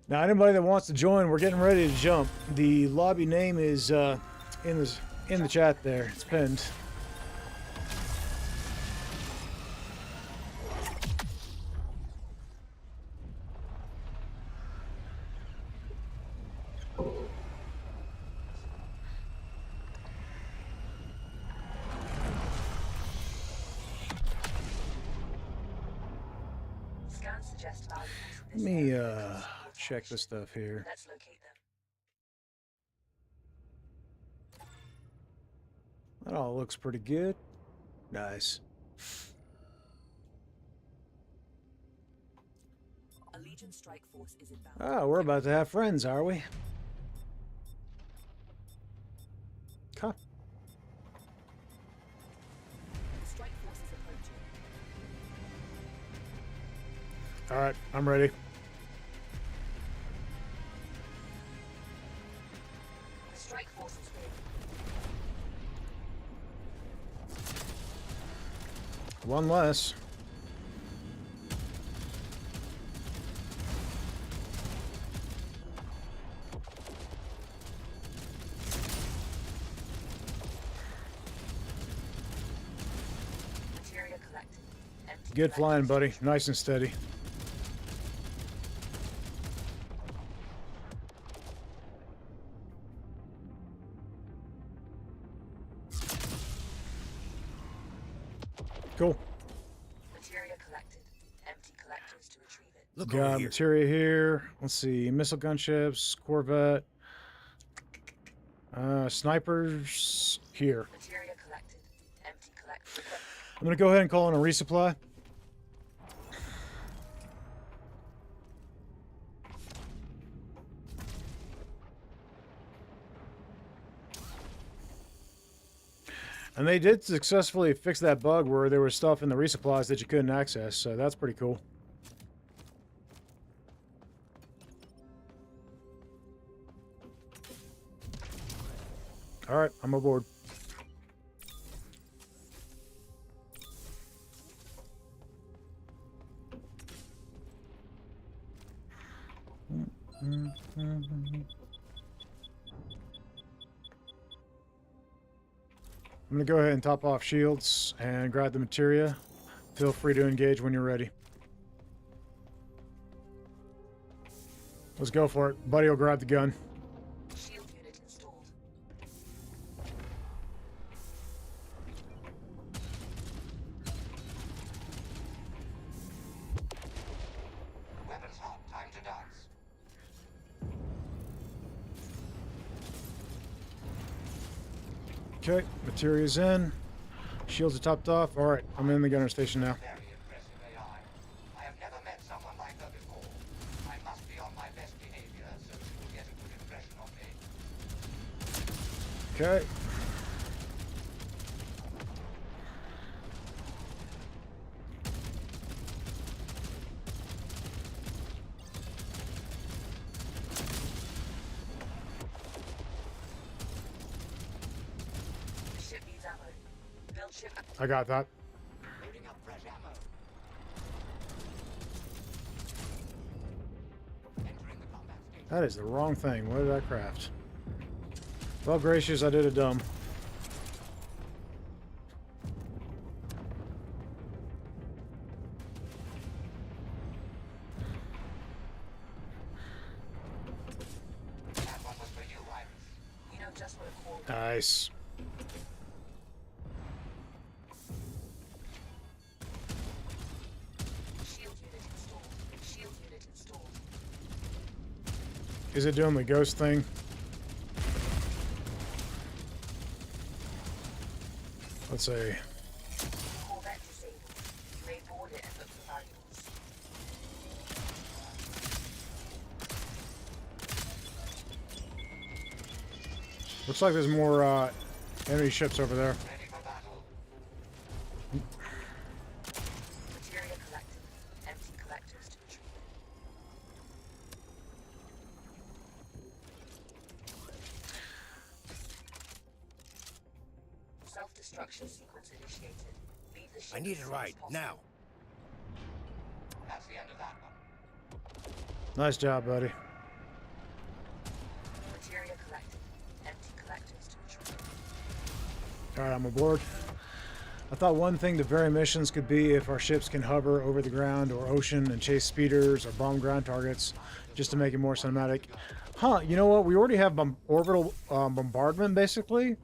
Now, anybody that wants to join, we're getting ready to jump. The lobby name is in the chat there. It's pinned. Scans suggest values Let in this me area. check this stuff here. Let's locate them. That all looks pretty good. Nice. A Legion strike force is inbound. Oh, we're about to have friends, are we? Huh. The strike force is approaching. Alright, I'm ready. The strike force is ready. One less. Materia collected. Empty Good flying, collectors. buddy. Nice and steady. Cool. Materia collected. Empty collectors to retrieve it. Look over Got here. materia here. Let's see. Missile gunships, Corvette. Snipers here. Materia collected. Empty collectors. I'm going to go ahead and call in a resupply. And they did successfully fix that bug where there was stuff in the resupplies that you couldn't access, so that's pretty cool. Alright, I'm aboard. I'm going to go ahead and top off shields and grab the materia. Feel free to engage when you're ready. Let's go for it. Buddy will grab the gun. Shield unit installed. Weapons hot. Time to dance. Okay, materia's in. Shields are topped off. Alright, I'm in the gunner station now. Very impressive AI. I have never met someone like her before. I must be on my best behavior so she will get a good impression of me. Okay. The ship needs ammo. Build ship. I got that. Loading up fresh ammo. Entering the combat station. That is the wrong thing. What did I craft? Well, gracious, I did a dumb. That one was for you, Iris. You know just what a core Nice. shield unit installed. Shield unit installed. Is it doing the ghost thing? Let's see. Corvette disabled. You may board it and look for valuables. Looks like there's more enemy ships over there. Ready for battle. Material collected. Empty collectors to retrieve. Self-destruction sequence initiated. Leave the ship I need as a soon as ride, possible. now. That's the end of that one. Nice job, buddy. Material collected. Empty collectors to retrieve. Alright, I'm aboard. I thought one thing to vary missions could be if our ships can hover over the ground or ocean and chase speeders or bomb ground targets, just to make it more cinematic. Huh, you know what? We already have orbital bombardment, basically.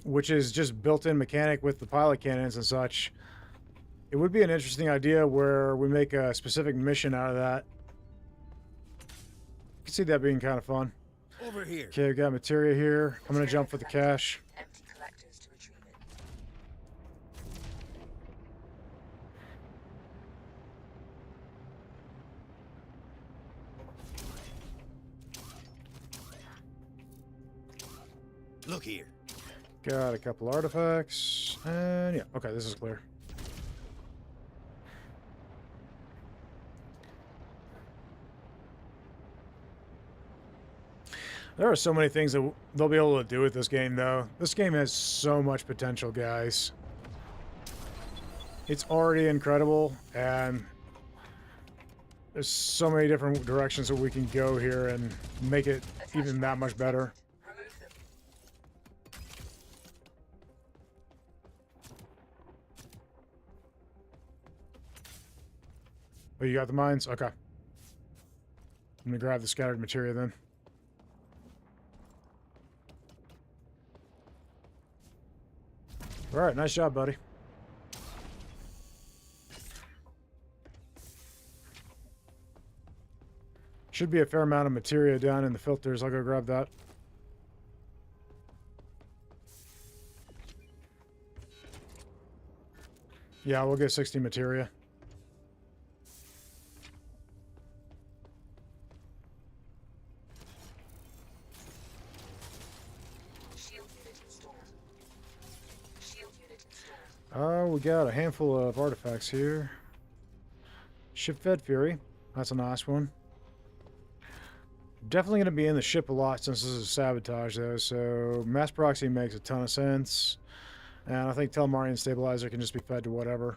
Which is just built-in mechanic with the pilot cannons and such. It would be an interesting idea where we make a specific mission out of that. I can see that being kind of fun. Over here. Okay, we got materia here. I'm gonna jump for the cash. Empty collectors to retrieve it. Look here. Got a couple artifacts. And yeah, okay, this is clear. There are so many things that they'll be able to do with this game, though. This game has so much potential, guys. It's already incredible, and there's so many different directions that we can go here and make it even that much better. Remove them. Oh, you got the mines? Okay. I'm gonna grab the scattered materia then. Alright, nice job, buddy. Should be a fair amount of materia down in the filters. I'll go grab that. Yeah, we'll get 60 materia. Shield unit installed. Shield unit installed. We got a handful of artifacts here. Ship-fed Fury. That's a nice one. Definitely going to be in the ship a lot since this is sabotage, though, so mass proxy makes a ton of sense. And I think Telmarian Stabilizer can just be fed to whatever.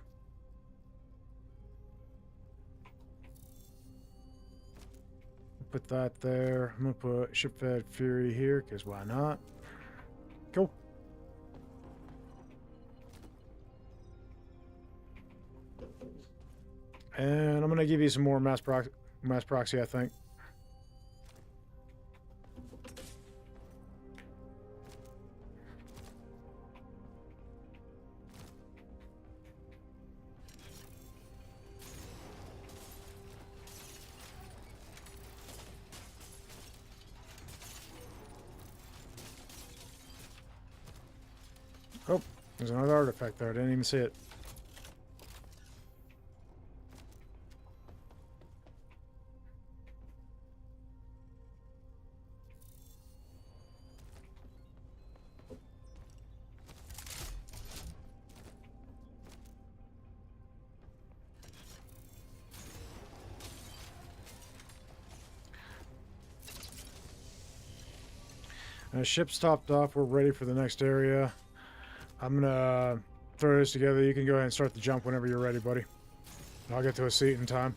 Put that there. I'm going to put ship-fed Fury here, because why not? Cool. And I'm going to give you some more mass proxy, I think. Oh, there's another artifact there. I didn't even see it. Ship's topped off. We're ready for the next area. I'm gonna throw this together. You can go ahead and start the jump whenever you're ready, buddy. I'll get to a seat in time.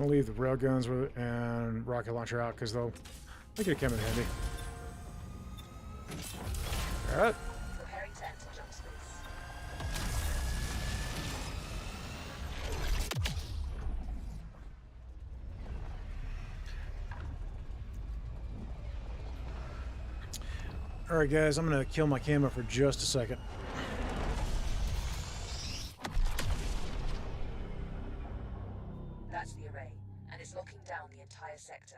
I'm gonna leave the railguns and rocket launcher out because they could come in handy. All right. Preparing to enter jump space. All right, guys. I'm gonna kill my camera for just a second. That's the array, and it's locking down the entire sector.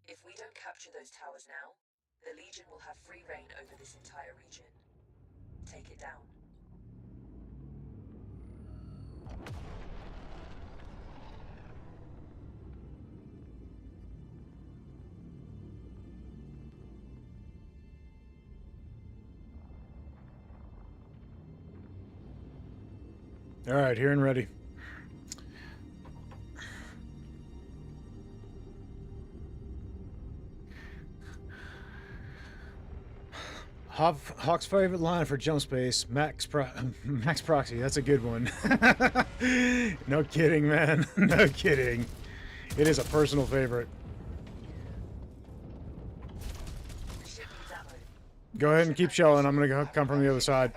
If we don't capture those towers now, the Legion will have free reign over this entire region. Take it down. All right, here and ready. Hauk's favorite line for jump space, max proxy. That's a good one. No kidding, man. No kidding. It is a personal favorite. The ship needs ammo. Go ahead and keep shelling. I'm gonna come from the other side.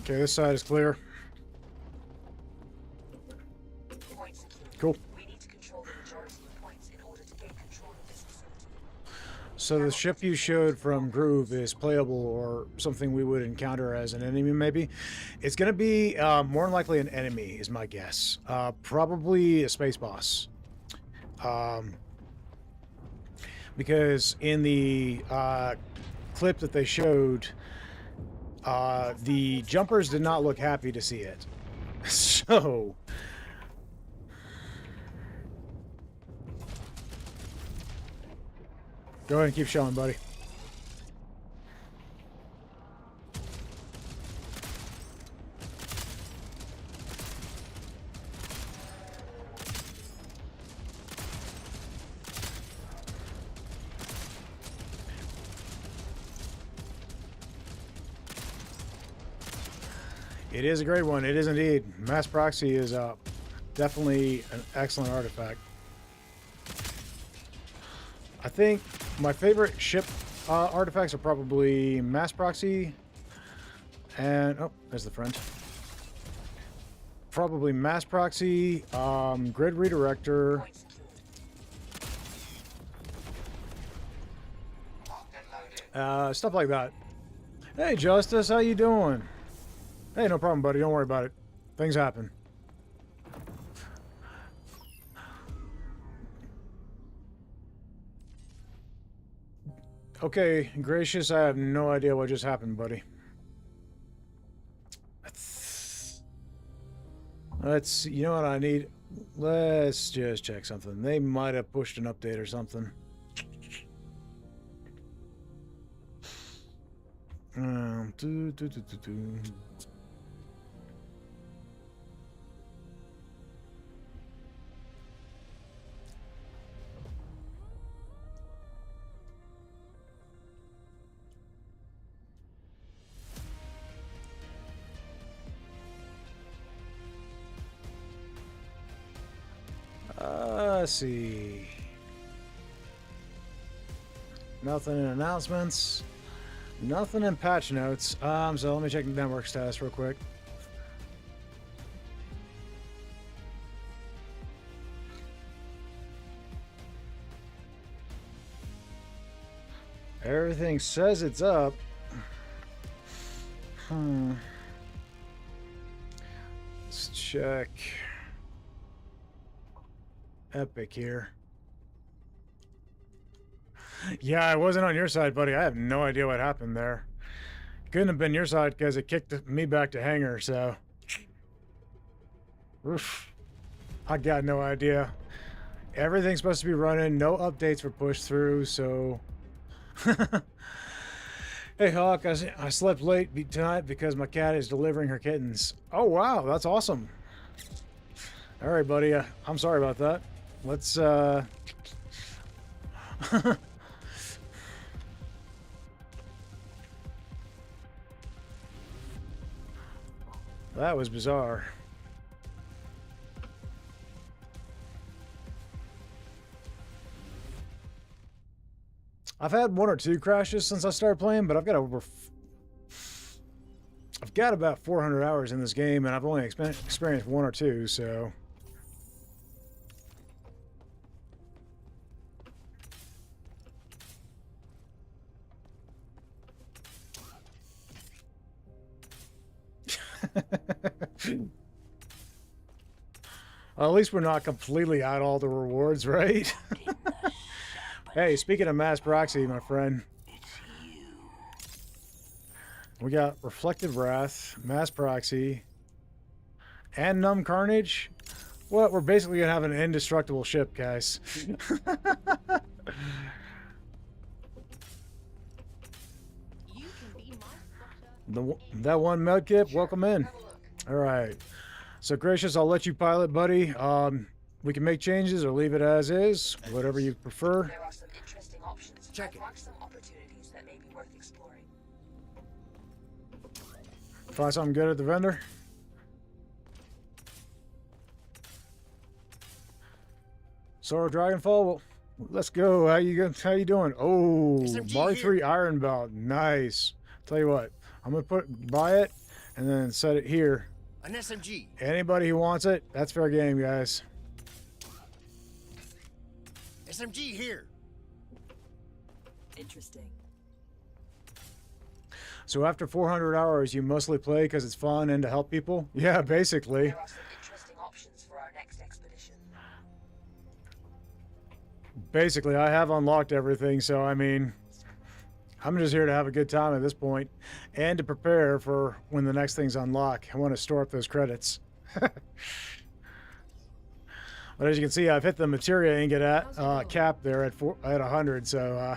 Okay, this side is clear. Point secured. Cool. We need to control the majority of points in order to gain control of this facility. So the ship you showed from Groove is playable or something we would encounter as an enemy, maybe? It's going to be more than likely an enemy, is my guess. Probably a space boss. Because in the clip that they showed, the jumpers did not look happy to see it. So... go ahead and keep showing, buddy. It is a great one. It is indeed. Mass Proxy is definitely an excellent artifact. I think my favorite ship artifacts are probably Mass Proxy and... oh, there's the friend. Probably Mass Proxy, Grid Redirector, Point secured. stuff like that. Hey, Justice, how you doing? Hey, no problem, buddy. Don't worry about it. Things happen. Okay, Gracious, I have no idea what just happened, buddy. Let's, you know what I need? Let's just check something. They might have pushed an update or something. Do. Let's see. Nothing in announcements. Nothing in patch notes. So let me check the network status real quick. Everything says it's up. Let's check Epic here. Yeah, I wasn't on your side, buddy. I have no idea what happened there. Couldn't have been your side because it kicked me back to hangar, so... oof. I got no idea. Everything's supposed to be running. No updates were pushed through, so... Hey, Hauk, I slept late tonight because my cat is delivering her kittens. Oh, wow, that's awesome. All right, buddy. I'm sorry about that. Let's, That was bizarre. I've had 1 or 2 crashes since I started playing, but I've got about 400 hours in this game, and I've only experienced 1 or 2, so... Well, at least we're not completely out all the rewards, right? Hey, speaking of mass proxy, my friend. We got Reflective Wrath, Mass Proxy, and Numb Carnage. What? We're basically going to have an indestructible ship, guys. That one medkit, welcome in. All right. So, Gracious, I'll let you pilot, buddy. We can make changes or leave it as is, whatever you prefer. There are some interesting options. Check it. I've marked some opportunities that may be worth exploring. Find something good at the vendor. Sora Dragonfall, well, let's go. How you doing? Oh, SMG Mark here. 3 Iron Belt, nice. Tell you what, I'm gonna buy it and then set it here. An SMG. Anybody who wants it, that's fair game, guys. SMG here. Interesting. So after 400 hours, you mostly play because it's fun and to help people? Yeah, basically. There are some interesting options for our next expedition. Basically, I have unlocked everything, so I mean, I'm just here to have a good time at this point and to prepare for when the next things unlock. I want to store up those credits. But as you can see, I've hit the materia ingot cap there at 100, so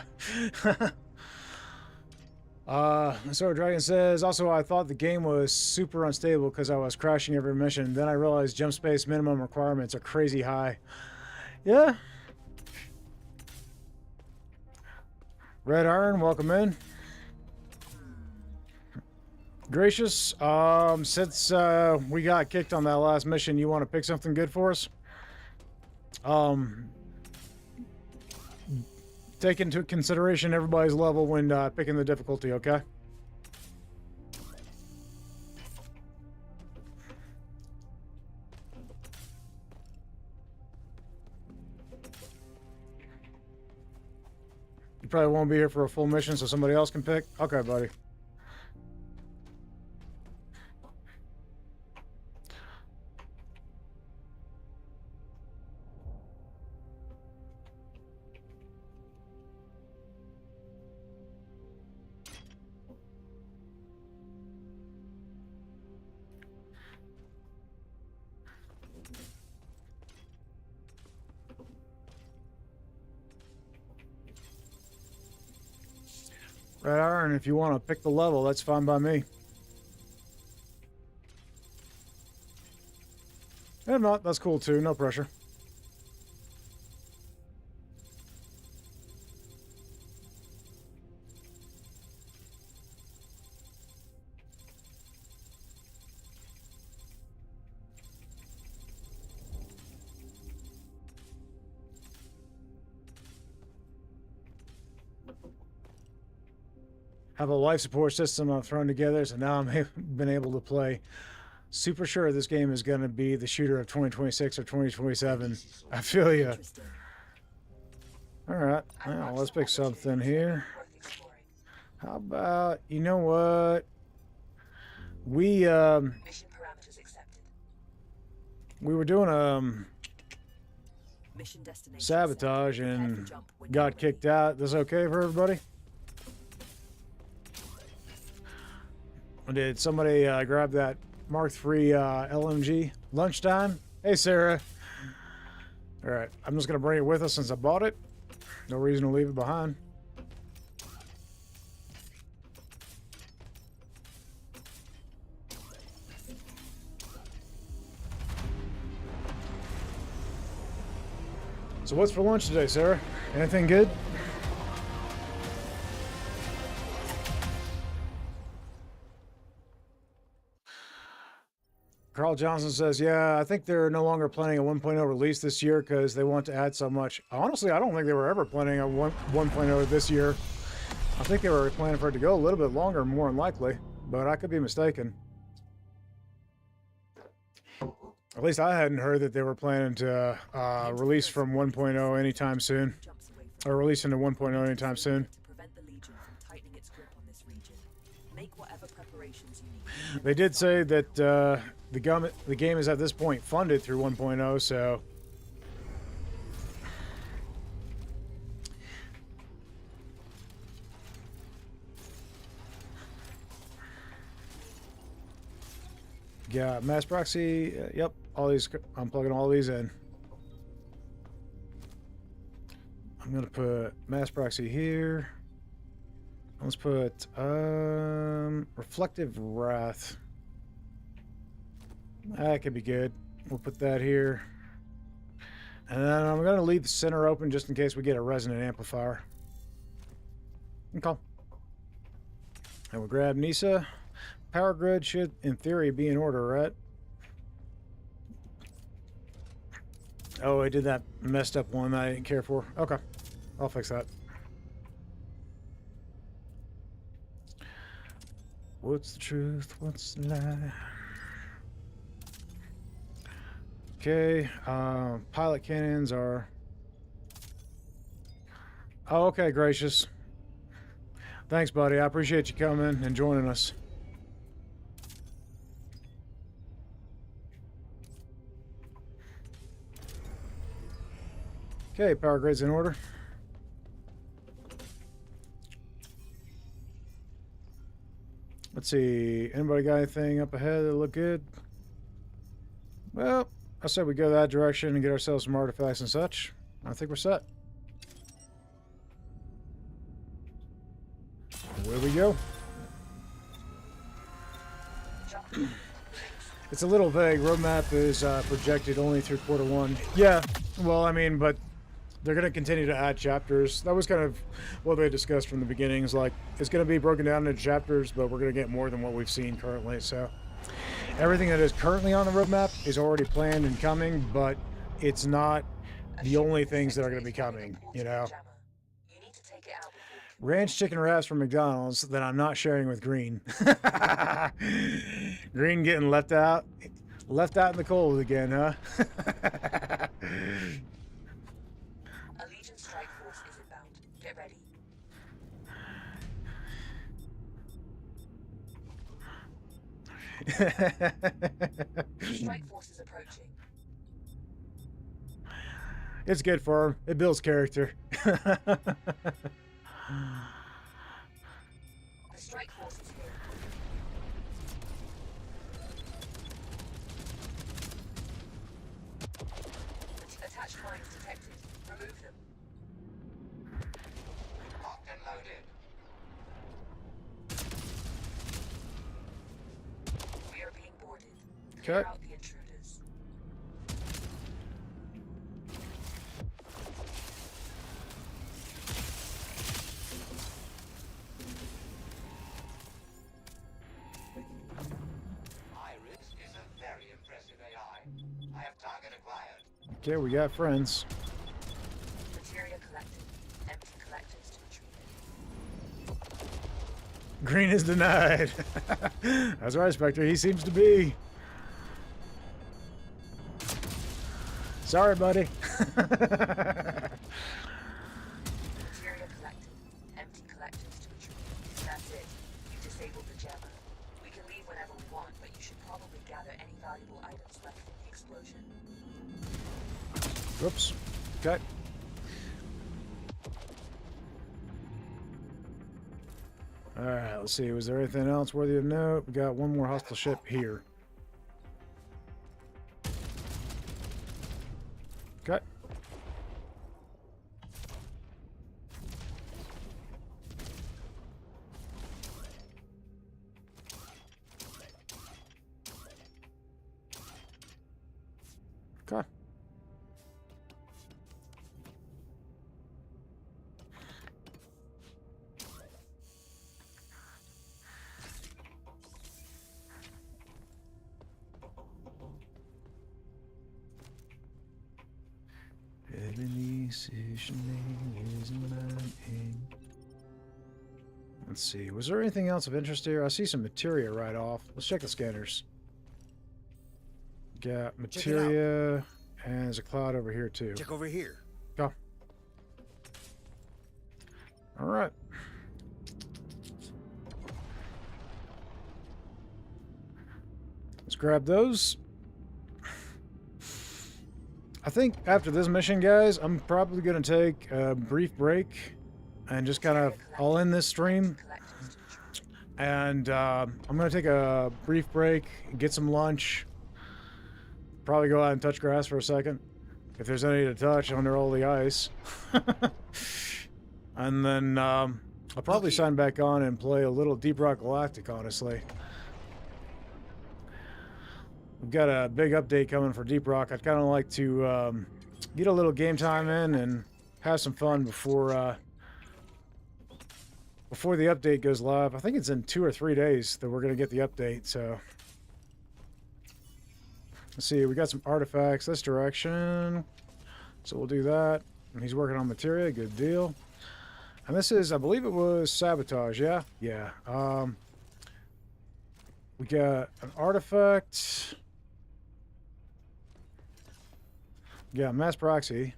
So Dragon says, also I thought the game was super unstable because I was crashing every mission. Then I realized jump space minimum requirements are crazy high. Yeah. Red Iron, welcome in. Gracious, since we got kicked on that last mission, you want to pick something good for us? Take into consideration everybody's level when picking the difficulty, okay? You probably won't be here for a full mission, so somebody else can pick? Okay, buddy. Red Iron, if you want to pick the level, that's fine by me. If not, that's cool too, no pressure. Have a life support system I've thrown together, so now I'm been able to play. Super sure this game is going to be the shooter of 2026 or 2027. I feel you. Interesting. All right, well, let's pick something here. How about, you know what? We Mission parameters accepted. we were doing Mission destination sabotage set. Prepare for and jump when got you're ready. kicked out. This okay for everybody? Did somebody grab that Mark III LMG? Lunchtime? Hey, Sarah. All right, I'm just going to bring it with us since I bought it. No reason to leave it behind. So what's for lunch today, Sarah? Anything good? Carl Johnson says, yeah, I think they're no longer planning a 1.0 release this year because they want to add so much. Honestly, I don't think they were ever planning a 1.0 this year. I think they were planning for it to go a little bit longer, more than likely, but I could be mistaken. At least I hadn't heard that they were planning to release from 1.0 anytime soon, or release into 1.0 anytime soon. They did say that the game is at this point funded through 1.0, so yeah, mass proxy. Yep, all these. I'm plugging all these in. I'm gonna put mass proxy here. Let's put reflective wrath. That could be good. We'll put that here. And then I'm going to leave the center open just in case we get a resonant amplifier. Okay. And we'll grab Nisa. Power grid should, in theory, be in order, right? Oh, I did that messed up one that I didn't care for. Okay. I'll fix that. What's the truth? What's the lie? Okay, pilot cannons are... Oh, okay, gracious. Thanks, buddy. I appreciate you coming and joining us. Okay, power grid's in order. Let's see. Anybody got anything up ahead that look good? Well, I said we go that direction and get ourselves some artifacts and such. I think we're set. Where we go? It's a little vague. Roadmap is projected only through Q1. Yeah, well, I mean, but they're going to continue to add chapters. That was kind of what they discussed from the beginning. Is like, it's going to be broken down into chapters, but we're going to get more than what we've seen currently. So everything that is currently on the roadmap is already planned and coming, but it's not the only things that are going to be coming, you know. Ranch chicken wraps from McDonald's that I'm not sharing with Green. Green getting left out in the cold again, huh? A Legion strike force is inbound. Get ready. The strike force is approaching. It's good for him. It builds character. The strike force is here. Attached mines detected. Remove them. Locked and loaded. We are being boarded. Okay. Clear out the intruders. Iris is a very impressive AI. I have target acquired. Okay, we got friends. Materia collected. Empty collectors to be treated. Green is denied. That's right, Spectre. He seems to be. Sorry, buddy. Materia collected. Empty collectors to be treated. That's it. You disabled the jammer. We can leave whenever we want, but you should probably gather any valuable items left from the explosion. Whoops. Okay. Alright, let's see. Was there anything else worthy of note? We got one more hostile ship here. Okay. Okay. Let's see. Was there anything else of interest here? I see some materia right off. Let's check the scanners. Got materia, and there's a cloud over here too. Check over here. Go. All right. Let's grab those. I think after this mission, guys, I'm probably going to take a brief break and just kind of all in this stream. And I'm going to take a brief break, get some lunch, probably go out and touch grass for a second, if there's any to touch under all the ice. And then I'll probably sign back on and play a little Deep Rock Galactic, honestly. We've got a big update coming for Deep Rock. I'd kind of like to get a little game time in and have some fun before the update goes live. I think it's in 2 or 3 days that we're going to get the update, so... Let's see, we got some artifacts this direction. So we'll do that. And he's working on materia, good deal. And this is, I believe it was sabotage, yeah? Yeah. We got an artifact... Yeah, mass proxy.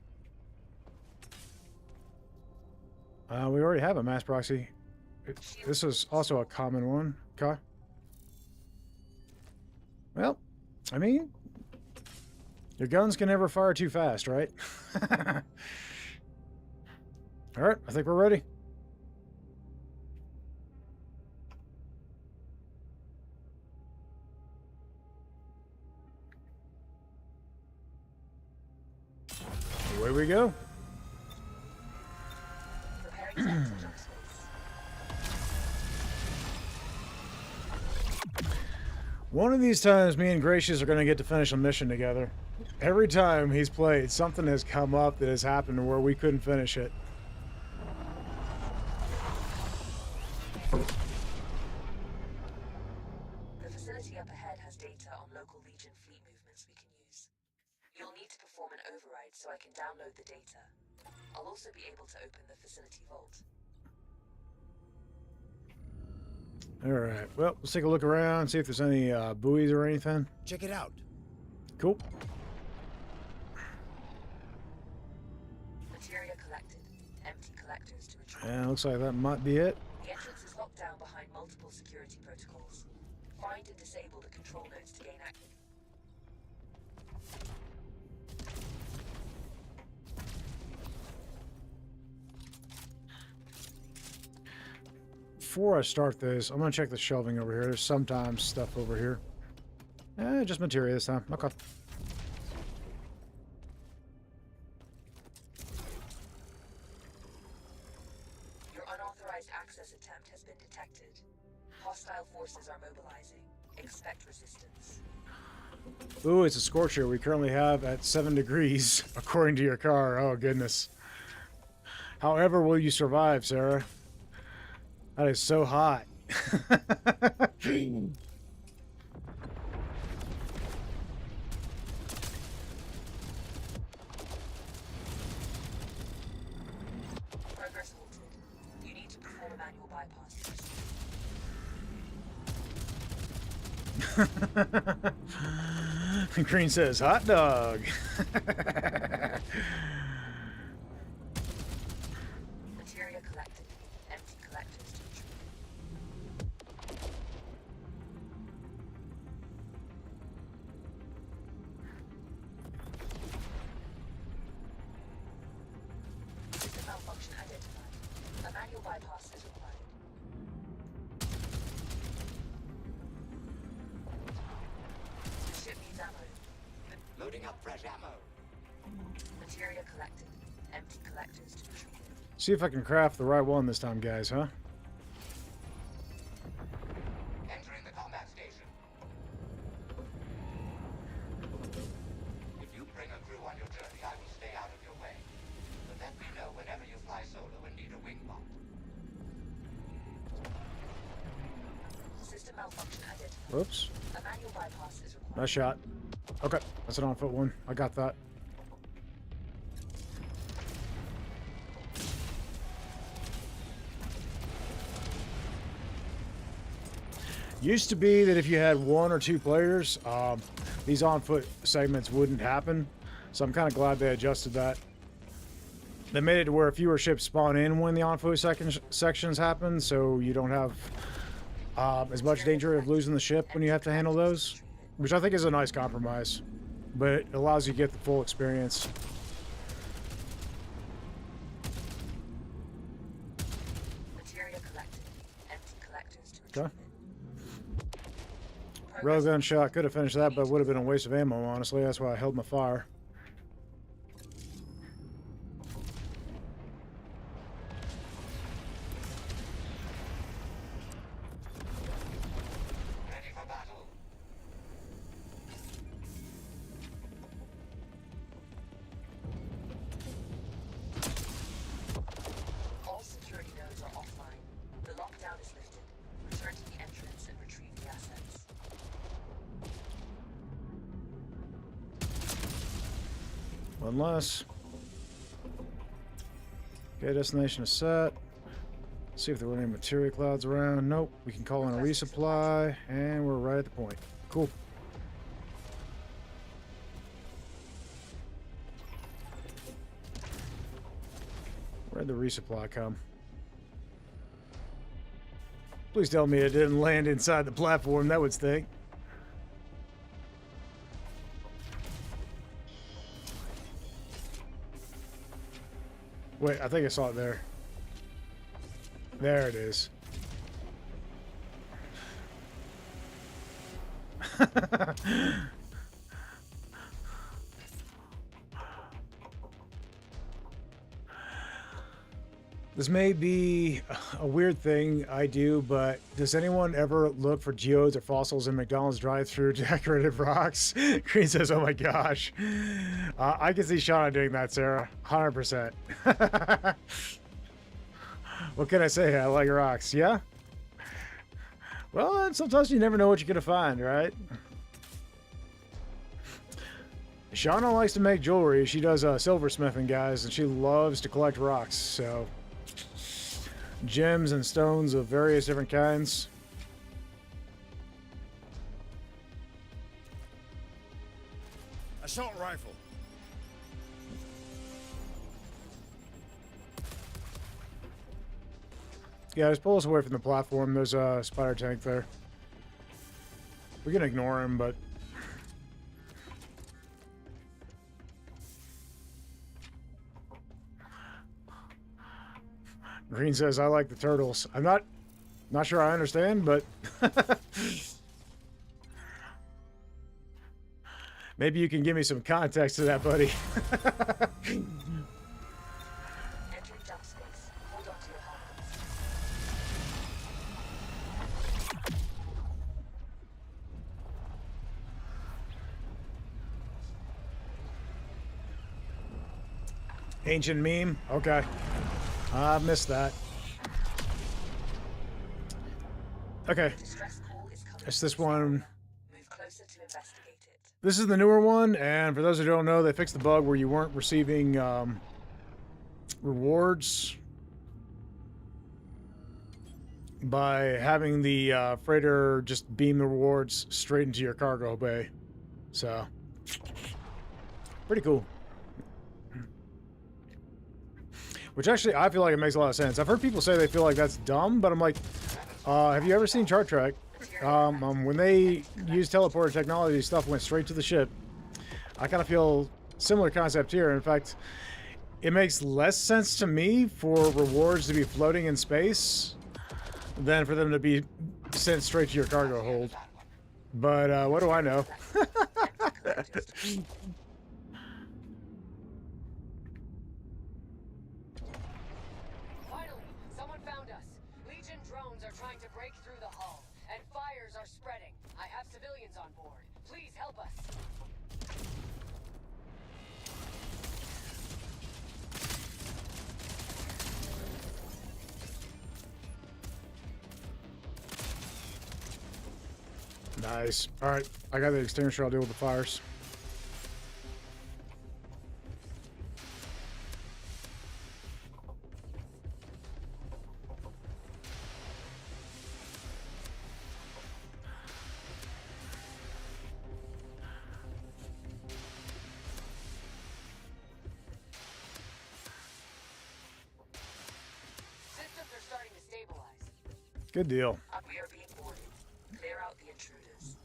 We already have a mass proxy. This is also a common one. Okay. Well, I mean, your guns can never fire too fast, right? All right, I think we're ready. Away we go. One of these times, me and Gracious are going to get to finish a mission together. Every time he's played, something has come up that has happened where we couldn't finish it. The facility up ahead has data on local Legion fleet movements we can use. You'll need to perform an override so I can download the data. I'll also be able to open the facility vault. Alright, well, let's take a look around, see if there's any buoys or anything. Check it out. Cool. Materia collected. Empty collectors to retrieve. And looks like that might be it. The entrance is locked down behind multiple security protocols. Find and disable the control nodes to gain access. Before I start this, I'm going to check the shelving over here. There's sometimes stuff over here. Just materia this time. Okay. Your unauthorized access attempt has been detected. Hostile forces are mobilizing. Expect resistance. Ooh, it's a scorcher we currently have at 7 degrees, according to your car. Oh, goodness. However will you survive, Sarah? That is so hot. Progress halted. You need to perform a manual bypass first. Green says, hot dog. Materia collected. Empty collectors to retrieve. System malfunction identified. A manual bypass is required. The ship needs ammo. Loading up fresh ammo. Materia collected. Empty collectors to retrieve. See if I can craft the right one this time, guys, huh? Entering the combat station. If you bring a crew on your journey, I will stay out of your way. But let me know whenever you fly solo and need a wing bot. System malfunction identified. Whoops. A manual bypass is required. Nice shot. Okay, that's an on-foot one. I got that. Used to be that if you had 1 or 2 players, these on-foot segments wouldn't happen. So I'm kind of glad they adjusted that. They made it to where fewer ships spawn in when the on-foot sections happen, so you don't have as much danger of losing the ship when you have to handle those, which I think is a nice compromise, but it allows you to get the full experience. Material collected. Empty collectors to Okay. retrieve it. Railgun shot could have finished that, but would have been a waste of ammo, honestly. That's why I held my fire. Ready for battle. All security nodes are offline. The lockdown is lifted. Return to the entrance and retrieve the assets. One less. Okay, destination is set. See if there were any materia clouds around. Nope. We can call in a resupply, and we're right at the point. Cool. Where'd the resupply come? Please tell me it didn't land inside the platform. That would stink. Wait, I think I saw it there. There it is. This may be a weird thing I do, but does anyone ever look for geodes or fossils in McDonald's drive-thru decorative rocks? Green says, oh my gosh. I can see Shauna doing that, Sarah. 100%. What can I say? I like rocks. Yeah? Well, sometimes you never know what you're going to find, right? Shauna likes to make jewelry. She does silversmithing, guys, and she loves to collect rocks, so... gems and stones of various different kinds. Assault rifle. Yeah, just pull us away from the platform. There's a spider tank there. We can ignore him, but... Green says, I like the turtles. I'm not sure I understand, but... Maybe you can give me some context to that, buddy. Entering jump space. Hold on to your helmets. Ancient meme? Okay. I missed that. Okay. Distress call is coming. It's this one. Move closer to investigate it. This is the newer one, and for those who don't know, they fixed the bug where you weren't receiving rewards by having the freighter just beam the rewards straight into your cargo bay. So, pretty cool. Which actually, I feel like it makes a lot of sense. I've heard people say they feel like that's dumb, but I'm like, have you ever seen Chart Trek? When they used teleporter technology, stuff went straight to the ship. I kind of feel similar concept here. In fact, it makes less sense to me for rewards to be floating in space than for them to be sent straight to your cargo hold. But what do I know? Finally, someone found us. Legion drones are trying to break through the hull, and fires are spreading. I have civilians on board. Please help us. Nice. All right, I got the extinguisher. I'll deal with the fires. Good deal. We are being boarded. Clear out the intruders.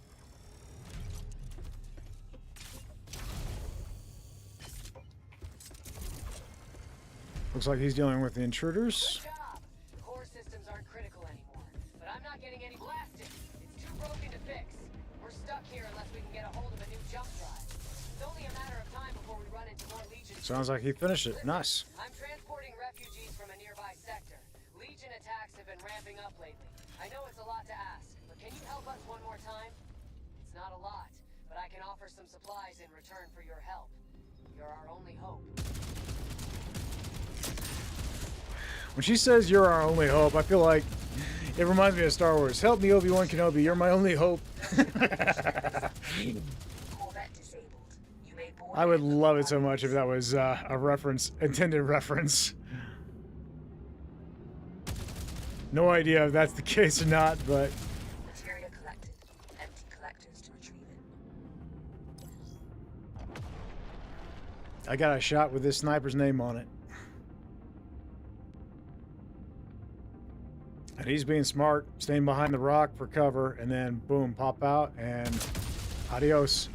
Looks like he's dealing with the intruders. Good job. The core systems aren't critical anymore, but I'm not getting any blasted. It's too broken to fix. We're stuck here unless we can get a hold of a new jump drive. It's only a matter of time before we run into more Legion. Sounds like he finished it. Nice. I'm transporting refugees from a nearby sector. Legion attacks have been ramping up lately. I know it's a lot to ask, but can you help us one more time? It's not a lot, but I can offer some supplies in return for your help. You're our only hope. When she says you're our only hope, I feel like it reminds me of Star Wars. Help me, Obi-Wan Kenobi. You're my only hope. Corvette disabled. You may board I would and look love for it so much if that was a reference, intended reference. No idea if that's the case or not, but Materia collected. Empty collectors to retrieve it. I got a shot with this sniper's name on it. And he's being smart, staying behind the rock for cover, and then boom, pop out, and adios.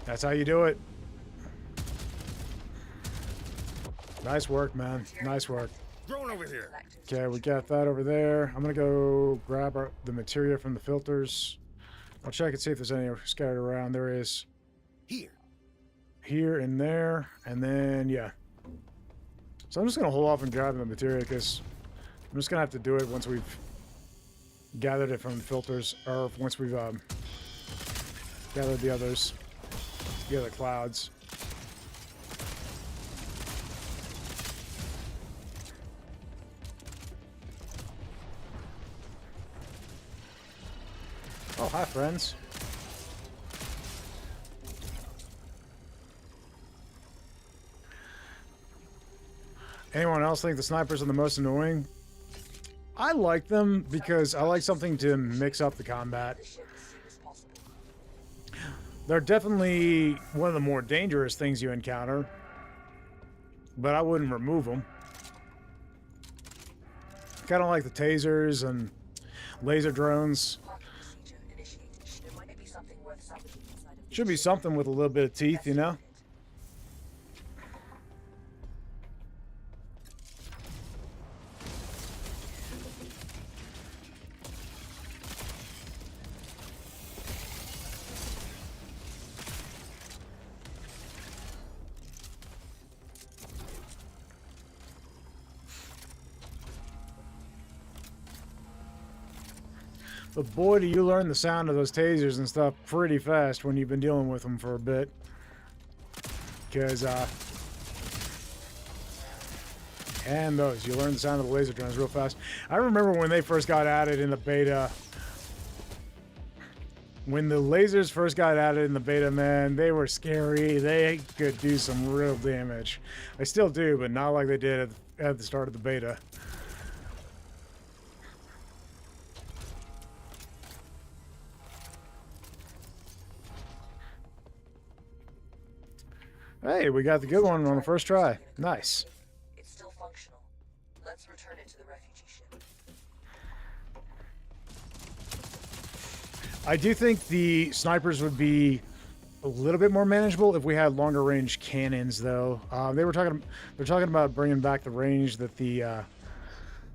That's how you do it. Nice work, man. Nice work. Drone over here. Collectors Okay, we got that over there. I'm gonna go grab the materia from the filters. I'll check and see if there's any scattered around. There is Here. here and there, and then yeah. So I'm just gonna hold off on grabbing the materia because I'm just gonna have to do it once we've gathered it from the filters, or once we've gathered the other clouds. Oh, hi, friends. Anyone else think the snipers are the most annoying? I like them because I like something to mix up the combat. the ship as soon as possible. They're definitely one of the more dangerous things you encounter, but I wouldn't remove them. Kind of like the tasers and laser drones. Parking procedure initiated. There might be something worth salvaging inside of the Should be ship. something with a little bit of teeth, you know? But boy, do you learn the sound of those tasers and stuff pretty fast when you've been dealing with them for a bit. Because, and those, you learn the sound of the laser drones real fast. I remember when they first got added in the beta. When the lasers first got added in the beta, man, they were scary. They could do some real damage. They still do, but not like they did at the start of the beta. Hey, we got the good one on the first try. Nice. It's still functional. Let's return it to the refugee ship. I do think the snipers would be a little bit more manageable if we had longer range cannons, though. They're talking about bringing back the range that the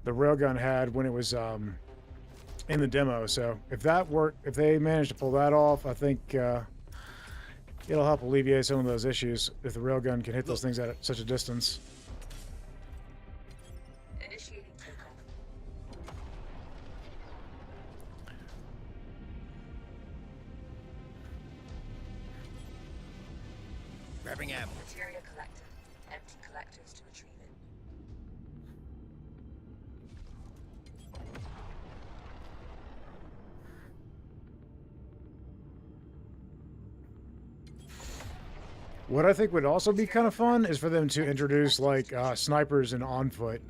railgun had when it was in the demo. So if that worked, if they managed to pull that off, I think it'll help alleviate some of those issues if the railgun can hit those things at such a distance. Initiating takeoff. Grabbing ammo. Materia collected. Empty collectors to retrieve it. What I think would also be kind of fun is for them to introduce like snipers and on foot.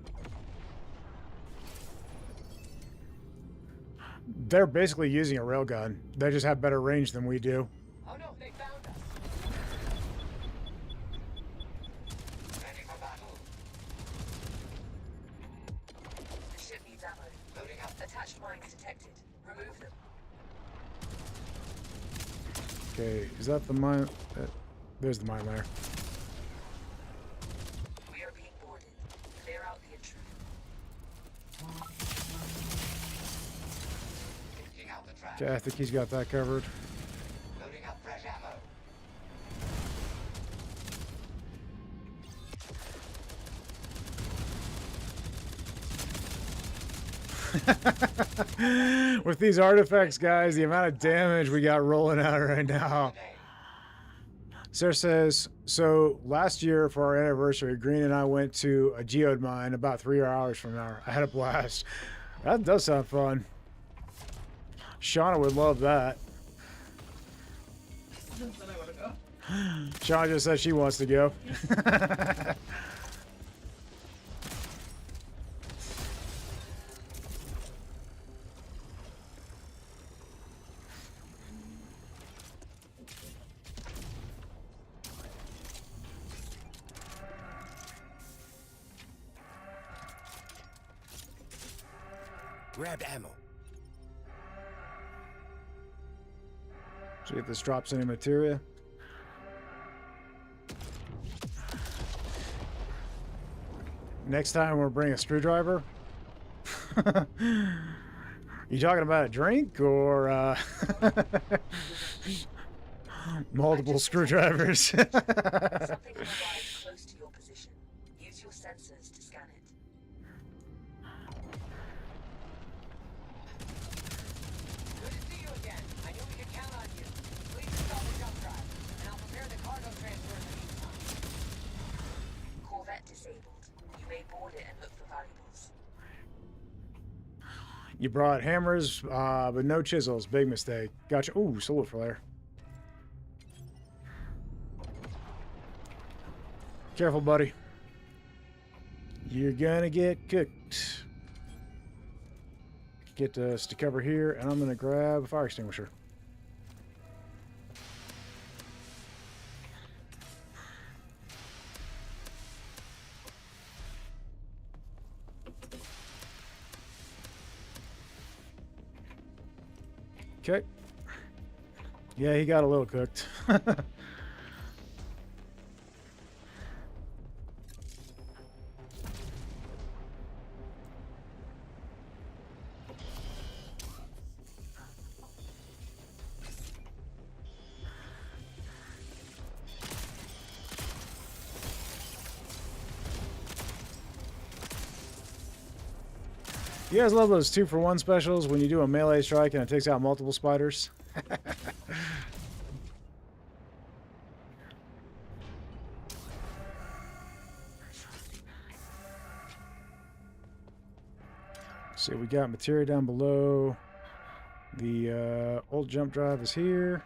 They're basically using a railgun. They just have better range than we do. Oh no, they found us. Ready for battle. The ship needs ammo. Loading up. Attack Attached mines detected. Remove them. Okay, is that the mine? There's the mine there. We are being boarded. Clear out the intruder. Emptying out the trash. Okay, I think he's got that covered. Loading up fresh ammo. With these artifacts, guys, the amount of damage we got rolling out right now. Sarah says, so last year for our anniversary, Green and I went to a geode mine about 3 hours from now. I had a blast. That does sound fun. Shauna would love that. Then I want to go. Shauna just said she wants to go. Grab ammo. See if this drops any materia. Next time we'll bring a screwdriver. You talking about a drink or multiple screwdrivers? Something will arrive close to your position. Use your sensors to scan it. Good to see you again. I knew we could count on you. Please install the jump drive, and I'll prepare the cargo transfer in the meantime. Corvette disabled. You may board it and look for valuables. You brought hammers, but no chisels. Big mistake. Gotcha. Ooh, solar flare. Careful, buddy. You're gonna get cooked. Get us to cover here, and I'm gonna grab a fire extinguisher. Okay. Yeah, he got a little cooked. You guys love those 2-for-1 specials when you do a melee strike and it takes out multiple spiders? So we got materia down below. The old jump drive is here.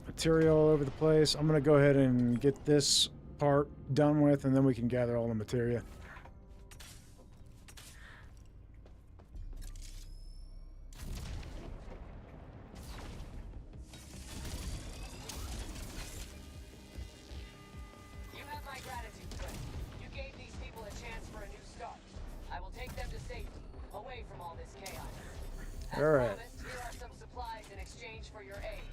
Material all over the place. I'm going to go ahead and get this part done with, and then we can gather all the materia. You have my gratitude, Chris. You gave these people a chance for a new start. I will take them to safety, away from all this chaos. As All right. promised, here are some supplies in exchange for your aid.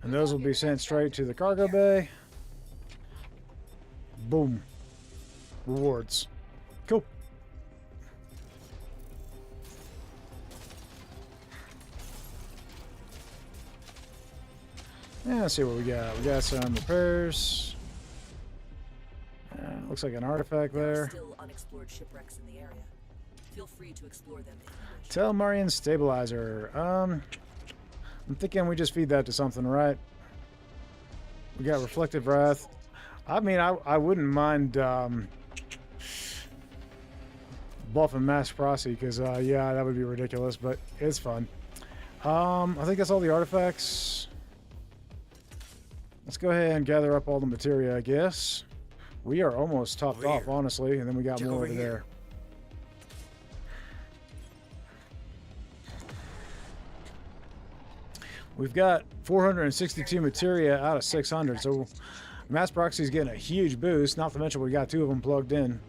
And those will be sent straight to the cargo bay. Boom. Rewards. Cool. Yeah, let's see what we got. We got some repairs. Looks like an artifact There are there. still unexplored shipwrecks in the area. Feel free to explore them if you wish. Telmarian stabilizer. I'm thinking we just feed that to something, right? We got reflective wrath. I mean, I wouldn't mind buffing mass prosy because yeah, that would be ridiculous, but it's fun. I think that's all the artifacts. Let's go ahead and gather up all the materia, I guess. We are almost topped Over off, here. honestly, and then we got Check more over over here. there. We've got 462 materia out of 600, so mass proxy's getting a huge boost, not to mention we got 2 of them plugged in.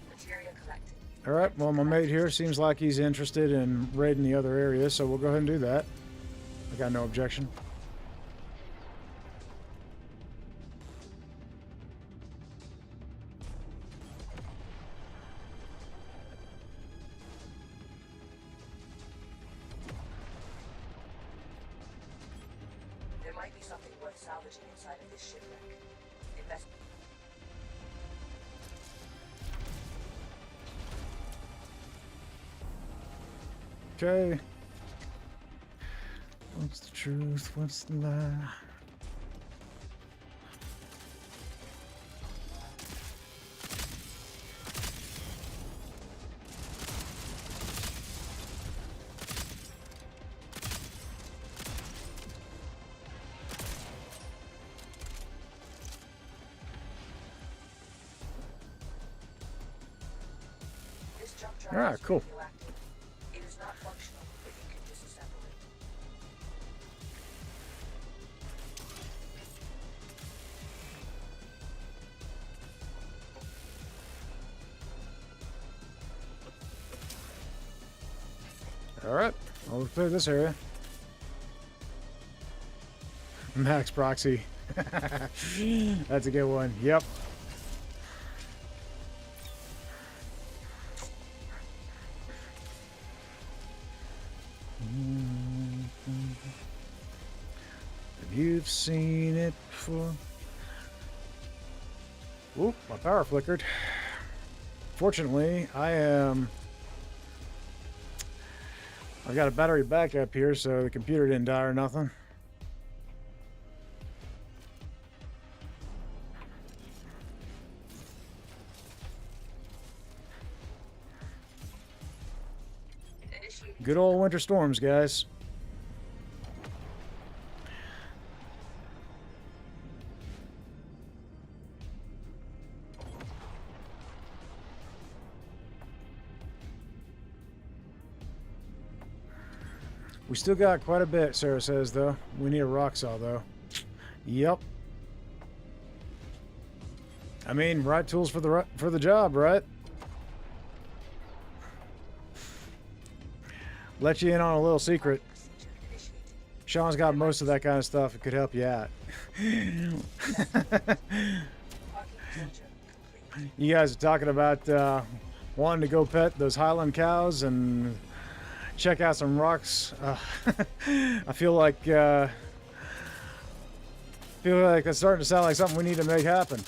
Materia collected. All right, well, my mate here seems like he's interested in raiding the other area, so we'll go ahead and do that. I got no objection. There might be something worth salvaging inside of this shipwreck. Invest. Okay. What's the truth? What's the lie? This jump drive All right, is cool. radioactive. It is not functional, but you can disassemble it. All right, I'll clear this area. Max proxy. That's a good one. Yep. You've seen it before. Oop, my power flickered. Fortunately, I've got a battery backup here, so the computer didn't die or nothing. Initiating. Good old winter storms, guys. We still got quite a bit, Sarah says, though. We need a rock saw, though. Yep. I mean, right tools for the job, right? Let you in on a little secret. Procedure initiated. Sean's got most of that kind of stuff. It could help you out. Parking procedure complete. You guys are talking about wanting to go pet those Highland cows and check out some rocks. I feel like that's starting to sound like something we need to make happen.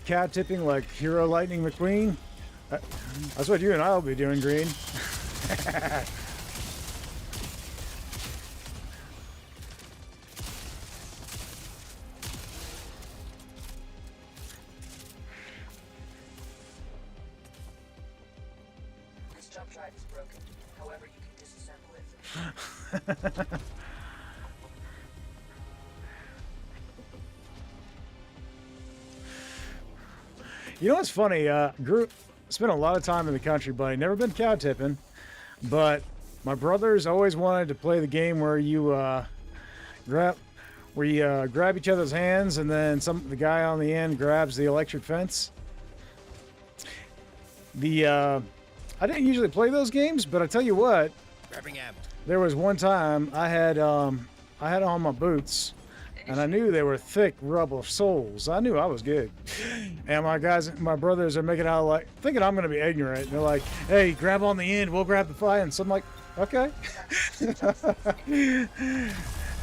Cat tipping like Hero Lightning McQueen. That's what you and I will be doing, Green. This jump drive is broken. However, you can disassemble it. You know what's funny? Spent a lot of time in the country, buddy. Never been cow tipping, but my brothers always wanted to play the game where you grab each other's hands, and then the guy on the end grabs the electric fence. I didn't usually play those games, but I tell you what, Grabbing ammo. there was one time I had on my boots, and I knew they were thick rubber soles. I knew I was good. And my brothers are making out like, thinking I'm going to be ignorant. And they're like, hey, grab on the end, we'll grab the fly. So I'm like, okay.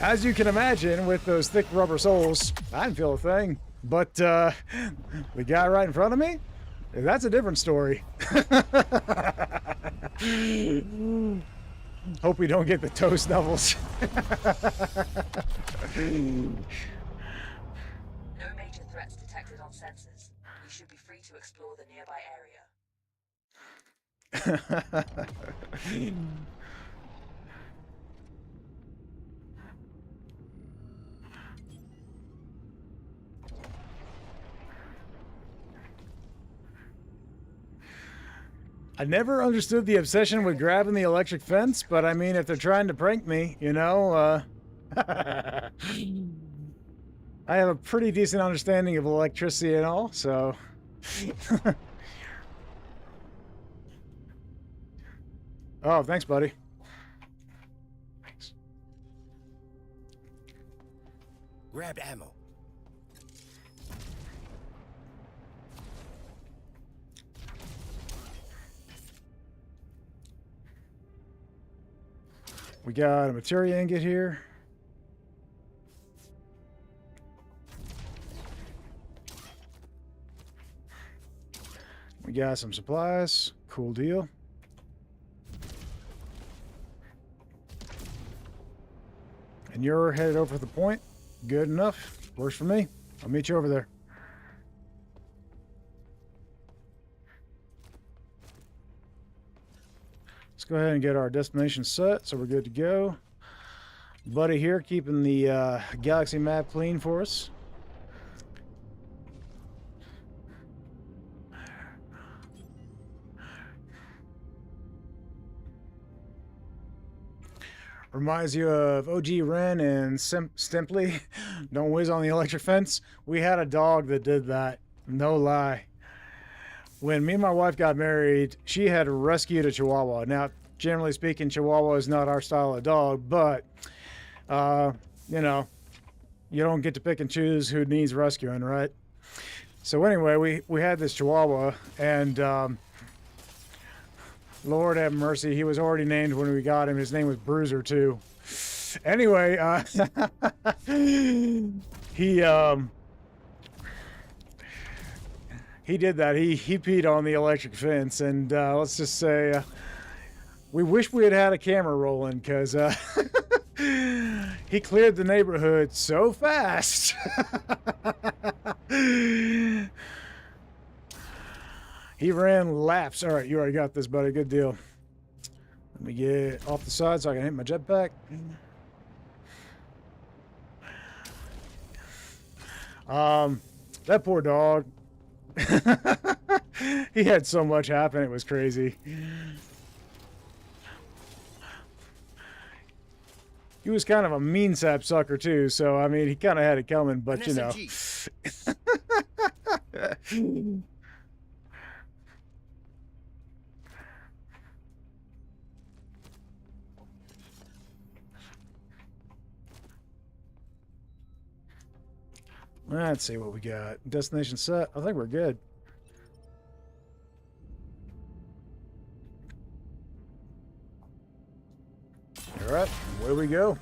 As you can imagine, with those thick rubber soles, I didn't feel a thing. But the guy right in front of me, that's a different story. Hope we don't get the toe snuffles. No major threats detected on sensors. We should be free to explore the nearby area. I never understood the obsession with grabbing the electric fence, but I mean, if they're trying to prank me, you know, I have a pretty decent understanding of electricity and all, so. Oh, thanks, buddy. Thanks. Grab ammo. We got a materia ingot here. We got some supplies. Cool deal. And you're headed over to the point. Good enough. Works for me. I'll meet you over there. Let's go ahead and get our destination set so we're good to go. Buddy here keeping the galaxy map clean for us. Reminds you of OG Ren and Stimply. Don't whiz on the electric fence. We had a dog that did that. No lie. When me and my wife got married, she had rescued a Chihuahua. Now, generally speaking, Chihuahua is not our style of dog, but, you know, you don't get to pick and choose who needs rescuing, right? So anyway, we had this Chihuahua, and Lord have mercy, he was already named when we got him. His name was Bruiser, too. Anyway, he did that. He peed on the electric fence, and let's just say we wish we had had a camera rolling, because he cleared the neighborhood so fast. He ran laps. All right, you already got this, buddy. Good deal. Let me get off the side so I can hit my jetpack. That poor dog. He had so much happen, it was crazy. He was kind of a mean sap sucker too, so I mean he kind of had it coming, but you know. Let's see what we got. Destination set. I think we're good. All right, away we go.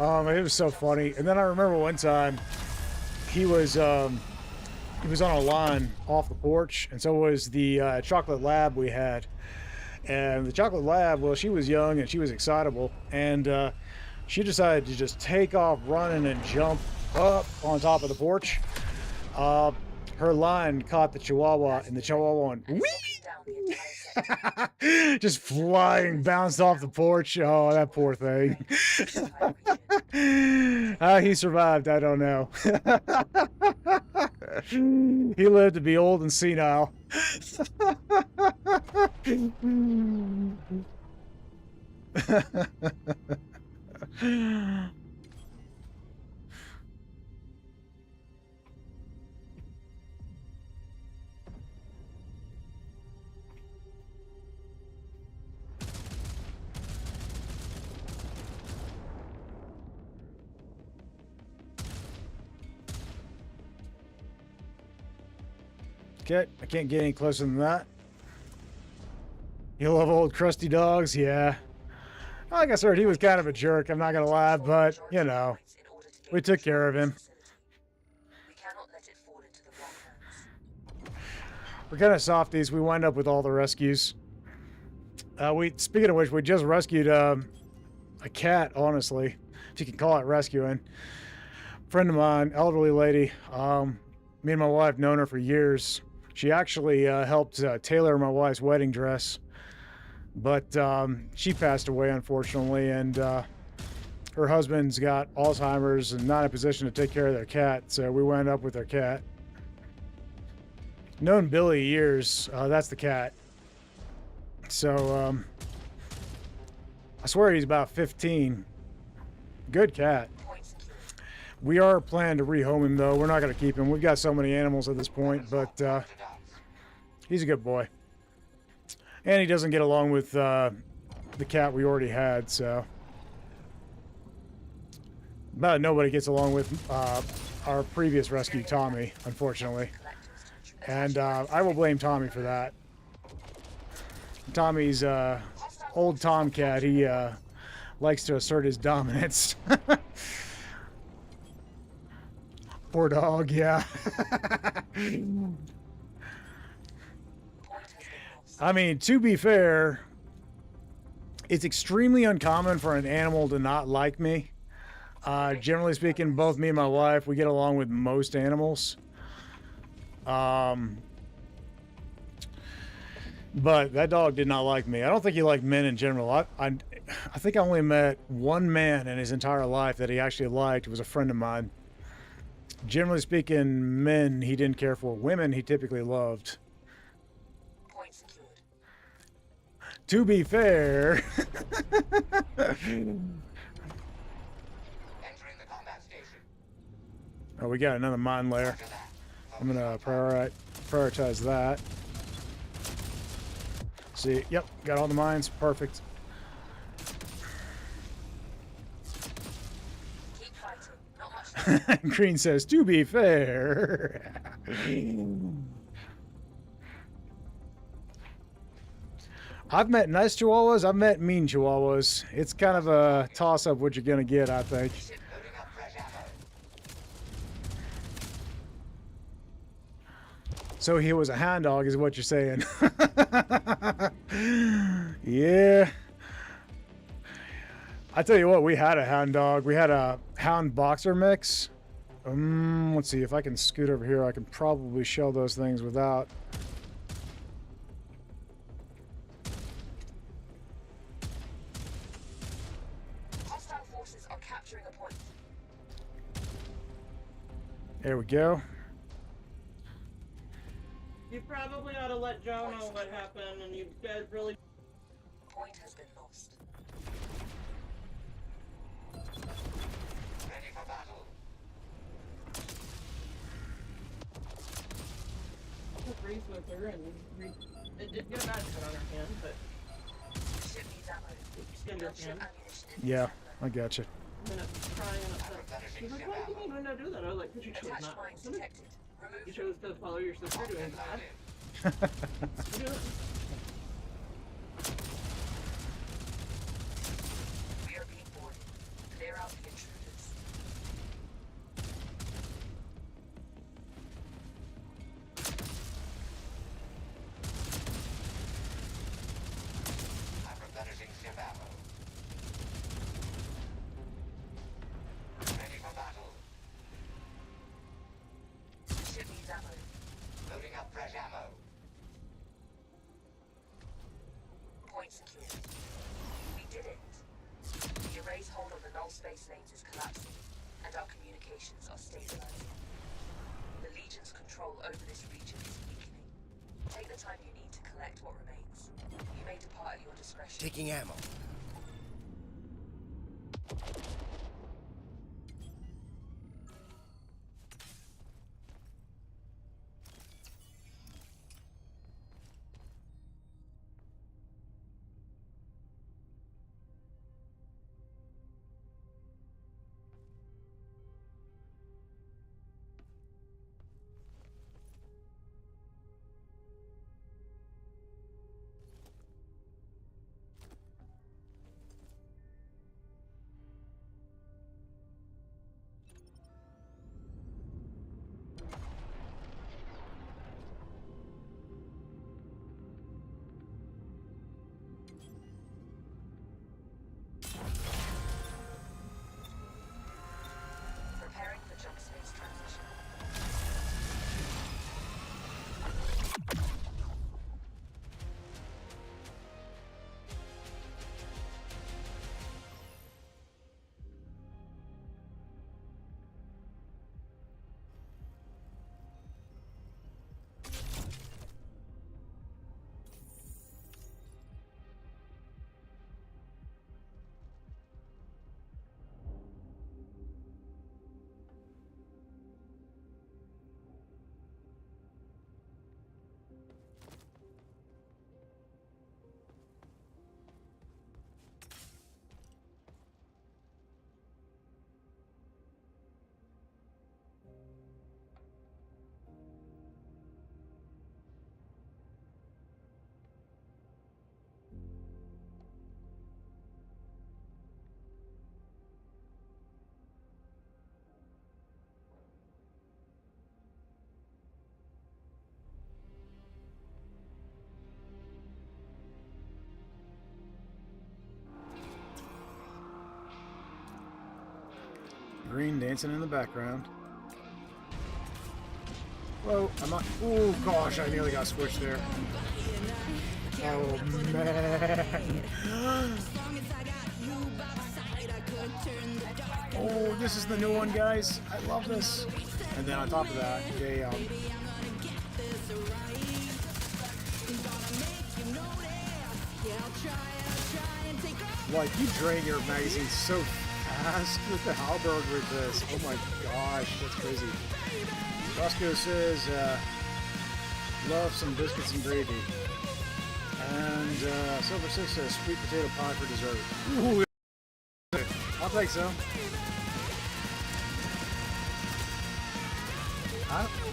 It was so funny. And then I remember one time he was on a line off the porch, and so was the chocolate lab we had. And the chocolate lab, well, she was young and she was excitable, and she decided to just take off running and jump up on top of the porch. Her line caught the Chihuahua, and the Chihuahua went whee! Just flying, bounced off the porch. Oh, that poor thing. How he survived, I don't know. He lived to be old and senile. Okay, I can't get any closer than that. You love old crusty dogs? Yeah. Like I said, he was kind of a jerk, I'm not gonna lie, but, you know, we took care of him. We cannot let it fall into the wrong hands. We're kind of softies. We wind up with all the rescues. Speaking of which, we just rescued a cat, honestly, if you can call it rescuing. Friend of mine, elderly lady. Me and my wife known her for years. She actually helped tailor my wife's wedding dress, but she passed away, unfortunately, and her husband's got Alzheimer's and not in a position to take care of their cat, so we wound up with their cat. Known Billy years. That's the cat. So I swear he's about 15. Good cat. We are planning to rehome him, though. We're not going to keep him. We've got so many animals at this point, but he's a good boy. And he doesn't get along with the cat we already had, so. About nobody gets along with our previous rescue, Tommy, unfortunately. And I will blame Tommy for that. Tommy's old tomcat. He likes to assert his dominance. Poor dog, yeah. I mean, to be fair, it's extremely uncommon for an animal to not like me. Generally speaking, both me and my wife, we get along with most animals. But that dog did not like me. I don't think he liked men in general. I think I only met one man in his entire life that he actually liked. It was a friend of mine. Generally speaking, men he didn't care for. Women he typically loved. To be fair. Entering the combat station. Oh, we got another mine layer. I'm gonna prioritize that. See, yep, got all the mines. Perfect. Keep fighting. Not much. Green says, to be fair. I've met nice chihuahuas. I've met mean chihuahuas. It's kind of a toss-up what you're going to get, I think. Loading up fresh ammo. So he was a hound dog, is what you're saying. Yeah. I tell you what, we had a hound dog. We had a hound boxer mix. Let's see if I can scoot over here. I can probably shell those things without. Hostile forces are capturing a point. There we go. You probably ought to let Joe know what happened, and you guys really. Point has been lost. Ready for battle. Breeze with her, and it did get a bad cut on her hand, but Ship needs ammo. skinned her Ship hand. ammunition in Yeah, I got you. And it's crying and upset. She's like, why do you mean when I do that? I was like, because you chose attached not. mines detected. You Remove. chose to follow your sister doing bad. You do it. We are being boarded. Clear out the intruders. I'm replenishing ship ammo. Ready for battle. Ship needs ammo. Loading up fresh ammo. Point secured. We did it. The array's hold on the null space lanes is collapsing, and our communications are stabilizing. The Legion's control over this region is weakening. Take the time you need to collect what remains. You may depart at your discretion. Taking ammo. green dancing in the background. Whoa, I'm not. Oh gosh, I nearly got squished there. Oh man. Oh, this is the new one, guys. I love this. And then on top of that, they like, you drain your magazine so fast with the halberd with this. Oh my gosh, that's crazy. Roscoe says, love some biscuits and gravy. And Silver Six says, sweet potato pie for dessert. Ooh, I'll take some.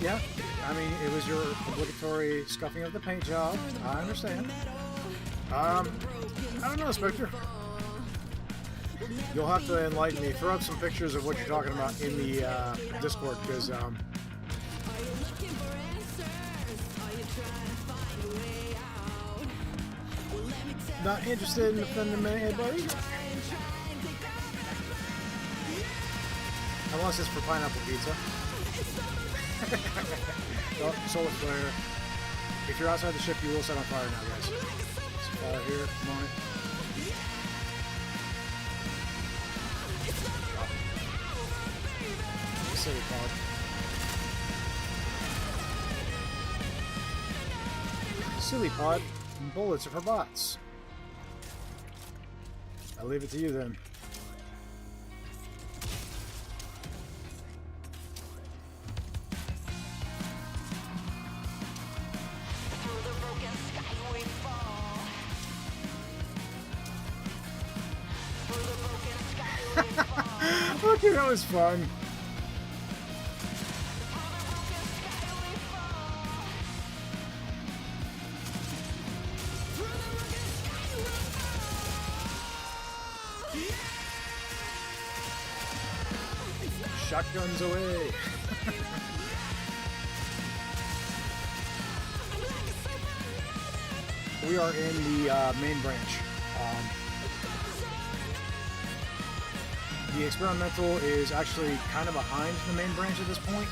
Yeah, I mean, it was your obligatory scuffing of the paint job. I understand. I don't know, Spectre. You'll have to enlighten me. Throw up some pictures of what you're talking about in the Discord, because not interested in offending anybody. Unless it's for pineapple pizza. Oh, solar flare. If you're outside the ship, you will set on fire now, guys. Some fire here. Come on. Silly pod. Silly pod. Bullets are for bots. I'll leave it to you then. Okay, that was fun. Shotguns away. We are in the main branch. The experimental is actually kind of behind the main branch at this point.